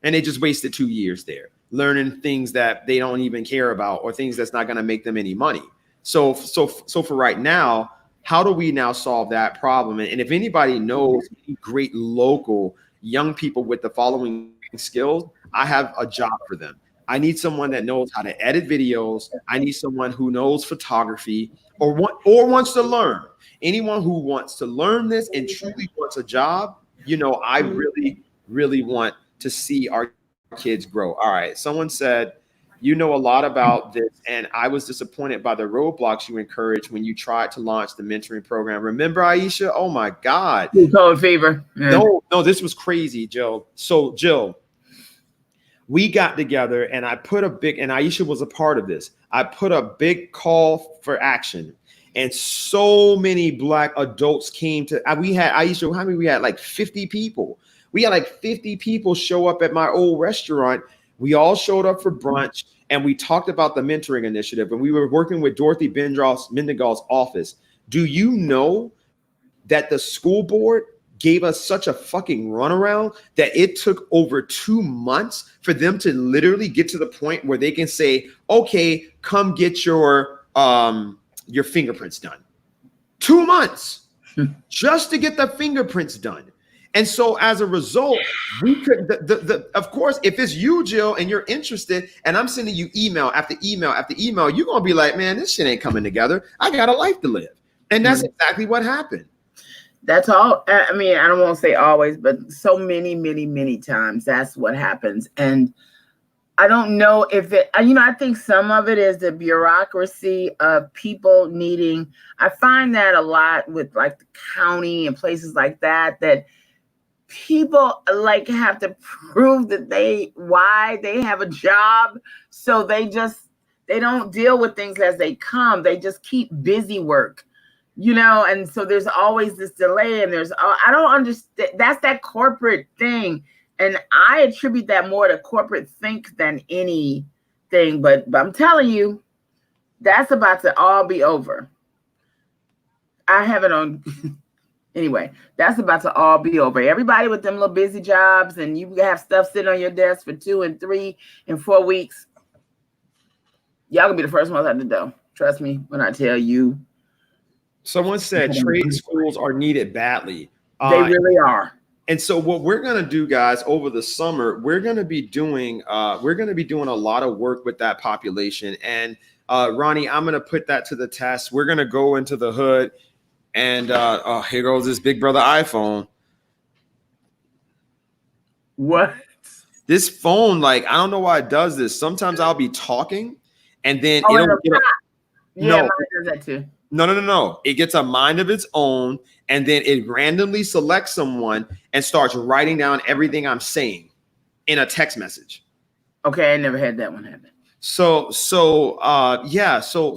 And they just wasted 2 years there learning things that they don't even care about or things that's not going to make them any money. So for right now, how do we now solve that problem? And if anybody knows great local young people with the following skills, I have a job for them. I need someone that knows how to edit videos. I need someone who knows photography or wants to learn. Anyone who wants to learn this and truly wants a job, I really, really want to see our kids grow. All right. Someone said, you know a lot about this, and I was disappointed by the roadblocks you encouraged when you tried to launch the mentoring program. Remember, Aisha? Oh my God. Fever. Yeah. No, this was crazy, Jill. So Jill, we got together and I put and Aisha was a part of this. I put a big call for action. And so many Black adults came to, we had, Aisha, how many we had? Like 50 people. We had like 50 people show up at my old restaurant. We all showed up for brunch and we talked about the mentoring initiative, and we were working with Dorothy Mendengal's office. Do you know that the school board gave us such a fucking runaround that it took over 2 months for them to literally get to the point where they can say, okay, come get your fingerprints done. 2 months just to get the fingerprints done. And so as a result, we could, of course, if it's you, Jill, and you're interested, and I'm sending you email after email after email, you're going to be like, man, this shit ain't coming together. I got a life to live. And that's exactly what happened. That's all. I mean, I don't want to say always, but so many, many, many times that's what happens. And I don't know if it, I think some of it is the bureaucracy of people needing, I find that a lot with like the county and places like that people like have to prove that why they have a job. So they don't deal with things as they come. They just keep busy work, and so there's always this delay, and I don't understand. That's that corporate thing. And I attribute that more to corporate think than anything, but I'm telling you, that's about to all be over. I have it on. Anyway, that's about to all be over. Everybody with them little busy jobs, and you have stuff sitting on your desk for 2 and 3 and 4 weeks. Y'all gonna be the first ones at the door. Trust me when I tell you. Someone said trade schools are needed badly. They really are. And so what we're going to do, guys, over the summer, we're going to be doing a lot of work with that population. And Ronnie, I'm going to put that to the test. We're going to go into the hood. And here goes this big brother iPhone. What? This phone, like, I don't know why it does this. Sometimes I'll be talking and then Oh, it'll get yeah, mine does that too. No. It gets a mind of its own, and then it randomly selects someone and starts writing down everything I'm saying in a text message. Okay, I never had that one happen. So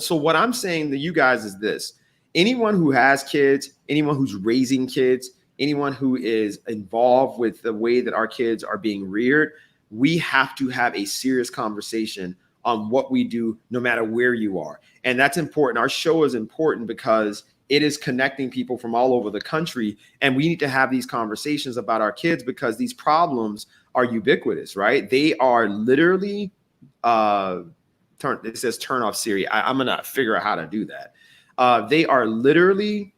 what I'm saying to you guys is this: anyone who has kids, anyone who's raising kids, anyone who is involved with the way that our kids are being reared, we have to have a serious conversation on what we do, no matter where you are. And that's important. Our show is important because it is connecting people from all over the country. And we need to have these conversations about our kids because these problems are ubiquitous, right? They are literally, it says turn off Siri. I'm going to figure out how to do that. They are literally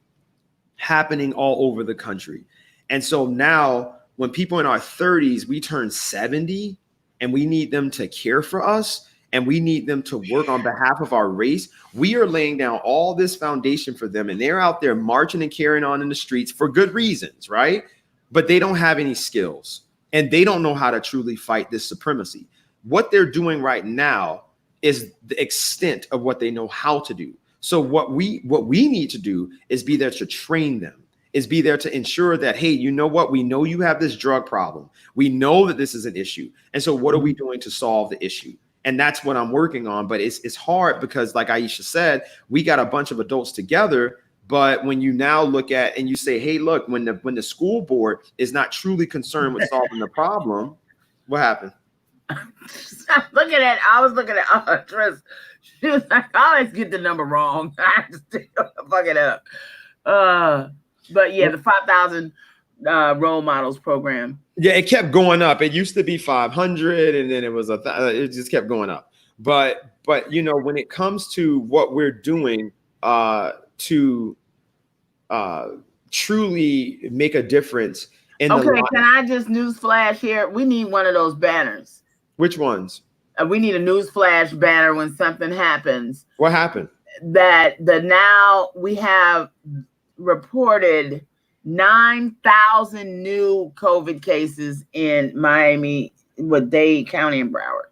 happening all over the country. And so now when people in our 30s, we turn 70 and we need them to care for us, and we need them to work on behalf of our race. We are laying down all this foundation for them, and they're out there marching and carrying on in the streets for good reasons, right? But they don't have any skills, and they don't know how to truly fight this supremacy. What they're doing right now is the extent of what they know how to do. So what we need to do is be there to train them, is be there to ensure that, hey, you know what? We know you have this drug problem. We know that this is an issue. And so what are we doing to solve the issue? And that's what I'm working on. But it's hard because, like Aisha said, we got a bunch of adults together. But when you now look at and you say, hey, look, when the school board is not truly concerned with solving the problem, what happened? I was looking at Tress. She was like, I always get the number wrong. I just fuck it up. But yeah, the 5,000 role models program. Yeah, it kept going up. It used to be 500, and then it was it just kept going up. But you know, when it comes to what we're doing to truly make a difference in the Okay, can I just newsflash here? We need one of those banners. Which ones? We need a newsflash banner when something happens. What happened? That now we have reported 9,000 new COVID cases in Miami with Dade County and Broward.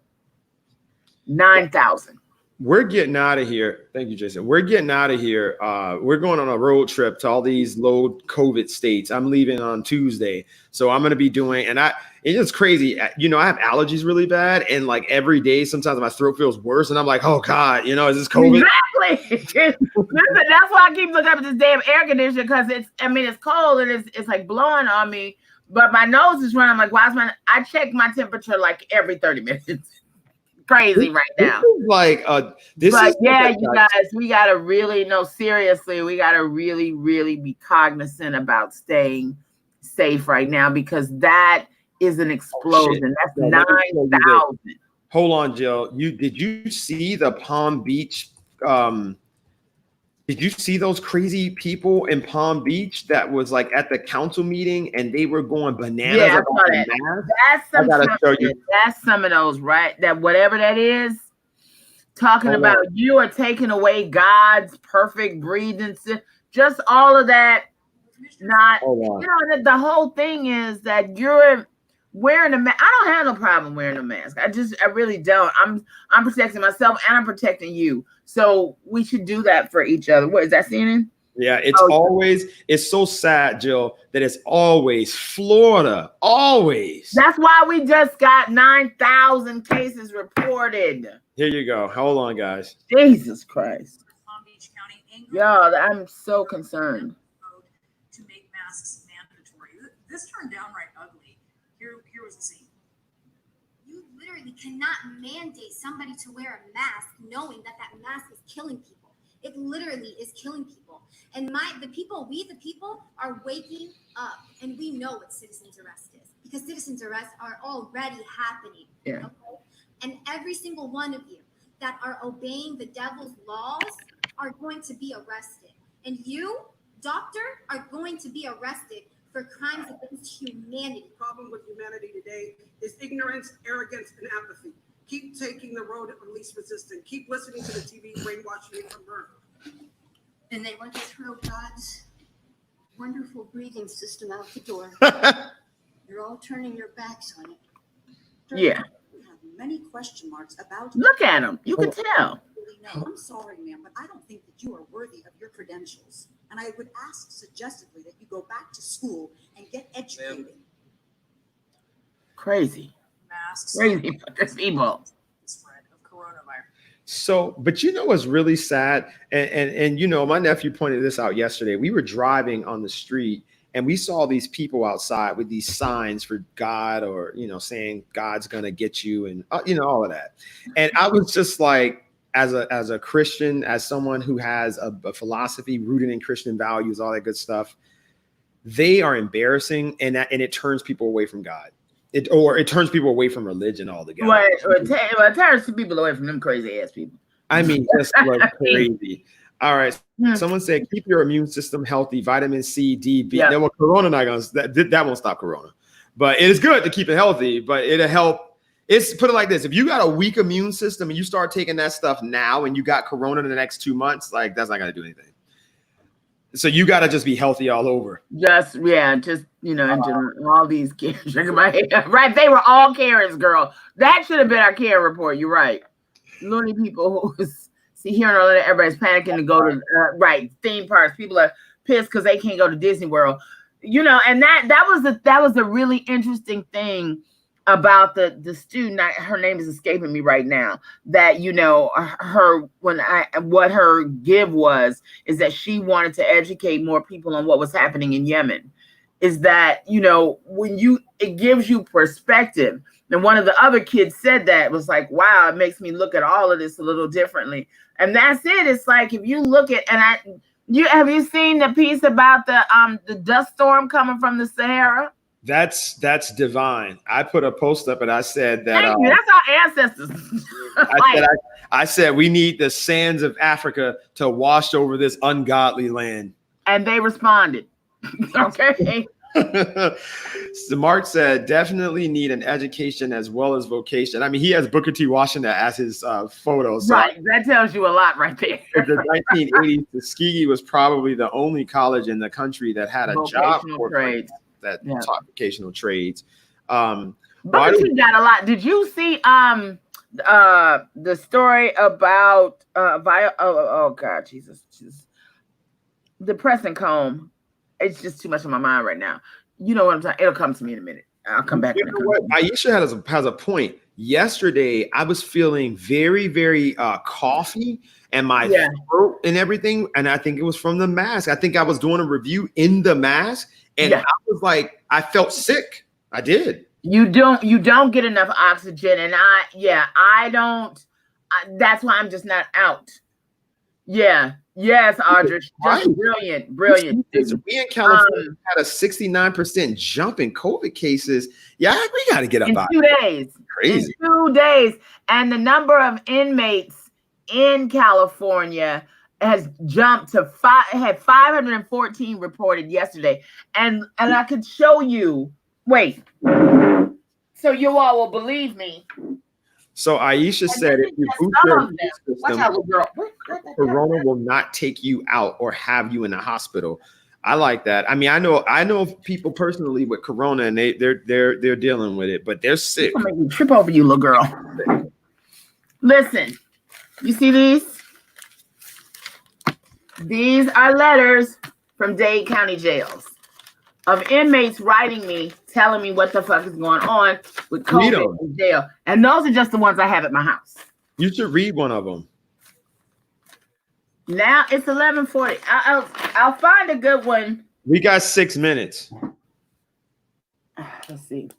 9,000. We're getting out of here. Thank you, Jason. We're getting out of here. We're going on a road trip to all these low COVID states. I'm leaving on Tuesday. So I'm going to be doing, and it's just crazy. You know, I have allergies really bad. And like every day, sometimes my throat feels worse. And I'm like, oh God, you know, is this COVID? Exactly. Listen, that's why I keep looking up at this damn air conditioner because it's cold and it's like blowing on me. But my nose is running. I'm like, why is I check my temperature like every 30 minutes. Crazy right now. You guys, we gotta really seriously, we gotta really, really be cognizant about staying safe right now because that is an explosion. That's 9,000. Hold on, Jill. Did you see the Palm Beach? Did you see those crazy people in Palm Beach that was like at the council meeting and they were going bananas? Yeah, that's some of those, right? That whatever that is, talking about you are taking away God's perfect breathing, just all of that. Not, the whole thing is that you're wearing a mask. I don't have no problem wearing a mask. I really don't. I'm protecting myself and I'm protecting you. So we should do that for each other. What is that, CNN? Yeah, it's so sad, Jill, that it's always Florida. Always. That's why we just got 9,000 cases reported. Here you go. Hold on, guys. Jesus Christ. Y'all, I'm so concerned. To make masks mandatory. This turned downright ugly. Here was the scene. You literally cannot mandate somebody to wear a mask knowing that mask is killing people. It literally is killing people. And the people are waking up, and we know what citizens arrest is because citizens arrests are already happening. Yeah. Okay? And every single one of you that are obeying the devil's laws are going to be arrested. And you, doctor, are going to be arrested for crimes against humanity. The problem with humanity today is ignorance, arrogance, and apathy. Keep taking the road of least resistance. Keep listening to the TV brainwashing you from birth. And they want to throw God's wonderful breathing system out the door. You're all turning your backs on it. Yeah. You have many question marks about. Look at him. You can tell. No, I'm sorry, ma'am, but I don't think that you are worthy of your credentials. And I would ask suggestively that you go back to school and get educated. Crazy. Masks. Crazy fucking people. Spread of coronavirus. So, but you know what's really sad? And you know, my nephew pointed this out yesterday. We were driving on the street and we saw these people outside with these signs for God, or, you know, saying God's going to get you, and, you know, all of that. And I was just like, as a Christian, as someone who has a philosophy rooted in Christian values, all that good stuff, they are embarrassing, and it turns people away from God. It turns people away from religion altogether. Well, it turns people away from them crazy ass people. I mean, just like crazy. All right. Someone said, keep your immune system healthy. Vitamin C, D, B. Yeah. Then well, Corona not gonna that won't stop Corona, but it is good to keep it healthy. But it'll help. It's put it like this: if you got a weak immune system and you start taking that stuff now, and you got Corona in the next 2 months, like that's not gonna do anything. So you got to just be healthy all over. Just you know, all these kids. Right? They were all Karens, girl. That should have been our Karen report. You're right. Loony people who see here in Orlando, everybody's panicking to go to theme parks. People are pissed because they can't go to Disney World. You know, and that was a really interesting thing about the student. Her name is escaping me right now. That, you know, what her give was is that she wanted to educate more people on what was happening in Yemen. Is that, you know, it gives you perspective. And one of the other kids said that, was like, wow, it makes me look at all of this a little differently. And that's it. It's like, if you look at, have you seen the piece about the dust storm coming from the Sahara? That's divine. I put a post up and I said that. Thank you. That's our ancestors. I said we need the sands of Africa to wash over this ungodly land. And they responded. Okay. So Mark said, definitely need an education as well as vocation. I mean, he has Booker T. Washington as his photo. So right. That tells you a lot right there. In the 1980s, Tuskegee was probably the only college in the country that had a job for trades. That taught vocational trades. Booker T got a lot. Did you see the story about God, Jesus, the Preston Combe? It's just too much on my mind right now. You know what I'm talking. It'll come to me in a minute. I'll come back. You know what? Aisha has a point. Yesterday, I was feeling very, very coughy and my throat and everything, and I think it was from the mask. I think I was doing a review in the mask. And I was like, I felt sick. I did. You don't get enough oxygen. And I don't. That's why I'm just not out. Yeah. Yes, Audrey. Just brilliant. We in California had a 69% jump in COVID cases. Yeah, we got to get up in out 2 days. Crazy. In 2 days. And the number of inmates in California has jumped to 514 reported yesterday. And I could show you. Wait. So you all will believe me. So Aisha said, if you boost your immune system, Corona will not take you out or have you in the hospital. I like that. I mean, I know people personally with Corona, and they're dealing with it, but they're sick. I'm gonna make you trip over you, little girl. Listen, you see these? These are letters from Dade County jails of inmates writing me, telling me what the fuck is going on with COVID in jail. And those are just the ones I have at my house. You should read one of them. Now it's 11:40. I'll find a good one. We got 6 minutes. Let's see.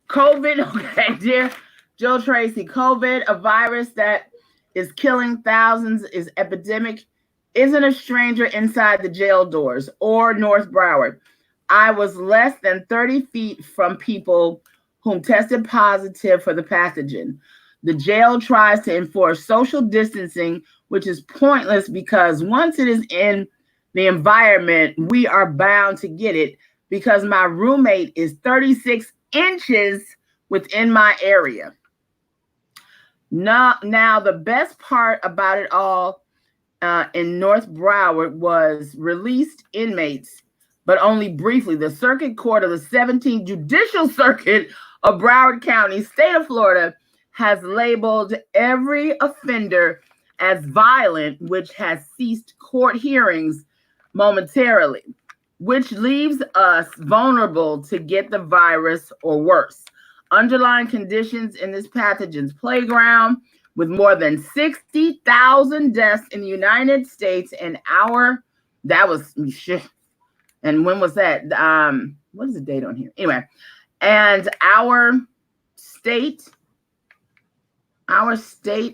COVID, okay, dear Joe Tracey, COVID, a virus that is killing thousands, is epidemic, isn't a stranger inside the jail doors or North Broward. I was less than 30 feet from people whom tested positive for the pathogen. The jail tries to enforce social distancing, which is pointless because once it is in the environment, we are bound to get it because my roommate is 36 inches within my area. Now the best part about it all in North Broward was released inmates, but only briefly. The Circuit Court of the 17th Judicial Circuit of Broward County, state of Florida, has labeled every offender as violent, which has ceased court hearings momentarily, which leaves us vulnerable to get the virus or worse. Underlying conditions in this pathogen's playground, with more than 60,000 deaths in the United States and that was shit. And when was that? What is the date on here? Anyway, and our state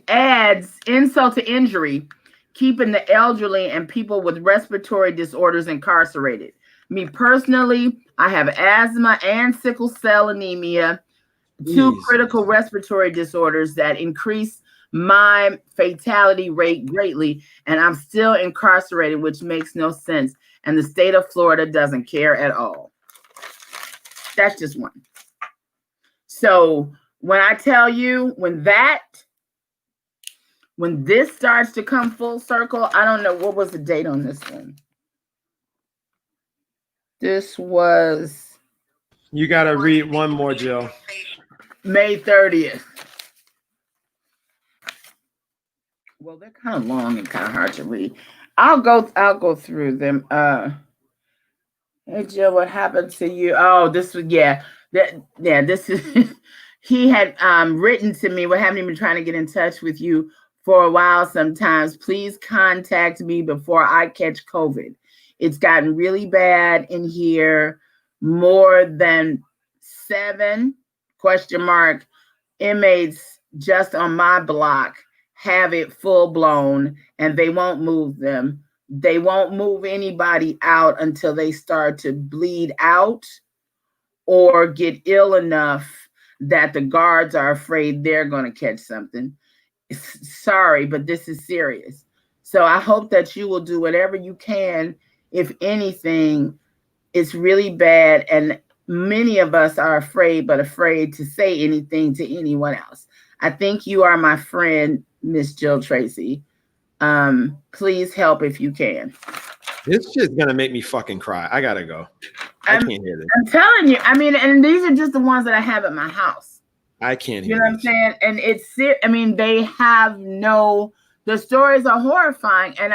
adds insult to injury, keeping the elderly and people with respiratory disorders incarcerated. Me personally, I have asthma and sickle cell anemia, two critical respiratory disorders that increase my fatality rate greatly, and I'm still incarcerated, which makes no sense. And the state of Florida doesn't care at all. That's just one. So when I tell you, when this starts to come full circle, I don't know, what was the date on this one? This was... You got to read one more, Jill. May 30th. Well, they're kind of long and kind of hard to read. I'll go through them. Hey Jill, what happened to you? Oh, this was this is he had written to me. We haven't even been trying to get in touch with you for a while sometimes. Please contact me before I catch COVID. It's gotten really bad in here. More than 7 ? Inmates just on my block have it full blown, and they won't move them. They won't move anybody out until they start to bleed out or get ill enough that the guards are afraid they're going to catch something. Sorry, but this is serious. So I hope that you will do whatever you can. If anything, it's really bad, and many of us are afraid to say anything to anyone else. I think you are my friend, Miss Jill Tracey. Please help if you can. This shit's gonna make me fucking cry. I gotta go. I can't hear this. I'm telling you. I mean, and these are just the ones that I have at my house. I can't hear. You know what I'm saying? And they have the stories are horrifying, and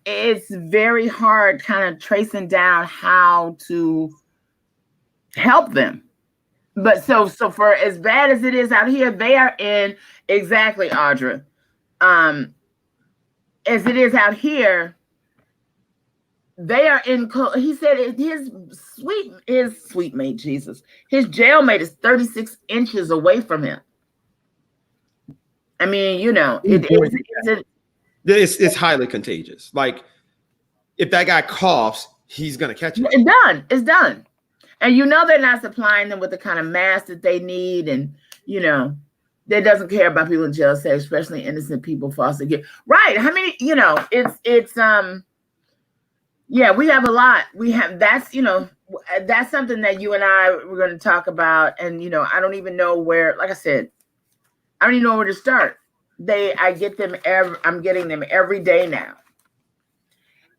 it's very hard kind of tracing down how to help them. But so for as bad as it is out here, they are in exactly, Audra. As it is out here, they are in. He said his sweet mate, Jesus, his jailmate is 36 inches away from him. I mean, it's highly contagious. Like, if that guy coughs, he's gonna catch it. It's done. And they're not supplying them with the kind of mask that they need, and they doesn't care about people in jail, especially innocent people foster care. Right? I mean, we have a lot. We have that's something that you and I were going to talk about, and I don't even know where. Like I said, I don't even know where to start. I'm getting them every day now,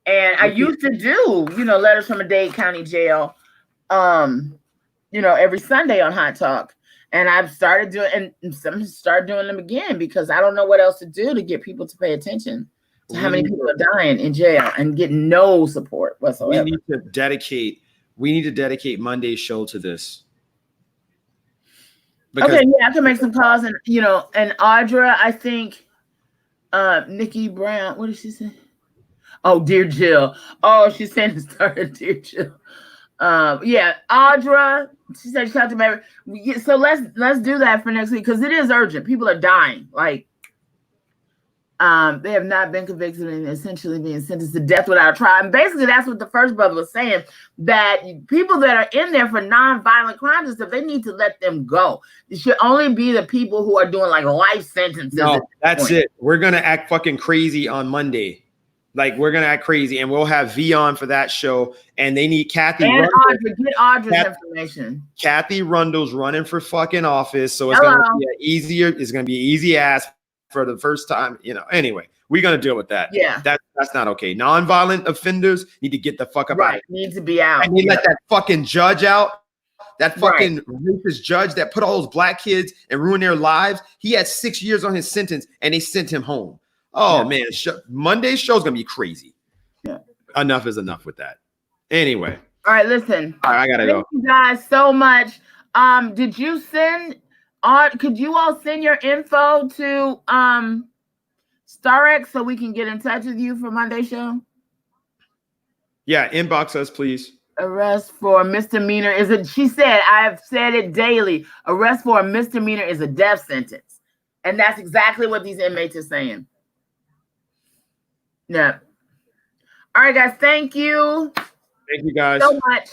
and I used to do letters from a Dade County jail. Every Sunday on Hot Talk, and I've started doing, and some start doing them again because I don't know what else to do to get people to pay attention to how many people are dying in jail and get no support whatsoever. We need to dedicate Monday's show to this. Okay, I can make some calls, and and Audra, I think, Nikki Brown, what did she say? Oh, dear Jill. Oh, she's saying it started, dear Jill. Audra, she said she talked to me. So let's do that for next week because it is urgent. People are dying. Like, they have not been convicted and essentially being sentenced to death without a trial. And basically, that's what the first brother was saying, that people that are in there for non-violent crimes and stuff, they need to let them go. It should only be the people who are doing like life sentences. No, that's it. We're gonna act fucking crazy on Monday. Like, we're gonna act crazy, and we'll have V on for that show. And they need Kathy. And Audra, get Audra's information. Kathy Rundle's running for fucking office, so it's gonna be It's gonna be easy ass for the first time. Anyway, we're gonna deal with that. Yeah, that's not okay. Non-violent offenders need to get the fuck up. Right, need to be out. And they let that fucking judge out. that fucking racist judge that put all those black kids and ruined their lives. He had 6 years on his sentence and they sent him home. Oh man, Monday's show's gonna be crazy. Yeah. Enough is enough with that. Anyway. All right, listen. All right, I gotta go. Thank you guys so much. Did you send could you all send your info to Starx so we can get in touch with you for Monday's show? Yeah, inbox us, please. Arrest for misdemeanor is a, she said, I've said it daily. Arrest for a misdemeanor is a death sentence. And that's exactly what these inmates are saying. Yeah. All right, guys. Thank you. Thank you guys So much.